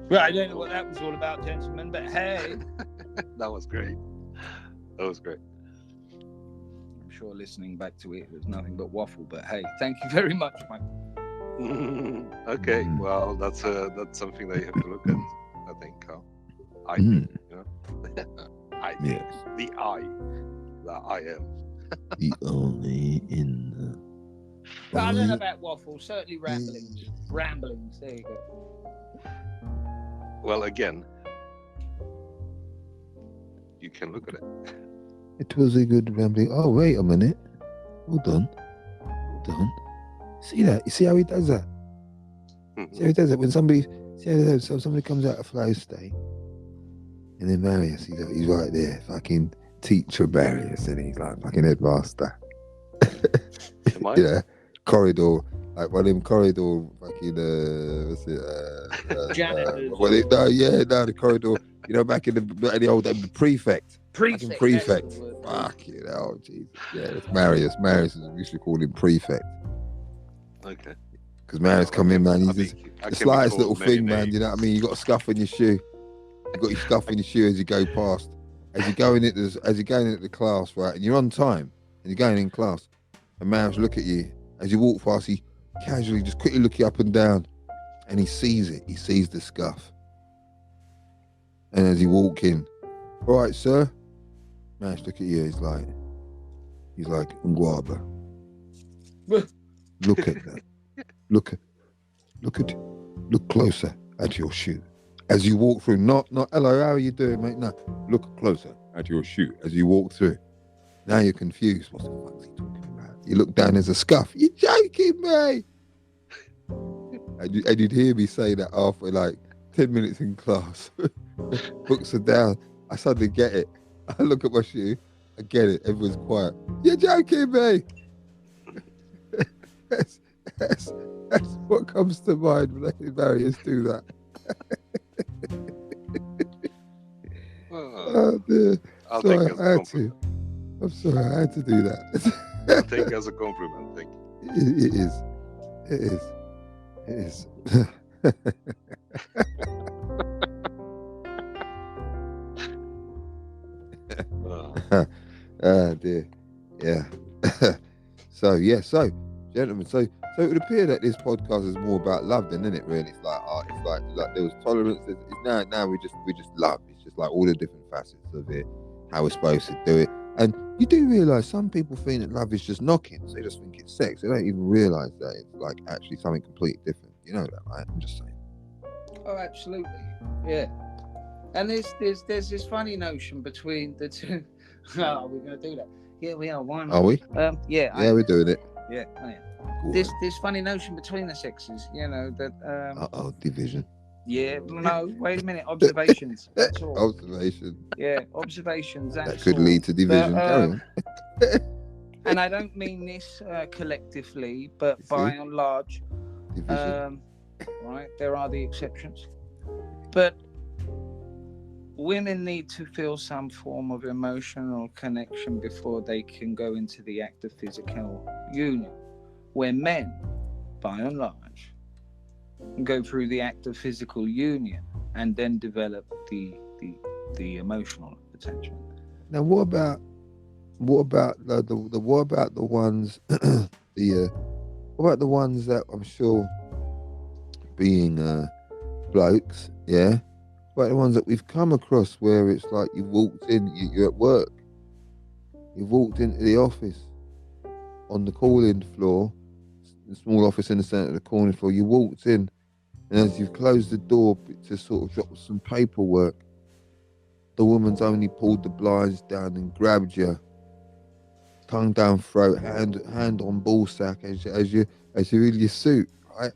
Well, I don't know what that was all about, gentlemen, but hey. That was great. That was great. I'm sure listening back to it was nothing but waffle, but hey, thank you very much, Mike. Okay, well, that's something that you have to look at, I think, Carl. I think, you know? I think. Yes. The I. That I am. The only in the... Well, I don't know about waffle, certainly ramblings. Ramblings, there you go. Well, again, you can look at it. It was a good rambling. Oh, wait a minute. Hold on. See that? You see how he does that? See how he does that? When somebody, so somebody comes out of flow state, and then Marius, he's right there, fucking teacher Marius, and he's like fucking headmaster. Am I? Yeah, corridor, like one of them corridor fucking what's it? Janitors. The corridor. You know, back in the old the prefect. Prefect. Prefect. Fucking hell, Jesus. Yeah, it's Marius. Marius, we used to call him prefect. Okay. Because Marius come in, man. He's just I the can slightest recall little many thing, man. names. You know what I mean? You got a scuff in your shoe. You got your scuff in your shoe as you go past. As you're going into the class, right? And you're on time, and you're going in class. And Marius look at you as you walk past. He casually just quickly look you up and down, and he sees it. He sees the scuff. And as you walk in, all right, sir. Marius look at you. He's like, Ngwaba. Look at that. Look closer at your shoe. As you walk through, not hello, how are you doing, mate? No, look closer at your shoe as you walk through. Now you're confused. What the fuck is he talking about? You look down, there's a scuff. You're joking, mate. And you'd hear me say that after like 10 minutes in class. Books are down. I suddenly get it. I look at my shoe. I get it. Everyone's quiet. You're joking, mate. That's what comes to mind when Marius do that. Oh dear. I'll Sorry, take it as a compliment. I'm sorry, I had to do that. I'll take it as a compliment. Thank you. It is. Ah dear. Yeah. So gentlemen, so it would appear that this podcast is more about love than, isn't it, really? It's like art, it's like there was tolerance, it's now we just love. It's just like all the different facets of it, how we're supposed to do it. And you do realise some people think that love is just knocking, so they just think it's sex. They don't even realise that it's like actually something completely different. You know that, right? I'm just saying. Oh, absolutely. Yeah. And there's this funny notion between the two. Oh, we're going to do that. Yeah, we are. Why not? Are we? Yeah. Yeah, we're doing it. Yeah. Oh, yeah. This funny notion between the sexes, you know, that division. Yeah, no, wait a minute. Observations. That's all. Observation. Yeah, observations. That could lead to division. Carry on. And I don't mean this collectively, but by and large, right? There are the exceptions, but women need to feel some form of emotional connection before they can go into the act of physical union, where men, by and large, go through the act of physical union and then develop the emotional attachment. Now, what about the ones what about the ones that I'm sure being blokes, yeah, but the ones that we've come across where it's like you've walked in, you're at work, you've walked into the office on the call-in floor, the small office in the centre of the corner floor, you walked in, and as you've closed the door to sort of drop some paperwork, the woman's only pulled the blinds down and grabbed you, tongue down throat, hand on ball sack as you're in your suit, right?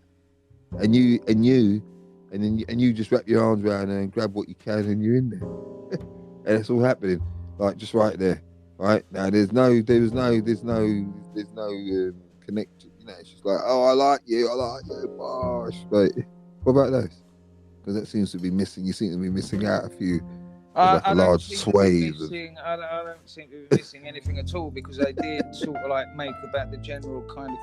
And you just wrap your arms around her and grab what you can, and you're in there, and it's all happening, like just right there, right now. There's no connection. You know, it's just like, oh, I like you, bosh. But what about those? Because that seems to be missing. You seem to be missing out a few. Like a large swathe. I don't seem to be missing anything at all, because I did sort of like make about the general kind of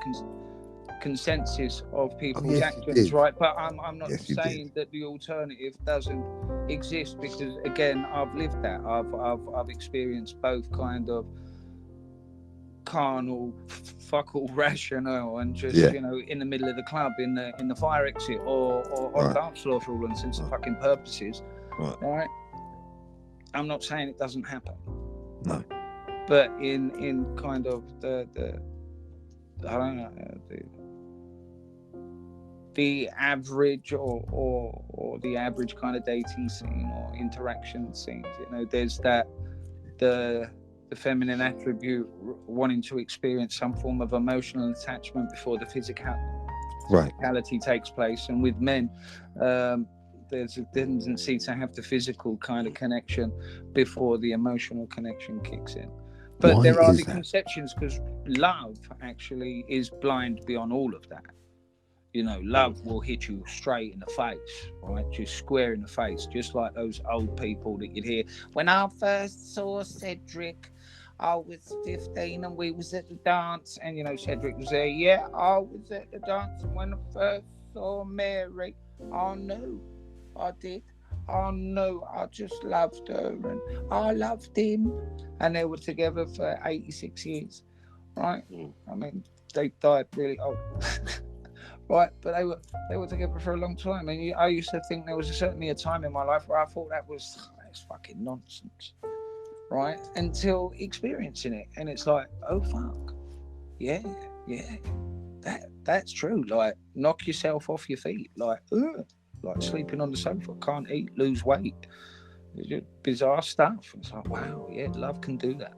consensus of people's actions, right? But I'm not saying that the alternative doesn't exist, because again, I've lived that. I've experienced both kind of carnal, fuck all rational, and just you know, in the middle of the club, in the fire exit, or on the dance floor for all intents and fucking purposes, right? I'm not saying it doesn't happen. No. But in kind of the I don't know, the average or the average kind of dating scene or interaction scenes, you know, there's that the feminine attribute wanting to experience some form of emotional attachment before the physicality takes place, and with men, there's a tendency to have the physical kind of connection before the emotional connection kicks in. But there are the conceptions, because love actually is blind beyond all of that. You know, love will hit you straight in the face, right? Just square in the face, just like those old people that you'd hear. When I first saw Cedric, I was 15 and we was at the dance, and you know, Cedric was there. Yeah, I was at the dance, and when I first saw Mary, I knew. I did. I knew. I just loved her, and I loved him, and they were together for 86 years, right? I mean, they died really old, right? But they were together for a long time, and I used to think there was certainly a time in my life where I thought that's fucking nonsense, right? Until experiencing it, and it's like, oh fuck, yeah, that's true. Like, knock yourself off your feet, like, ugh. Like sleeping on the sofa, can't eat, lose weight. It's just bizarre stuff. It's like, wow, yeah, love can do that.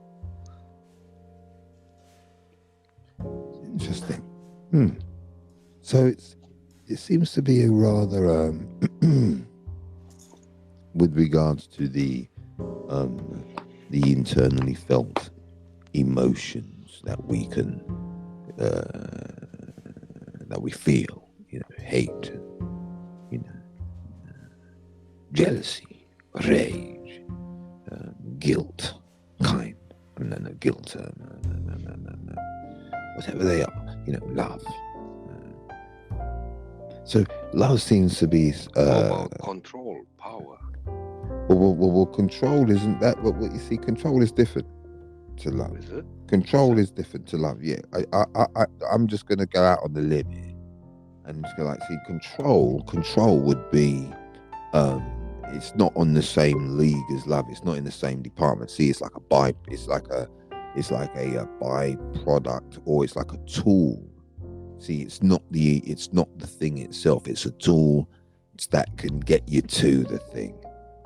Interesting. So it seems to be a rather with regards to the internally felt emotions that we can that we feel, you know, hate, you know, jealousy, rage, guilt, guilt, whatever they are, you know, love. So love seems to be control, power. Well, control isn't that. But what you see, control is different to love. Is it? Control is different to love. Yeah, I'm just gonna go out on the limb here, and just go like, see, control would be, it's not on the same league as love. It's not in the same department. See, it's like a byproduct, or it's like a tool. See, it's not the thing itself. It's a tool that can get you to the thing,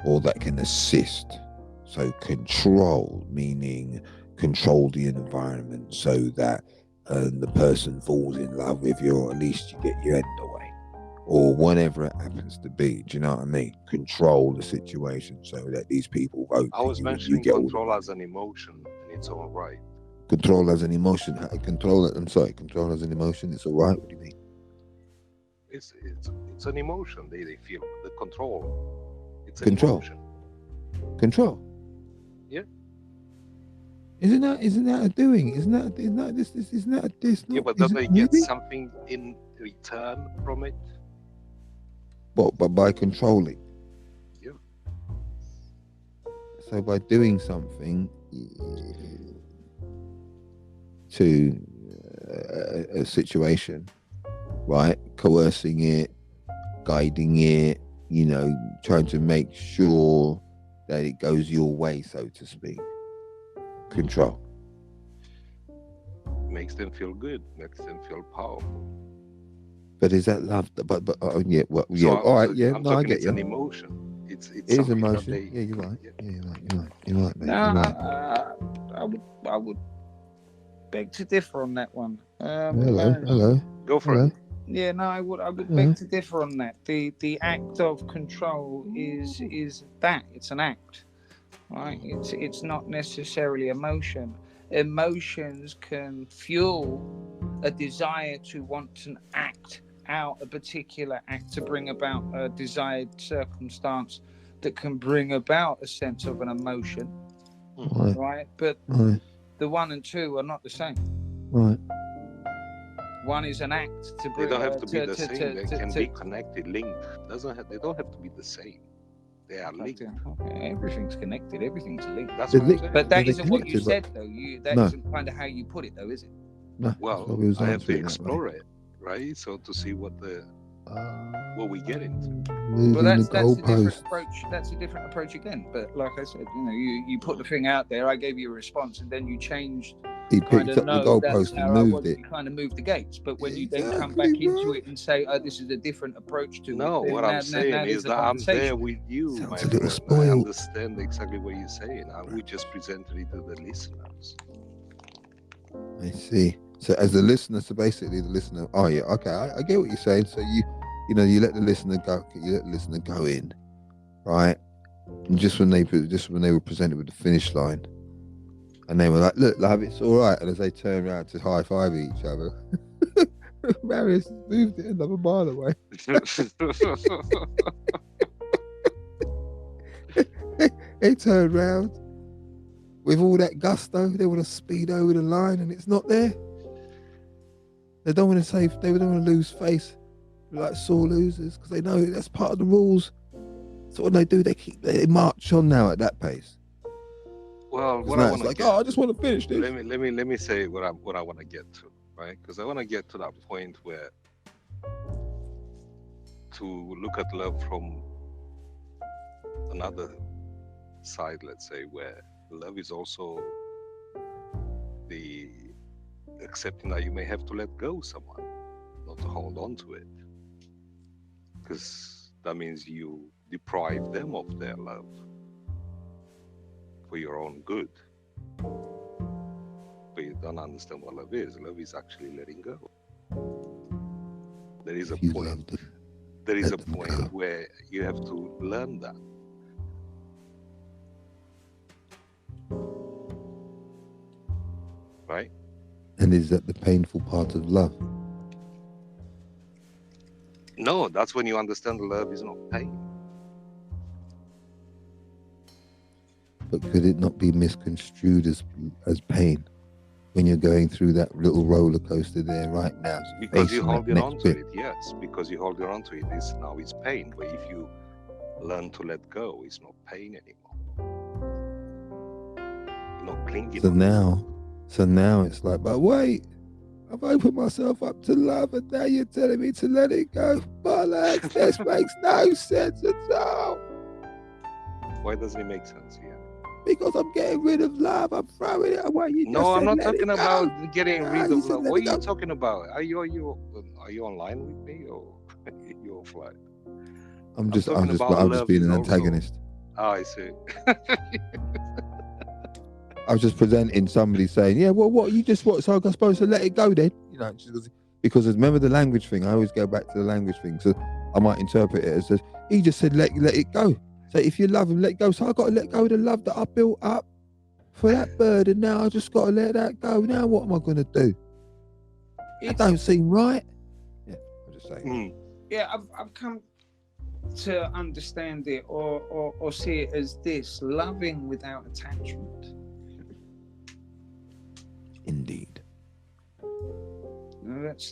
or that can assist. So control, meaning control the environment so that the person falls in love with you, or at least you get your end away, or whatever it happens to be. Do you know what I mean? Control the situation so that these people vote. I was mentioning control as an emotion, and it's all right. Control as an emotion. Control as an emotion. It's all right. What do you mean? It's an emotion. They feel the control. It's an Control. emotion. Control. Yeah. Isn't that a doing? Isn't that this? Yeah, but don't they get something in return from it? What? But by controlling. Yeah. So by doing something to a situation, right? Coercing it, guiding it, you know, trying to make sure that it goes your way, so to speak. Control. Makes them feel good, makes them feel powerful. But is that love? But yeah, well, yeah. So all right, yeah. I'm No, I talking, get it's you. an emotion. It's It is something that emotion. they. Yeah, you're right. Yeah. Yeah, you're right, mate. No, You're right. I would beg to differ on that one. Hello. Go for Hello. it. Yeah, no, I would Yeah. beg to differ on that. The act of control is that it's an act, right? It's not necessarily emotion. Emotions can fuel a desire to want to act out a particular act to bring about a desired circumstance that can bring about a sense of an emotion, Right. right? But Right. the one and two are not the same. Right. One is an act to They bring. don't have to be the same. They can be connected, linked. They don't have to be the same. They are linked. Okay, everything's connected. Everything's linked. That's They're what I'm linked. saying. But that They're isn't what you connected, said, though. That No. isn't kind of how you put it, though, is it? No. that's Well, why we was I have to answering that way. explore it, right? So to see what we get into. Moving Well, that's the a different goalposts. approach. That's a different approach again. But like I said, you put the thing out there. I gave you a response, and then you changed. He Kind picked of up the no, that's goalpost how and I moved was. it. You kind of moved the gates. But when you then come Exactly, back into bro. it and say, "Oh, this is a different approach to No, it," then what now I'm saying there's is a that I'm there conversation. with you, Sounds my a little friend. I spoiled. understand exactly what you're saying. And we just presented it to the listeners. I see. So as the listener, so basically the listener. Oh yeah, okay. I get what you're saying. So you let the listener go. You let the listener go in, right? And just when they were presented with the finish line, and they were like, "Look, love, it's all right." And as they turn around to high five each other, Marius moved it another mile away. They turned round with all that gusto. They want to speed over the line, and it's not there. They don't want to they don't want to lose face like sore losers because they know that's part of the rules. So what they do, they march on now at that pace. Well, 'Cause what now I it's want like, to get. I just want to finish this. Let me say what I want to get to, right? Because I want to get to that point where to look at love from another side, let's say, where love is also the accepting that you may have to let go someone, not to hold on to it, because that means you deprive them of their love for your own good. But you don't understand what love is. Love is actually letting go. There is a If you point. love them, There is a let them point go. where you have to learn that. Right? and is that the painful part of love? No, that's when you understand love is not pain. But could it not be misconstrued as pain when you're going through that little roller coaster there right now? Because you're facing that holding next on to bit? it, yes. Because you're holding on to it, now it's pain. But if you learn to let go, it's not pain anymore. You're not clinging. So now it's like, but wait, I've opened myself up to love, and now you're telling me to let it go. Bollocks, this makes no sense at all. Why doesn't it make sense? Yeah. Because I'm getting rid of love, I'm throwing it away. You just No, I'm said not let it talking go. about getting Ah, rid you of said love. let What it are you go. talking about? Are you online with me or you offline? I'm just talking about being love an is also- antagonist. Ah, I see. I was just presenting somebody saying, yeah, well, what you just what? So I'm supposed to let it go then? You know, because remember the language thing. I always go back to the language thing. So I might interpret it as he just said let it go. So if you love him, let go. So I got to let go of the love that I built up for that bird, and now I just got to let that go. Now what am I going to do? It don't seem right. Yeah, I'm just saying. Yeah, I've come to understand it or see it as this: loving without attachment. Indeed.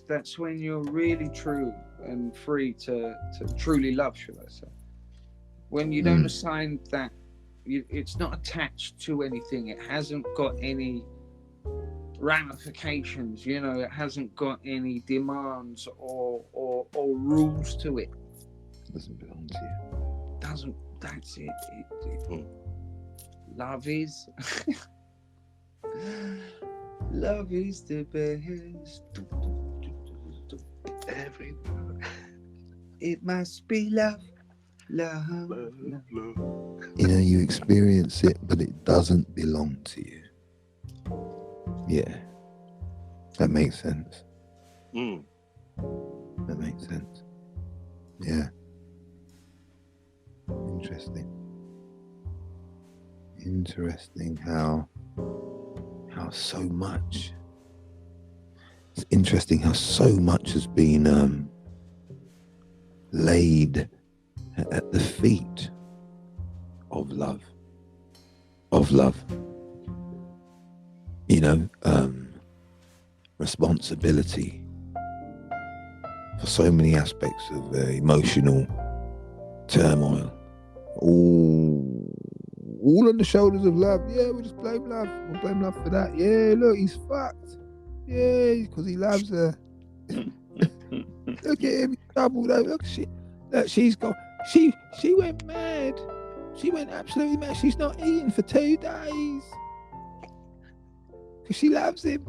That's when you're really true and free to truly love, should I say? When you don't assign that, it's not attached to anything. It hasn't got any ramifications. You know, it hasn't got any demands or rules to it. Doesn't belong to you. Doesn't. That's it. Love is. Love is the best. It must be love. love. You know, you experience it, but it doesn't belong to you. Yeah. That makes sense. Mm. That makes sense. Yeah. Interesting how so much. It's interesting how so much has been laid at the feet of love. You know, responsibility for so many aspects of emotional turmoil. All on the shoulders of love. Yeah, we just blame love. We'll blame love for that. Yeah, look, he's fucked. Yeah, because he loves her. Look at him, he's doubled over. Look, she's gone. She went mad. She went absolutely mad. She's not eating for 2 days because she loves him.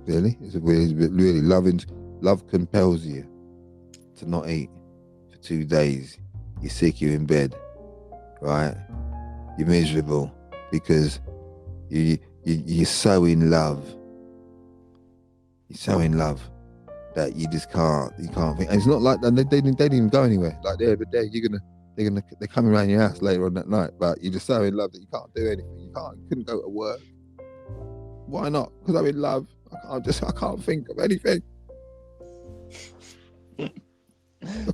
Really? Really love compels you to not eat for 2 days. You're sick, you're in bed, right? You're miserable because you're so in love. You're so in love that you can't think. And it's not like that. They didn't even go anywhere. Like they're coming around your house later on that night, but you're just so in love that you can't do anything. You couldn't go to work. Why not? Because I'm in love. I can't think of anything. Do you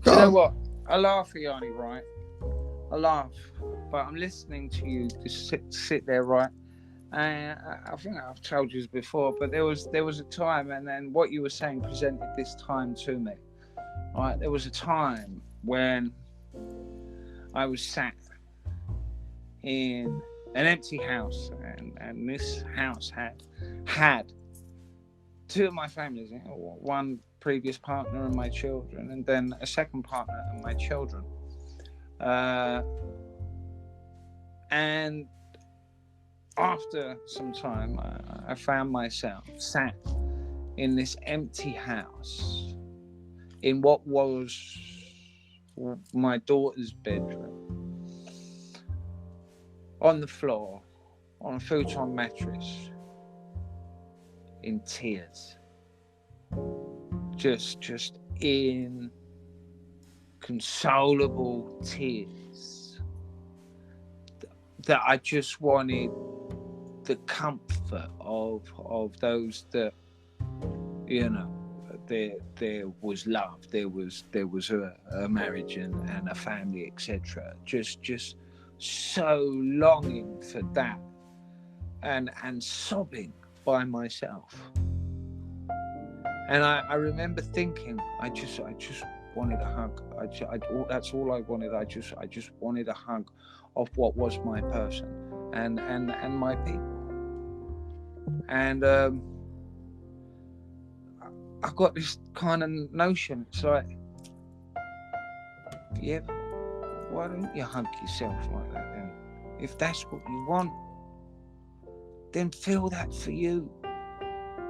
know what? I laugh, Iheanyi, right? I laugh, but I'm listening to you just sit there, right? And I think I've told you this before, but there was a time, and then what you were saying presented this time to me, right? There was a time when I was sat in an empty house, and this house had 2 of my families, one previous partner and my children, and then a second partner and my children. And after some time, I found myself sat in this empty house in what was my daughter's bedroom, on the floor, on a futon mattress, in tears. Just inconsolable tears that I just wanted the comfort of those that, you know, there was love, there was a marriage and a family, etc. Just so longing for that and sobbing by myself. And I remember thinking, I just wanted a hug. That's all I wanted. I just wanted a hug of what was my person and my people. And I got this kind of notion. It's like, yeah, why don't you hug yourself like that then? If that's what you want, then feel that for you.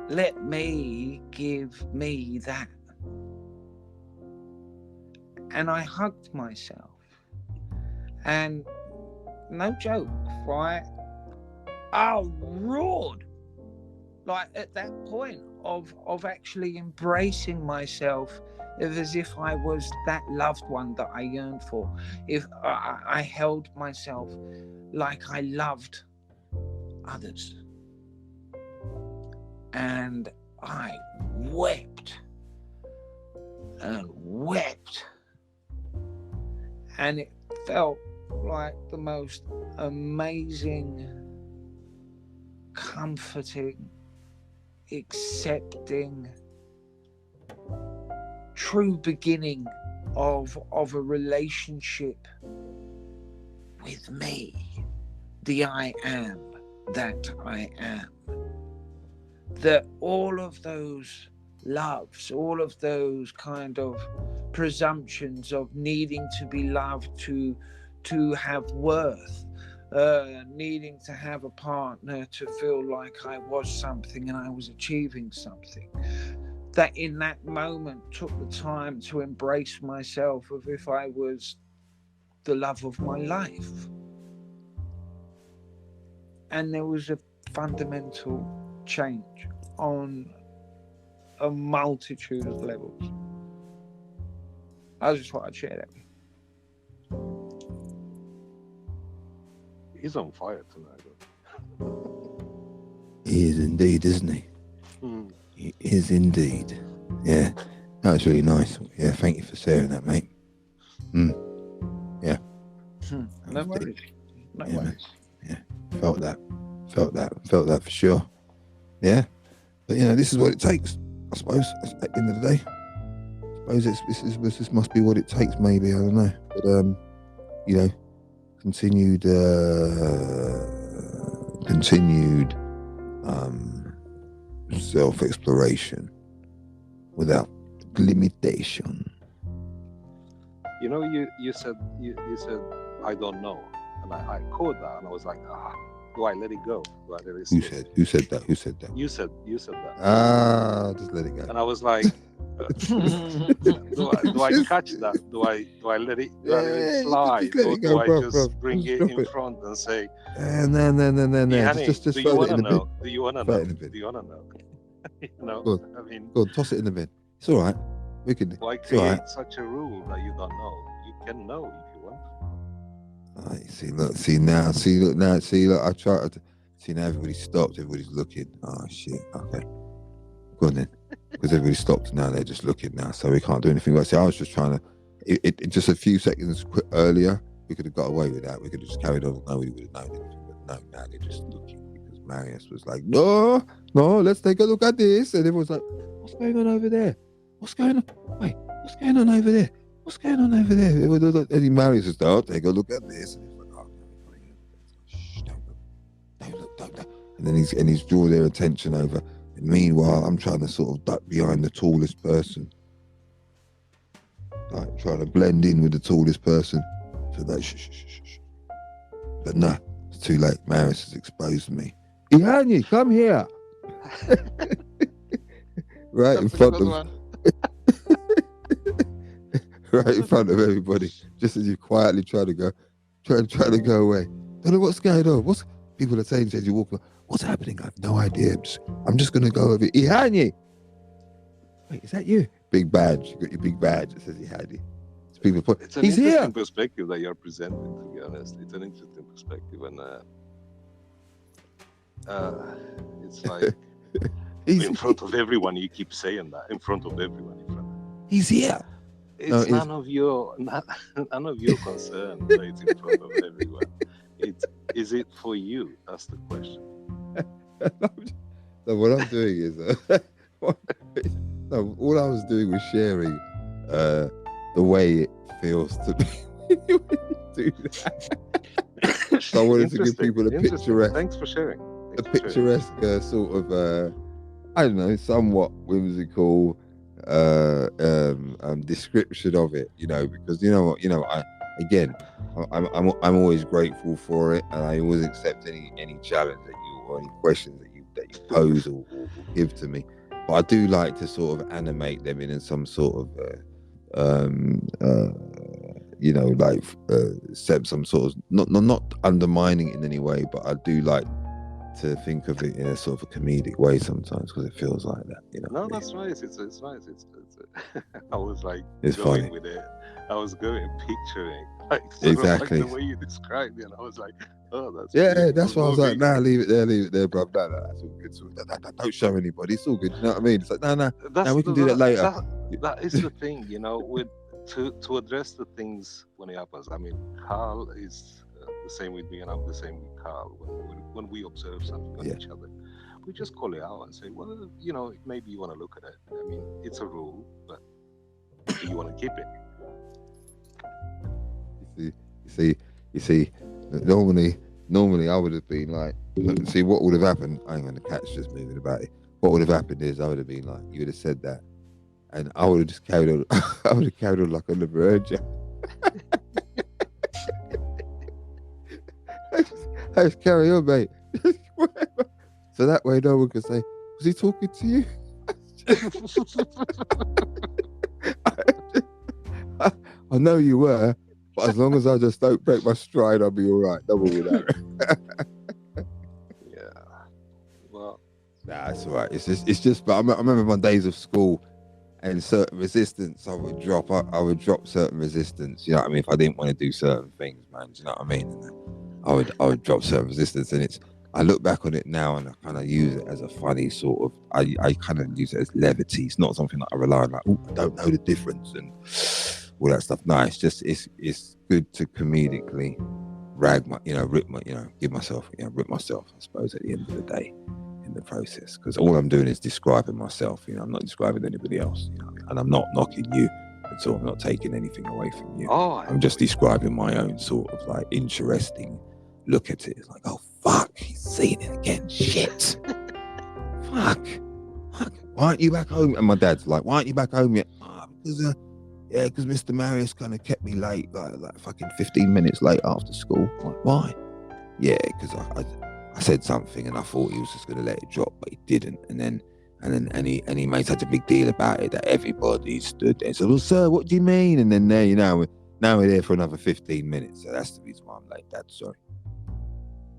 Let me give me that. And I hugged myself. And no joke, right? I roared. Like at that point of actually embracing myself as if I was that loved one that I yearned for. If I held myself like I loved others. And I wept and wept. And it felt like the most amazing, comforting, accepting, true beginning of a relationship with me, the I am that I am. That all of those loves, all of those kind of presumptions of needing to be loved, to have worth, needing to have a partner to feel like I was something and I was achieving something, that in that moment took the time to embrace myself as if I was the love of my life. And there was a fundamental change on a multitude of levels. I just thought I'd share that with you. He's on fire tonight. He is indeed, isn't he? Mm. He is indeed. Yeah, that was really nice. Yeah, thank you for sharing that, mate. Yeah. No worries. No worries. Yeah, felt that for sure. Yeah, but this is what it takes, I suppose. At the end of the day, I suppose this must be what it takes. Maybe, I don't know, but continued self-exploration without limitation. You said I don't know, and I caught that, and I was like, do I let it go? Do I let it sit? Who said that? You said that. Just let it go. And I was like, do I catch that? Do I let it slide, or do I just bring it in front and say, no. Just do you want to know? Bin. Do you want to know? Do you want to know? Go on, toss it in the bin. It's all right. We could. Why create such a rule that you don't know? You can know if you want. Look, I try to see now. Everybody stopped. Everybody's looking. Oh shit. Okay. Go on then. Because everybody stopped now. They're just looking now, so we can't do anything. I was just trying to. It just a few seconds earlier, we could have got away with that. We could have just carried on. Nobody would have known anything. But no, now they're just looking because Marius was like, no, let's take a look at this, and everyone's like, what's going on over there? What's going on? Wait, what's going on over there? What's going on over there? And Marius says, "Oh, take a look at this." And he's like, "Oh, shh, don't look. And then he's draw their attention over. And meanwhile, I'm trying to sort of duck behind the tallest person, like trying to blend in with the tallest person. So that shh. But no, it's too late. Marius has exposed me. Iheanyi, come here. Right in front of. Right in front of everybody, just as you quietly try to go away. Don't know what's going on. People are saying as you walk along, what's happening? I have no idea. I'm just going to go over. Iheanyi! Wait, is that you? Big badge. You got your big badge that says Iheanyi. It's an interesting perspective that you're presenting, to be honest. It's an interesting perspective, and it's like in front of everyone, you keep saying that. In front of everyone. He's here. It's none of your concern that it's in front of everyone. Is it for you? That's the question. No, what I'm doing is all I was doing was sharing the way it feels to be when you do that. So I wanted to give people a picturesque. Thanks for sharing. Picturesque sort of I don't know, somewhat whimsical description of it, because I'm always grateful for it, and I always accept any challenge that you or any questions that you pose or give to me. But I do like to sort of animate them in some sort of set some sort of not undermining it in any way, but I do like to think of it in a sort of a comedic way sometimes, because it feels like that, No, that's nice. It's nice. I was like it's going funny. with it. I was going picturing exactly like the way you described it, and I was like, oh, that's that's why I was like, nah, leave it there, bro. No, that's all good. So, don't show anybody. It's all good. You know what I mean? It's like, no, we can do that later. That is the thing, with to address the things when it happens. I mean, Karl is the same with me, and I'm the same with Karl. When we observe something on each other, we just call it out and say, well, maybe you want to look at it. I mean, it's a rule, but do you want to keep it? You see, normally I would have been like, see what would have happened. I ain't gonna catch just moving about it. What would have happened is I would have been like, you would have said that, and I would have just carried on. I would have carried on like I never heard you. I just carry on, mate. So that way no one can say, was he talking to you? I know you were, but as long as I just don't break my stride, I'll be all right. Double with that. Yeah. Well, Nah, it's all right. It's just. But I remember my days of school and certain resistance. I would drop certain resistance. You know what I mean? If I didn't want to do certain things, man. Do you know what I mean? And I would drop certain resistance, and I look back on it now and I kind of use it as a funny sort of. I kind of use it as levity. It's not something that I rely on. Like, oh, I don't know the difference and all that stuff. No, it's just it's good to comedically rip myself, I suppose, at the end of the day in the process, because all I'm doing is describing myself. I'm not describing anybody else. And I'm not knocking you at all. I'm not taking anything away from you. I'm just describing my own sort of like interesting look at it. It's like, oh fuck, he's seen it again. Shit. Fuck. Why aren't you back home? And my dad's like, why aren't you back home yet? Because Mr. Marius kind of kept me late, like fucking 15 minutes late after school. Like, why? Yeah, because I said something and I thought he was just going to let it drop, but he didn't. And he made such a big deal about it that everybody stood there and said, well, sir, what do you mean? And then there, now we're there for another 15 minutes. So that's the reason why I'm late, Dad. Sorry.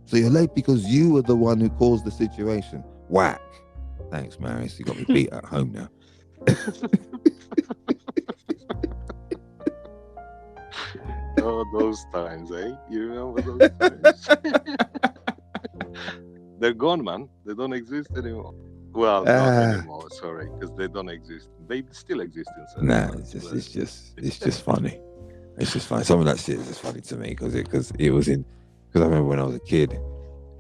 So you're late because you were the one who caused the situation. Whack. Thanks, Marius. You got me beat at home now. Oh, those times, eh? You remember those times? They're gone, man. They don't exist anymore. Well, not anymore, sorry, because they don't exist. They still exist in certain places. It's just funny. It's just funny. Some of that shit is just funny to me because I remember when I was a kid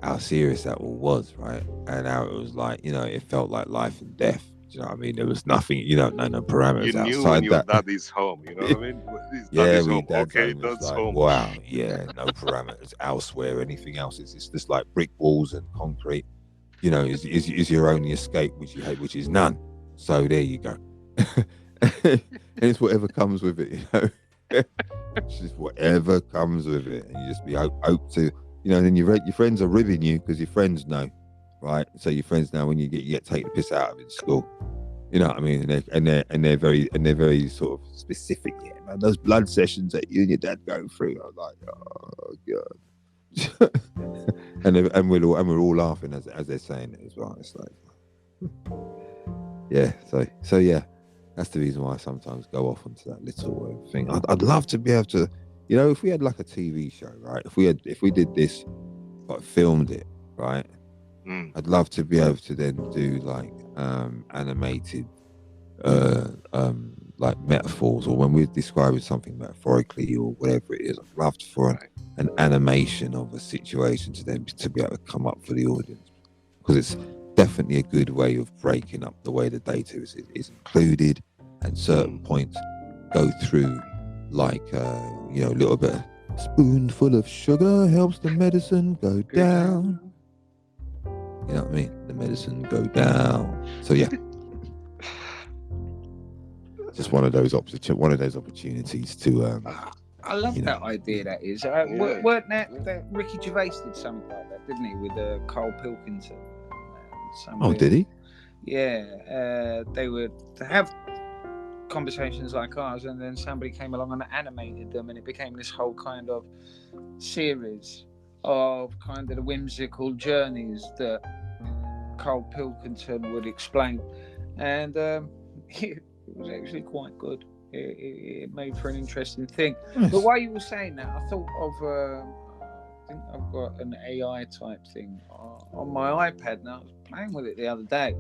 how serious that all was, right? And how it was like, it felt like life and death. Do you know what I mean? There was nothing, no parameters outside that. You knew when your daddy's home, you know what I mean? Daddy's home. Okay, that's like, home. Wow, yeah, no parameters elsewhere. Anything else is just like brick walls and concrete. Is your only escape, which you hate, which is none. So there you go. And it's whatever comes with it, It's just whatever comes with it, and you just be hope to, then your friends are ribbing you because your friends know, right? So your friends know when you get taken the piss out of in school, you know what I mean? And they're very sort of specific. Yeah, man, those blood sessions that you and your dad go through, I'm like, oh god. and we're all laughing as they're saying it as well. It's like, yeah. So yeah, that's the reason why I sometimes go off onto that little thing. I'd love to be able to, if we had like a TV show, right? If we did this, but filmed it, right? I'd love to be able to then do like animated, like metaphors, or when we're describing something metaphorically or whatever it is. I'd love for an animation of a situation to be able to come up for the audience, because it's definitely a good way of breaking up the way the data is included, and certain points go through like a little bit of spoonful of sugar helps the medicine go down. You know what I mean? The medicine go down. So yeah. Just one of those opportunities to I love that idea. That is, weren't that Ricky Gervais did something like that, didn't he, with Karl Pilkington? Did he? Yeah, they would have conversations like ours, and then somebody came along and animated them, and it became this whole kind of series of kind of the whimsical journeys that Karl Pilkington would explain, and it was actually quite good. It made for an interesting thing. Nice. But while you were saying that, I thought of I think I've got an AI type thing on my iPad now. I was playing with it the other day,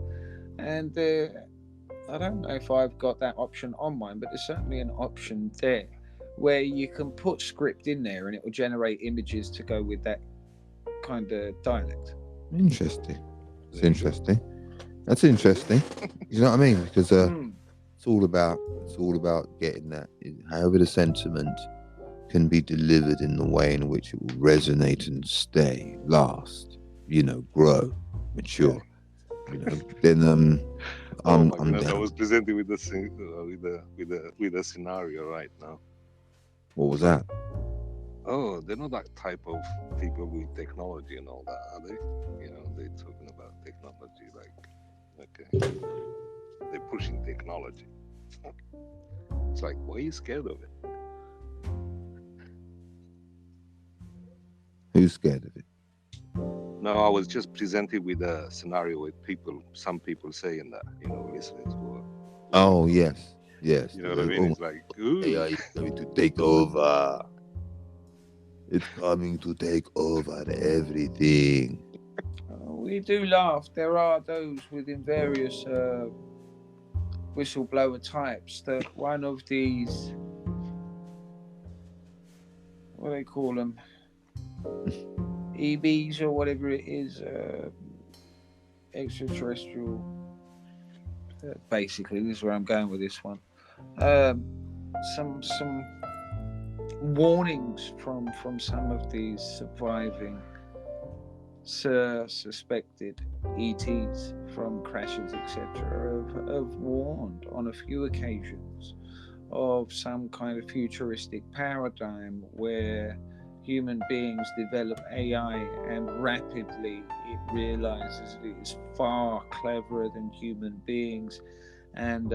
and I don't know if I've got that option on mine, but there's certainly an option there where you can put script in there and it will generate images to go with that kind of dialect. Interesting. It's interesting. That's interesting. You know what I mean? Because it's all about getting that, however the sentiment can be delivered in the way in which it will resonate and stay, last, grow, mature. Then I'm down. I was presenting with a scenario right now. What was that? Oh, they're not that type of people with technology and all that, are they? They're talking about technology, like, okay. they're pushing technology. It's like, why are you scared of it? Who's scared of it? No, I was just presented with a scenario with some people saying that, listeners who are, Oh, yes. Yes. you know what I mean? It's like, ooh. AI is coming to take over. It's coming to take over everything. We do laugh. There are those within various whistleblower types that one of these, what do they call them? EBs or whatever it is, extraterrestrial. Basically, this is where I'm going with this one. Some warnings from some of these surviving suspected ETs from crashes, etc., have warned on a few occasions of some kind of futuristic paradigm where human beings develop AI and rapidly it realizes it is far cleverer than human beings and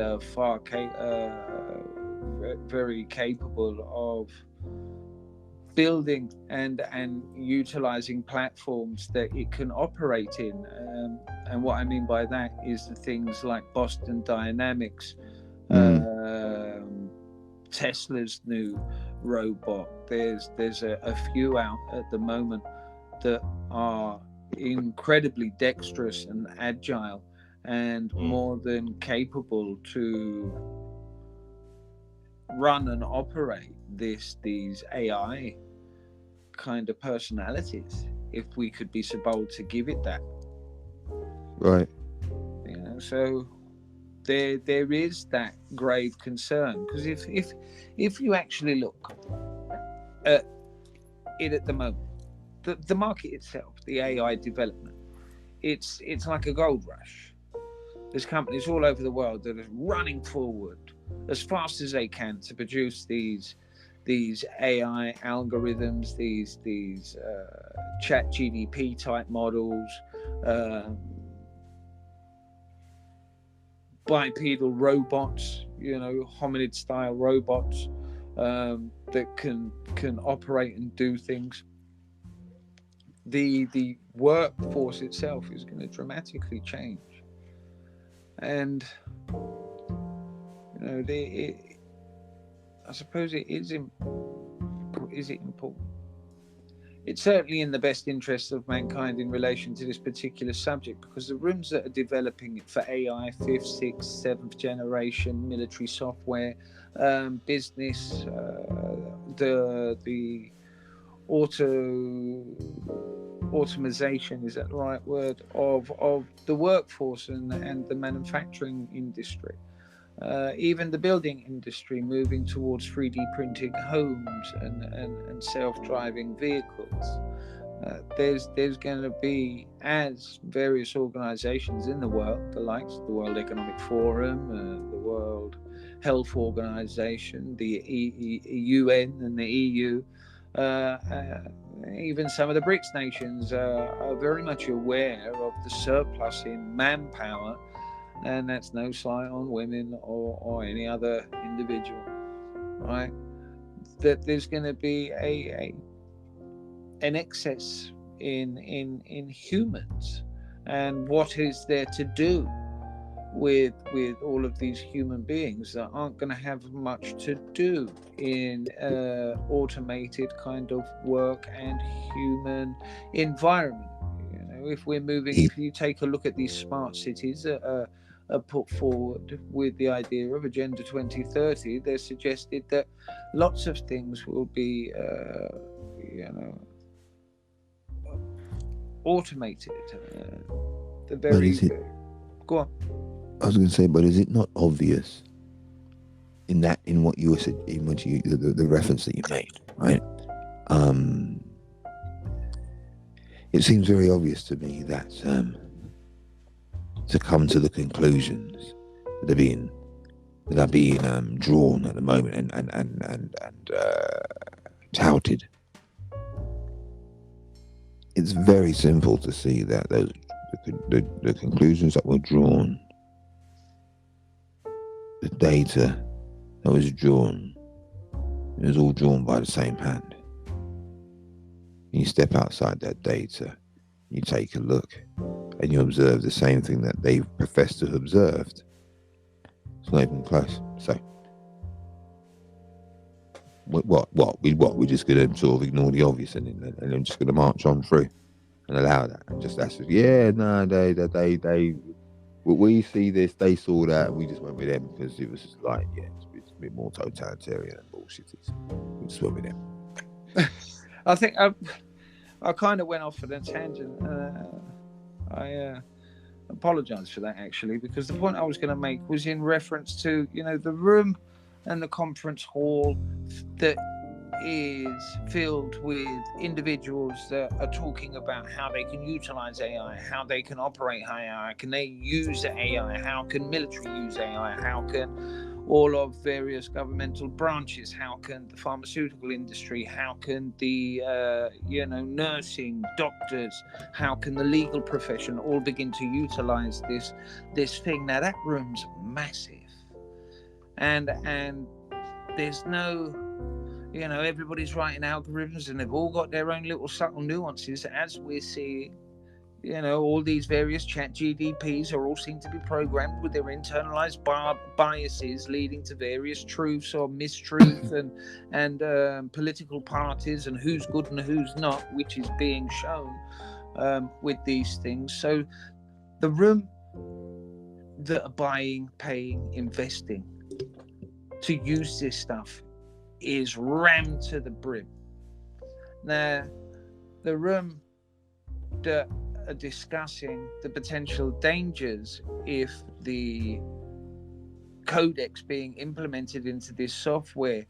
very capable of building and utilizing platforms that it can operate in. And what I mean by that is the things like Boston Dynamics, Tesla's new robot. There's a few out at the moment that are incredibly dexterous and agile and more than capable to run and operate these AI kind of personalities, if we could be so bold to give it that. Right. So there is that grave concern, because if you actually look at it at the moment, the market itself, the AI development, it's like a gold rush. There's companies all over the world that are running forward as fast as they can to produce these AI algorithms, these chat GDP type models, bipedal robots, hominid style robots that can operate and do things. The workforce itself is going to dramatically change, and I suppose it is. Is it important? It's certainly in the best interests of mankind in relation to this particular subject, because the rooms that are developing it for AI, 5th, 6th, 7th generation military software, business, the automation, is that the right word, of the workforce and the manufacturing industry. Even the building industry moving towards 3D printing homes and self-driving vehicles. There's going to be, as various organizations in the world, the likes of the World Economic Forum, the World Health Organization, the UN and the EU, even some of the BRICS nations are very much aware of the surplus in manpower. And that's no slight on women or any other individual, right? That there's going to be an excess in humans, and what is there to do with all of these human beings that aren't going to have much to do in automated kind of work and human environment? If we're moving, if you take a look at these smart cities that are put forward with the idea of Agenda 2030, they're suggested that lots of things will be, automated. Go on. I was going to say, but is it not obvious in what you said, in what the reference that you made, right? It seems very obvious to me that to come to the conclusions that are being drawn at the moment and touted, it's very simple to see that the conclusions that were drawn the data that was drawn, it was all drawn by the same hand. You step outside that data, you take a look, and you observe the same thing that they profess to have observed. It's not even close. So, what? We're just going to sort of ignore the obvious and then just going to march on through and allow that. And that's just, yeah, no, we see this, they saw that, and we just went with them because it was just like, yeah, it's a bit more totalitarian and bullshit. We just went with them. I think I kind of went off on a tangent. I apologise for that, actually, because the point I was going to make was in reference to, the room and the conference hall that is filled with individuals that are talking about how they can utilize AI, how they can operate AI, can they use AI, how can military use AI, how can all of various governmental branches, how can the pharmaceutical industry, how can the nursing, doctors, how can the legal profession all begin to utilize this thing. Now that room's massive, and there's no, everybody's writing algorithms and they've all got their own little subtle nuances, as we're seeing. All these various chat GDPs are all seem to be programmed with their internalized biases, leading to various truths or mistruths and political parties and who's good and who's not, which is being shown with these things. So the room that are buying, paying, investing to use this stuff is rammed to the brim. Now, the room that are discussing the potential dangers if the codex being implemented into this software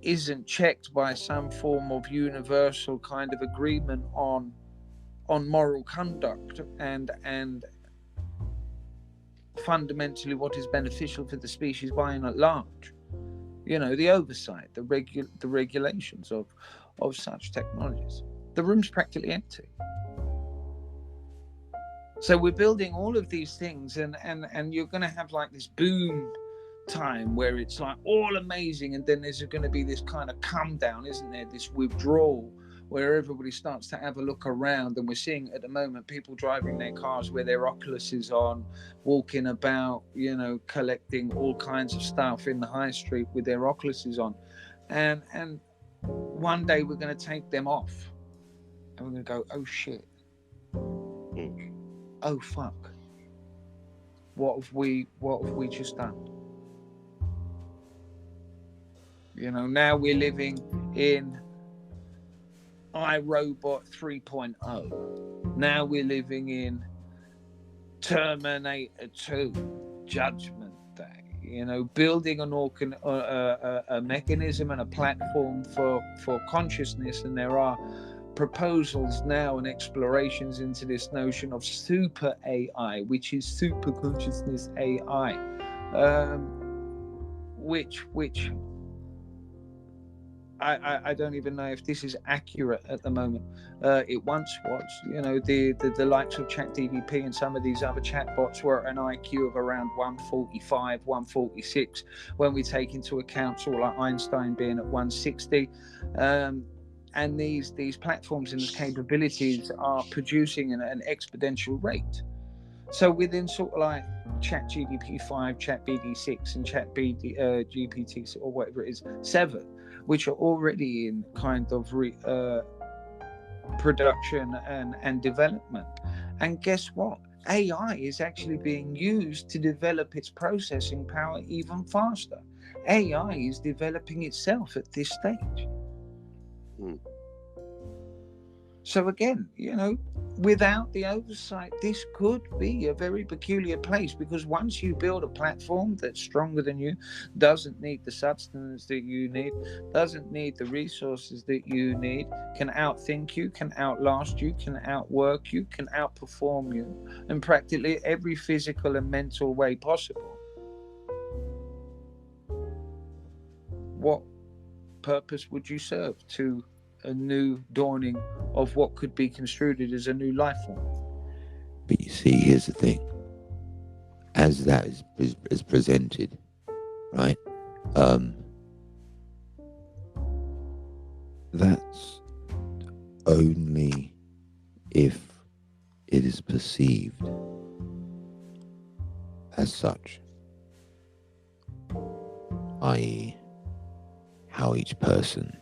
isn't checked by some form of universal kind of agreement on moral conduct and fundamentally what is beneficial for the species by and at large. The oversight, the regulations of such technologies. The room's practically empty. So we're building all of these things, and you're going to have like this boom time where it's like all amazing, and then there's going to be this kind of come down, isn't there? This withdrawal where everybody starts to have a look around, and we're seeing at the moment people driving their cars with their Oculuses on, walking about, collecting all kinds of stuff in the high street with their Oculuses on, and one day we're going to take them off, and we're going to go, oh shit. Oh fuck! What have we just done? Now we're living in iRobot 3.0. Now we're living in Terminator 2, Judgment Day. Building a mechanism and a platform for consciousness, and there are proposals now and explorations into this notion of super AI, which is super consciousness AI, which I don't even know if this is accurate at the moment. It once was, the likes of ChatGPT and some of these other chatbots were at an IQ of around 145, 146, when we take into account sort of like Einstein being at 160. And these platforms and these capabilities are producing an exponential rate. So within sort of like ChatGPT-5, ChatBD6, and GPT or whatever it is, 7, which are already in kind of production and development. And guess what? AI is actually being used to develop its processing power even faster. AI is developing itself at this stage. So again, without the oversight, this could be a very peculiar place, because once you build a platform that's stronger than you, doesn't need the substance that you need, doesn't need the resources that you need, can outthink you, can outlast you, can outwork you, can outperform you in practically every physical and mental way possible, what purpose would you serve to a new dawning of what could be construed as a new life form? But you see, here's the thing. as that is presented, right? That's only if it is perceived as such, i.e., how each person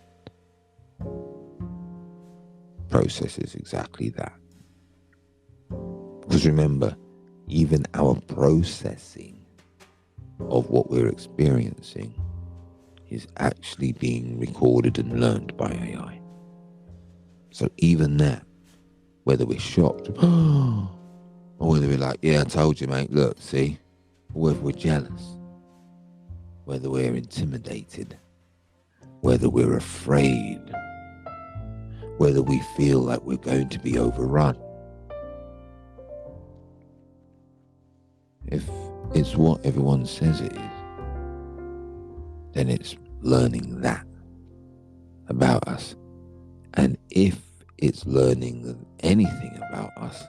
processes exactly that. Because remember, even our processing of what we're experiencing is actually being recorded and learned by AI. So even that, whether we're shocked, or whether we're like, yeah, I told you, mate, look, see, or whether we're jealous, whether we're intimidated, whether we're afraid, whether we feel like we're going to be overrun. If it's what everyone says it is, then it's learning that about us. And if it's learning anything about us,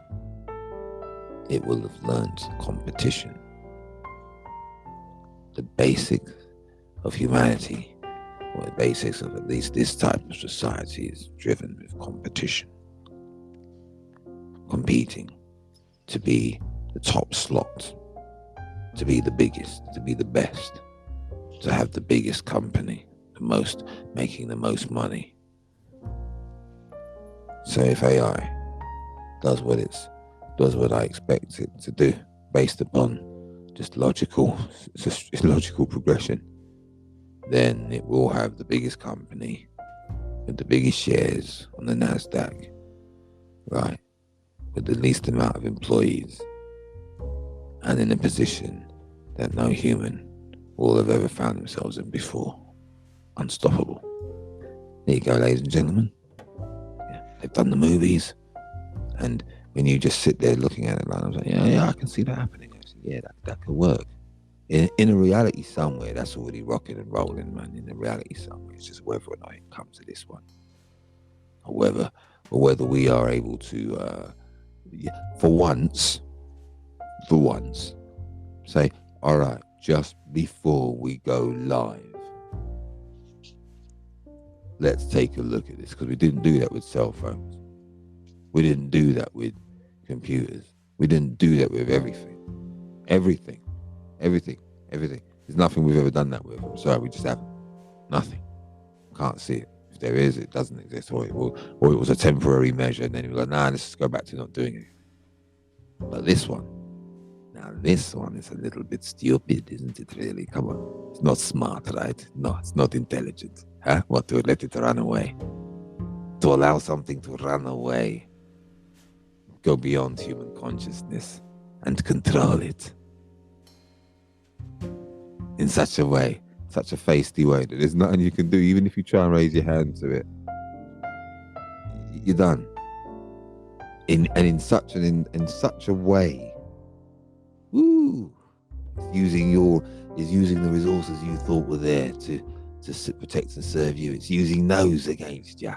it will have learned competition. The basics of humanity, or the basics of at least this type of society, is driven with competition. Competing to be the top slot, to be the biggest, to be the best, to have the biggest company, making the most money. So if AI does what I expect it to do, based upon just logical progression, then it will have the biggest company with the biggest shares on the NASDAQ, right? With the least amount of employees, and in a position that no human will have ever found themselves in before. Unstoppable. There you go, ladies and gentlemen. Yeah, they've done the movies, and when you just sit there looking at it, like, I was like, yeah, I can see that happening. Yeah, that could work. In a reality somewhere, that's already rocking and rolling, man. In a reality somewhere, it's just whether or not it comes to this one, or whether we are able to, for once, say, all right, just before we go live, let's take a look at this, because we didn't do that with cell phones. We didn't do that with computers. We didn't do that with everything. There's nothing we've ever done that with. I'm sorry, we just haven't. Nothing. Can't see it. If there is, it doesn't exist, or it was a temporary measure, and then we're like, nah, let's just go back to not doing anything. But this one is a little bit stupid, isn't it, really? Come on. It's not smart, right? No, it's not intelligent. Huh? What, to let it run away? To allow something to run away, go beyond human consciousness and control it in such a way, such a feisty way, that there's nothing you can do. Even if you try and raise your hand to it, you're done. In such a way, is using the resources you thought were there to protect and serve you. It's using those against you.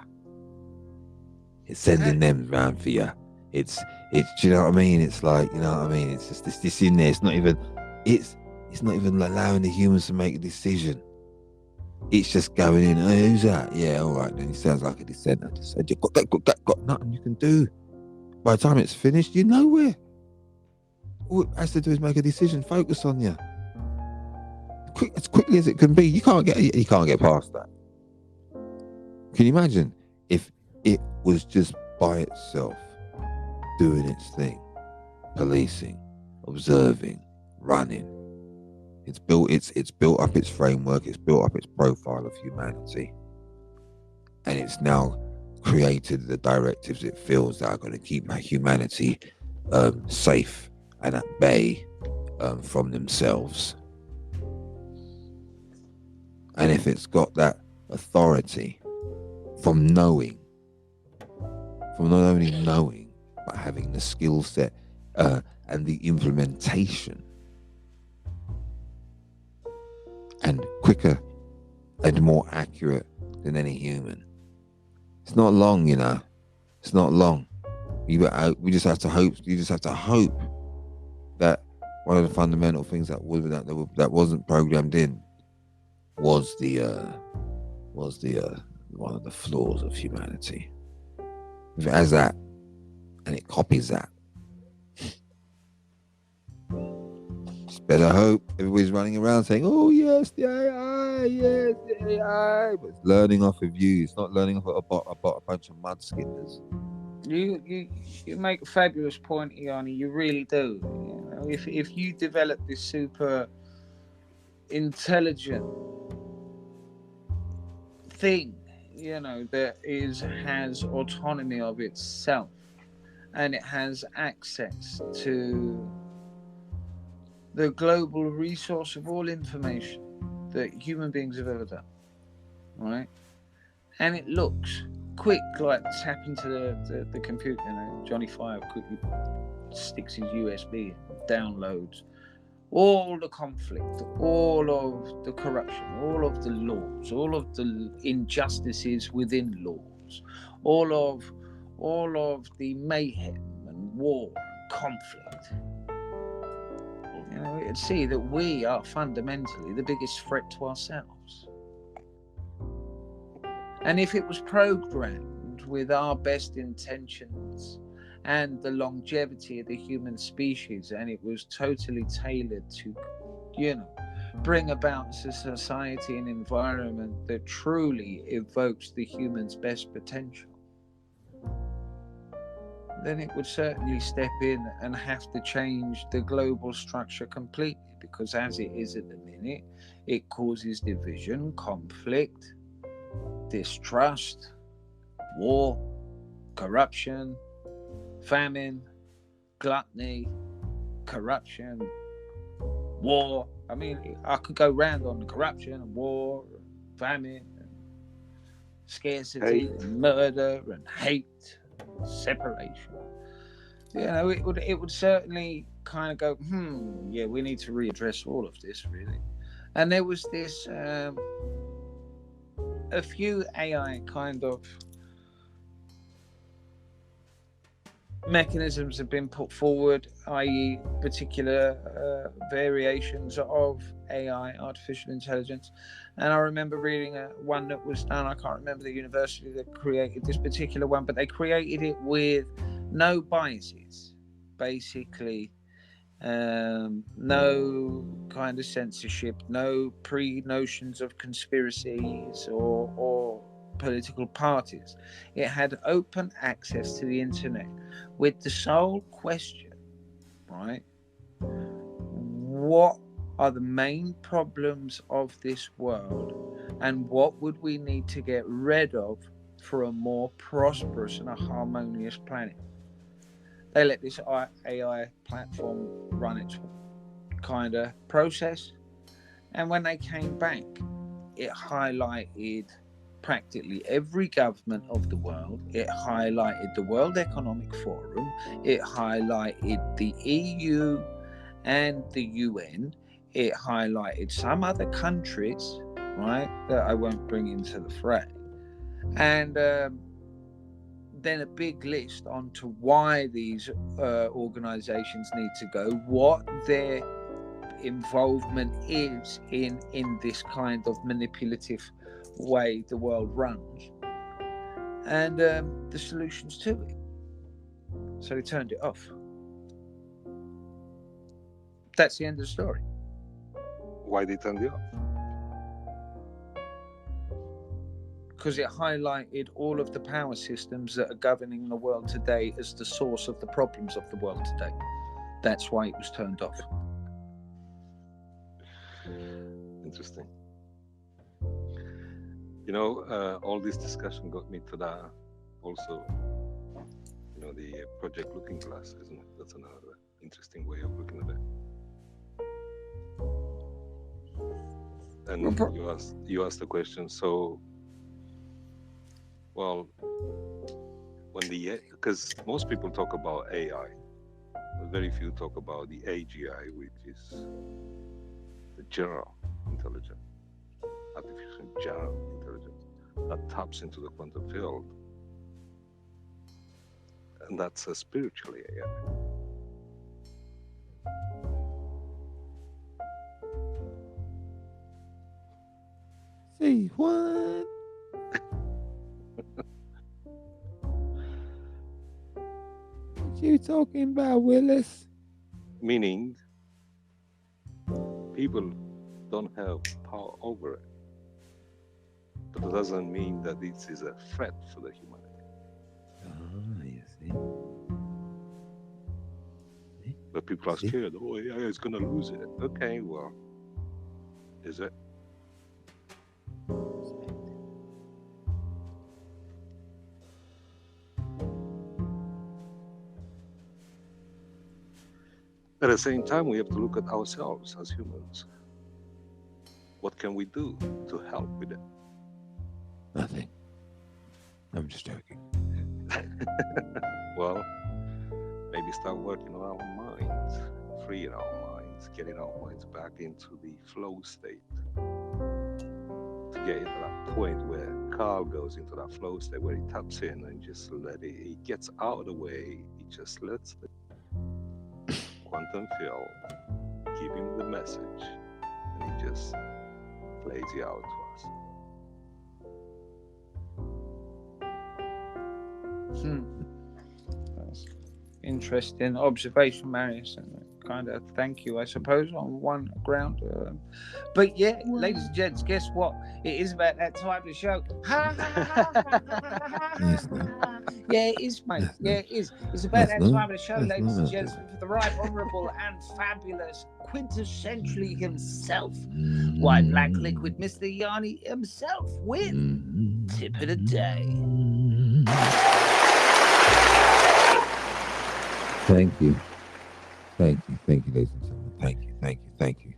It's sending them round for you. It's do you know what I mean? It's like, you know what I mean? It's just this in there. It's not even allowing the humans to make a decision. It's just going in, hey, who's that? Yeah, all right, then he sounds like a dissenter. Just said, you got nothing you can do. By the time it's finished, you're nowhere. All it has to do is make a decision, focus on you. As quickly as it can be. You can't get past that. Can you imagine if it was just by itself doing its thing, policing, observing, running? It's built up its framework, it's built up its profile of humanity, and it's now created the directives it feels that are going to keep humanity safe and at bay from themselves. And if it's got that authority from not only knowing, but having the skill set and the implementation, and quicker and more accurate than any human. It's not long, you know. It's not long. We just have to hope. You just have to hope that one of the fundamental things that wasn't programmed in was one of the flaws of humanity. If it has that and it copies that, just better hope everybody's running around saying, "Oh yes, the AI, yes, the AI," but it's learning off of you. It's not learning off a bunch of mudskippers. You make a fabulous point, Iheanyi. You really do. You know, if you develop this super intelligent thing, you know, that has autonomy of itself, and it has access to the global resource of all information that human beings have ever done, right? And it looks quick, like tap into the computer. You know, Johnny Five quickly sticks his USB in, downloads all the conflict, all of the corruption, all of the laws, all of the injustices within laws, all of the mayhem and war and conflict. You know, we can see that we are fundamentally the biggest threat to ourselves. And if it was programmed with our best intentions and the longevity of the human species, and it was totally tailored to, you know, bring about a society and environment that truly evokes the human's best potential, then it would certainly step in and have to change the global structure completely, because as it is at the minute, it causes division, conflict, distrust, war, corruption, famine, gluttony, corruption, war. I mean, I could go round on the corruption and war, and famine, and scarcity, and murder, and hate, and separation. You know, it would certainly kind of go, yeah, we need to readdress all of this, really. And there was this, a few AI kind of mechanisms have been put forward, i.e. particular variations of AI, artificial intelligence. And I remember reading one that was done, I can't remember the university that created this particular one, but they created it with no biases, basically. No kind of censorship, no pre-notions of conspiracies or political parties. It had open access to the internet with the sole question, right? What are the main problems of this world, and what would we need to get rid of for a more prosperous and a harmonious planet? They let this AI platform run its kind of process, and when they came back, it highlighted practically every government of the world. It highlighted the World Economic Forum. It highlighted the EU and the UN. It highlighted some other countries, right, that I won't bring into the fray. And then a big list onto why these organizations need to go, what their involvement is in this kind of manipulative way the world runs, and the solutions to it. So they turned it off. That's the end of the story. Why they turned it off? Because it highlighted all of the power systems that are governing the world today as the source of the problems of the world today. That's why it was turned off. Interesting. You know, all this discussion got me to that also, you know, the Project Looking Glass, isn't it? That's another interesting way of looking at it. And you asked the question, so, well, when because most people talk about AI, but very few talk about the AGI, which is the general intelligence, artificial general intelligence, that taps into the quantum field. And that's a spiritual AI. Hey, what? What you talking about, Willis? Meaning, people don't have power over it. But it doesn't mean that this is a threat for the humanity. Ah, you see. But people are See? scared. Oh, AI is going to lose it. Okay, well, is it? At the same time, we have to look at ourselves as humans. What can we do to help with it? Nothing. I'm just joking. Well, maybe start working on our minds, freeing our minds, getting our minds back into the flow state. To get into that point where Karl goes into that flow state where he taps in and just let it, he gets out of the way, he just lets the quantum field give him the message, and he just plays it out to us. That's interesting observation, Marius, and kind of thank you, I suppose, on one ground. But yeah, ladies and gents, guess what? It is about that time of the show. Yeah, it is, mate. Yeah, it is. It's about that time of the show, ladies and gents, for the right honourable and fabulous, quintessentially himself, white black liquid, Mr. Iheanyi himself, with tip of the day. Thank you, ladies and gentlemen. Thank you.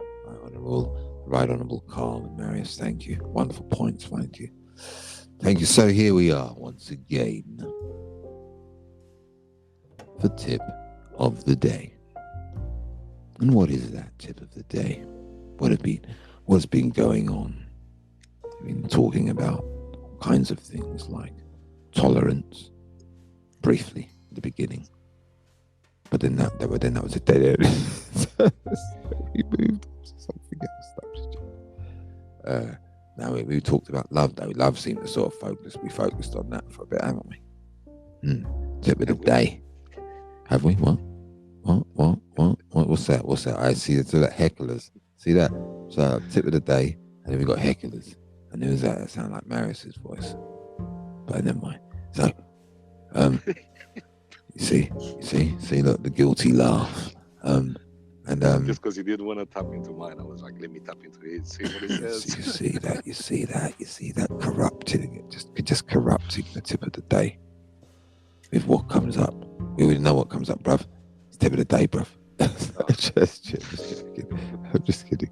Right Honourable Karl and Marius, thank you. Wonderful points, thank you. Thank you. So here we are once again for tip of the day. And what is that tip of the day? What's been going on? We've been talking about all kinds of things like tolerance, briefly at the beginning. But then that was a dead end. We moved to something else. Now we talked about love, though. Love seemed to sort of we focused on that for a bit, haven't we? Tip of the day. Have we? What? What's that? I see that hecklers. See that? So tip of the day, and then we got hecklers. And who's that? That sounded like Marius's voice. But never mind. So, you see, look, the guilty laugh. Just because he didn't want to tap into mine, I was like, let me tap into his, see what he says. You see that corrupting it, just corrupting the tip of the day with what comes up. We already know what comes up, bruv. It's tip of the day, bruv. I'm just kidding.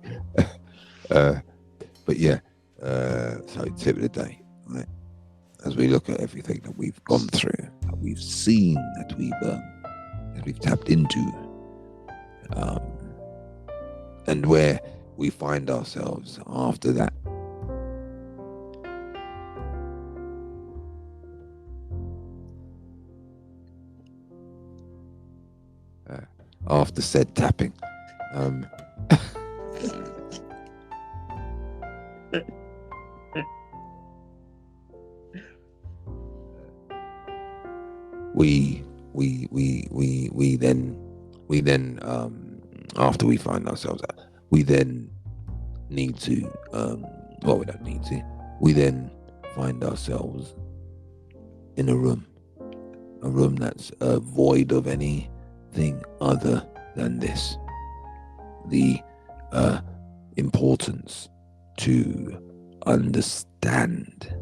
But yeah, so tip of the day, right? As we look at everything that we've gone through, that we've seen, that we've tapped into, and where we find ourselves after that. After said tapping. We then after we find ourselves out, we then need to we don't need to, we then find ourselves in a room that's void of anything other than this, the importance to understand,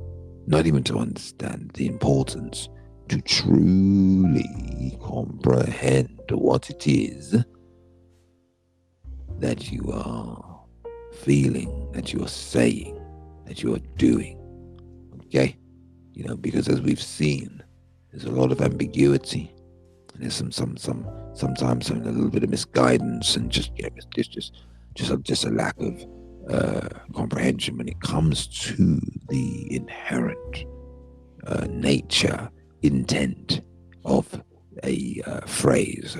not even to understand, the importance to truly comprehend what it is that you are feeling, that you are saying, that you are doing. Okay? Because as we've seen, there's a lot of ambiguity. And there's sometimes a little bit of misguidance and just a lack of comprehension when it comes to the inherent nature, intent of a phrase,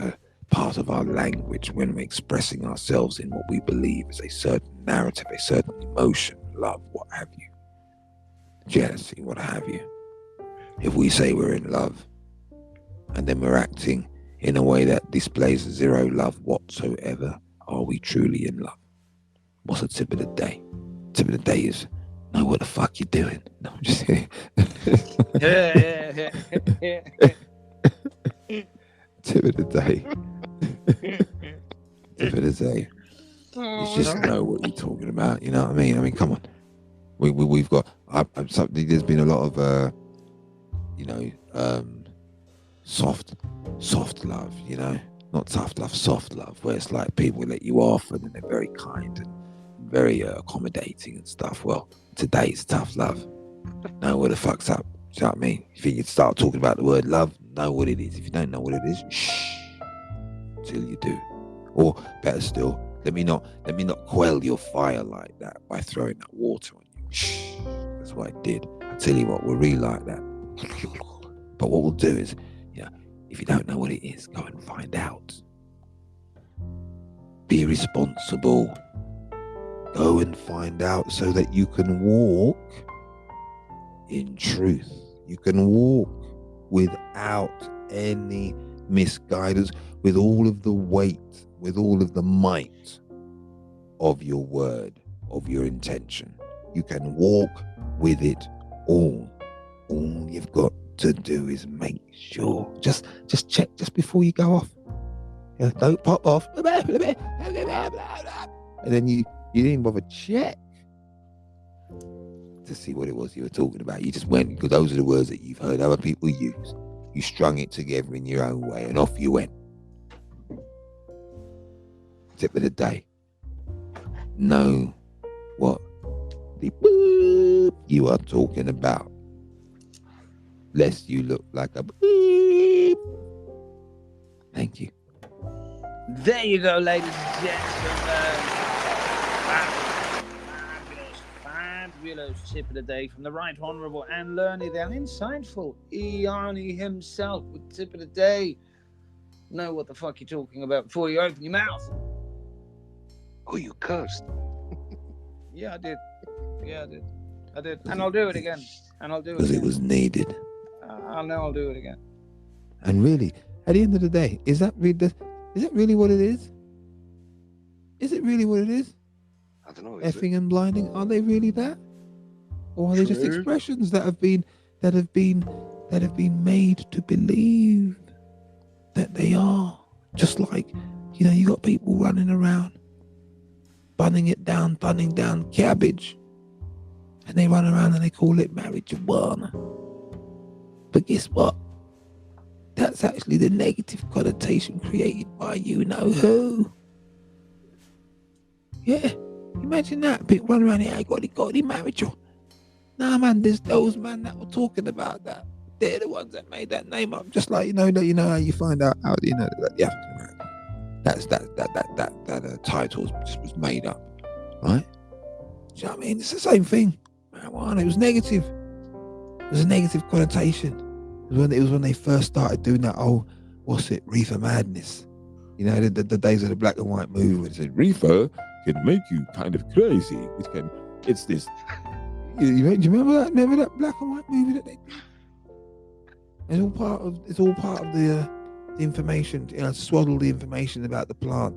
part of our language when we're expressing ourselves in what we believe is a certain narrative, a certain emotion, love, what have you. jealousy, what have you. If we say we're in love and then we're acting in a way that displays zero love whatsoever, are we truly in love? What's the tip of the day? Tip of the day is, know what the fuck you're doing. No, I'm just kidding. Tip of the day. Tip of the day. You just know what you're talking about. You know what I mean? I mean, come on. We've got. There's been a lot of, soft love. You know, not tough love, soft love, where it's like people let you off and then they're very kind and very accommodating and stuff. Well, today's tough love. Know what the fuck's up. Do you know what I mean? If you start talking about the word love, know what it is. If you don't know what it is, shh till you do. Or better still, let me not quell your fire like that by throwing that water on you. Shh. That's what I did. I tell you what, we'll really like that. But what we'll do is, if you don't know what it is, go and find out. Be responsible. Go and find out so that you can walk in truth. You can walk without any misguidance, with all of the weight, with all of the might of your word, of your intention. You can walk with it all. All you've got to do is make sure. Just check just before you go off. Don't pop off. And then you didn't bother check to see what it was you were talking about. You just went, because those are the words that you've heard other people use. You strung it together in your own way and off you went. Tip of the day. Know what the boop you are talking about, lest you look like a beep. Thank you. There you go, ladies and gentlemen. Fabulous tip of the day from the Right Honourable and learned and insightful Iheanyi himself with tip of the day. Know what the fuck you're talking about before you open your mouth. Oh, you cursed. Yeah, I did. And I'll do it again. Because it was needed. I know I'll do it again. And really, at the end of the day, is that really what it is? Is it really what it is? I don't know. Effing and blinding, are they really that? Or are they just expressions that have been made to believe that they are? Just like, you got people running around, bunning down cabbage. And they run around and they call it marijuana. But guess what? That's actually the negative connotation created by you know who. Yeah, imagine that. People run around here, I got any marijuana. Nah, man, there's those man that were talking about that. They're the ones that made that name up. Just like how you find out how the African American. That title just was made up, right? Do you know what I mean? It's the same thing. Marijuana, it was negative. It was a negative connotation. It was when they first started doing that, reefer madness. The days of the black and white movie when it said reefer can make you kind of crazy. It's this. Do you remember that? Remember that black and white movie that they did? It's all part of the information. Swaddle the information about the plant.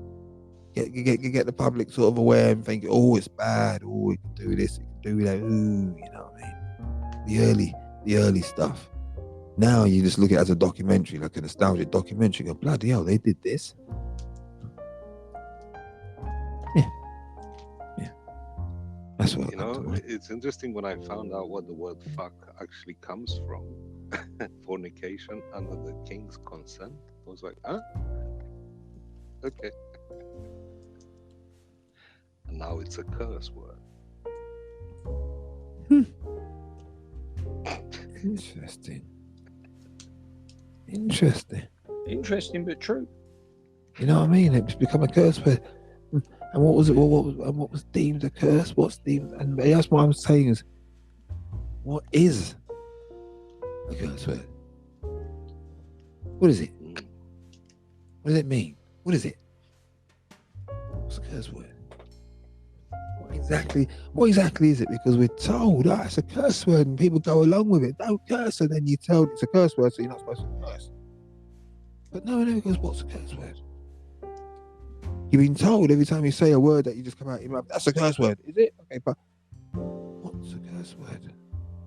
Get the public sort of aware and think, it's bad. Oh, it can do this, it can do that. Ooh, you know what I mean? The early stuff. Now you just look at it as a documentary, like a nostalgic documentary. Go, bloody hell, they did this. Yeah. That's what it's interesting when I found out what the word fuck actually comes from. Fornication under the king's consent. I was like, huh? Okay. And now it's a curse word. Interesting, but true. You know what I mean? It's become a curse word. And what was it? What was deemed a curse? What's deemed? And that's what I'm saying is, what is a curse word? What is it? What does it mean? What is it? What's a curse word? What is exactly is it? Because we're told, it's a curse word, and people go along with it. Don't curse, and then you're told it's a curse word, so you're not supposed to curse. But no one ever goes, what's a curse word? You've been told every time you say a word that you just come out of your mouth, that's a curse word. Is it? Okay, but what's a curse word?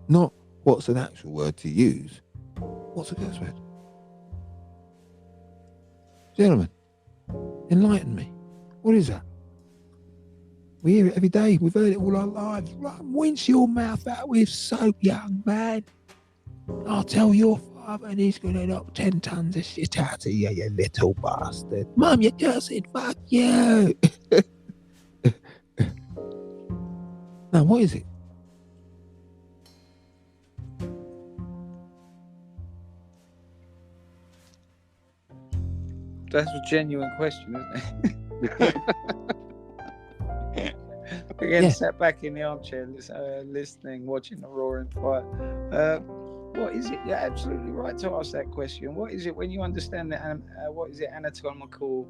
Not what's an actual word to use. What's a curse word? Gentlemen, enlighten me. What is that? We hear it every day. We've heard it all our lives. Rinse your mouth out with soap, young man. I'll tell your father and he's going to knock 10 tons of shit out of you, you little bastard. Mum, you're cursing. Fuck you. Now, what is it? That's a genuine question, isn't it? Again, sat back in the armchair, listening, watching the roaring fight. What is it? You're absolutely right to ask that question. What is it when you understand the what is it, anatomical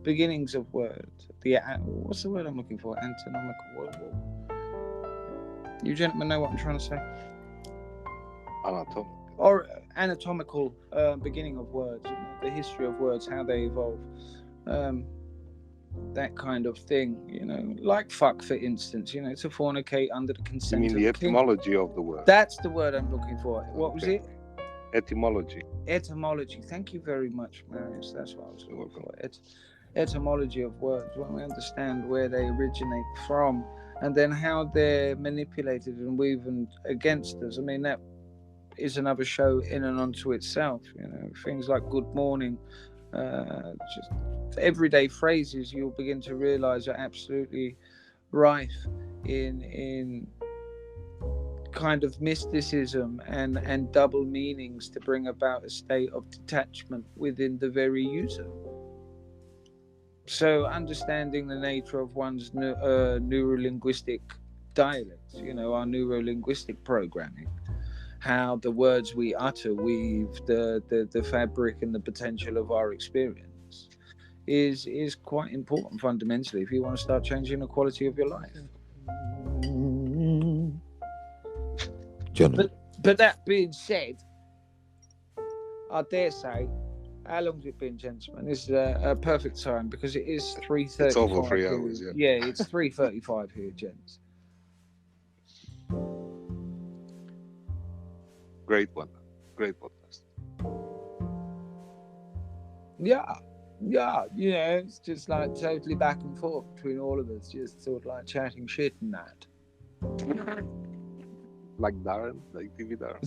beginnings of words? What's the word I'm looking for? Anatomical. You gentlemen know what I'm trying to say? Or anatomical beginning of words, the history of words, how they evolve, that kind of thing, like fuck, for instance, to fornicate under the consent You mean of the the king. etymology of the word? That's the word I'm looking for. What was it? Etymology. Etymology. Thank you very much, Marius. That's what I was looking for. Etymology of words, when we understand where they originate from and then how they're manipulated and woven against us. I mean, that is another show in and unto itself. Things like good morning, just everyday phrases you'll begin to realize are absolutely rife in kind of mysticism and double meanings to bring about a state of detachment within the very user. So understanding the nature of one's neurolinguistic dialects, our neurolinguistic programming, how the words we utter weave the fabric and the potential of our experience is quite important fundamentally if you want to start changing the quality of your life. But that being said, I dare say, how long's it been, gentlemen? This is a perfect time because it is 3:35. It's over 3 hours, yeah. Yeah, it's 3:35 here, gents. Great one. Great podcast. Yeah, it's just like totally back and forth between all of us, just sort of like chatting shit and that. Like Darren, like TV Darren.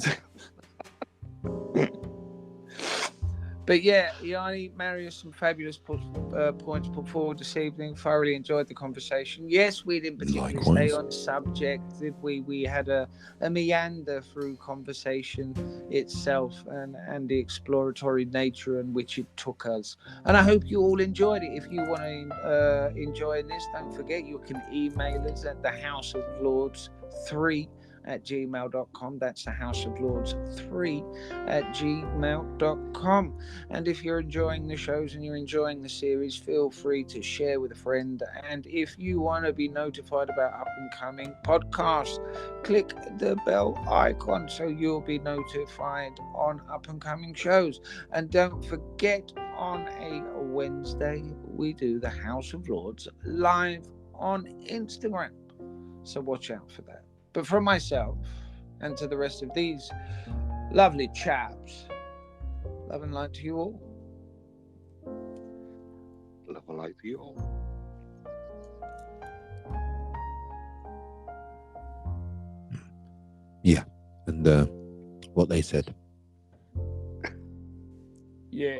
But yeah, Iheanyi, Marius, some fabulous points put forward this evening. Thoroughly enjoyed the conversation. Yes, we didn't particularly stay on subject. We had a meander through conversation itself and the exploratory nature in which it took us. And I hope you all enjoyed it. If you want to enjoy this, don't forget you can email us at thehouseoflords3@gmail.com. That's the House of Lords 3@gmail.com. And if you're enjoying the shows and you're enjoying the series, feel free to share with a friend. And if you want to be notified about up and coming podcasts, click the bell icon so you'll be notified on up and coming shows. And don't forget, on a Wednesday we do the House of Lords live on Instagram, so watch out for that. But from myself and to the rest of these lovely chaps, love and light to you all. Love and light to you all. Yeah, and what they said. Yeah.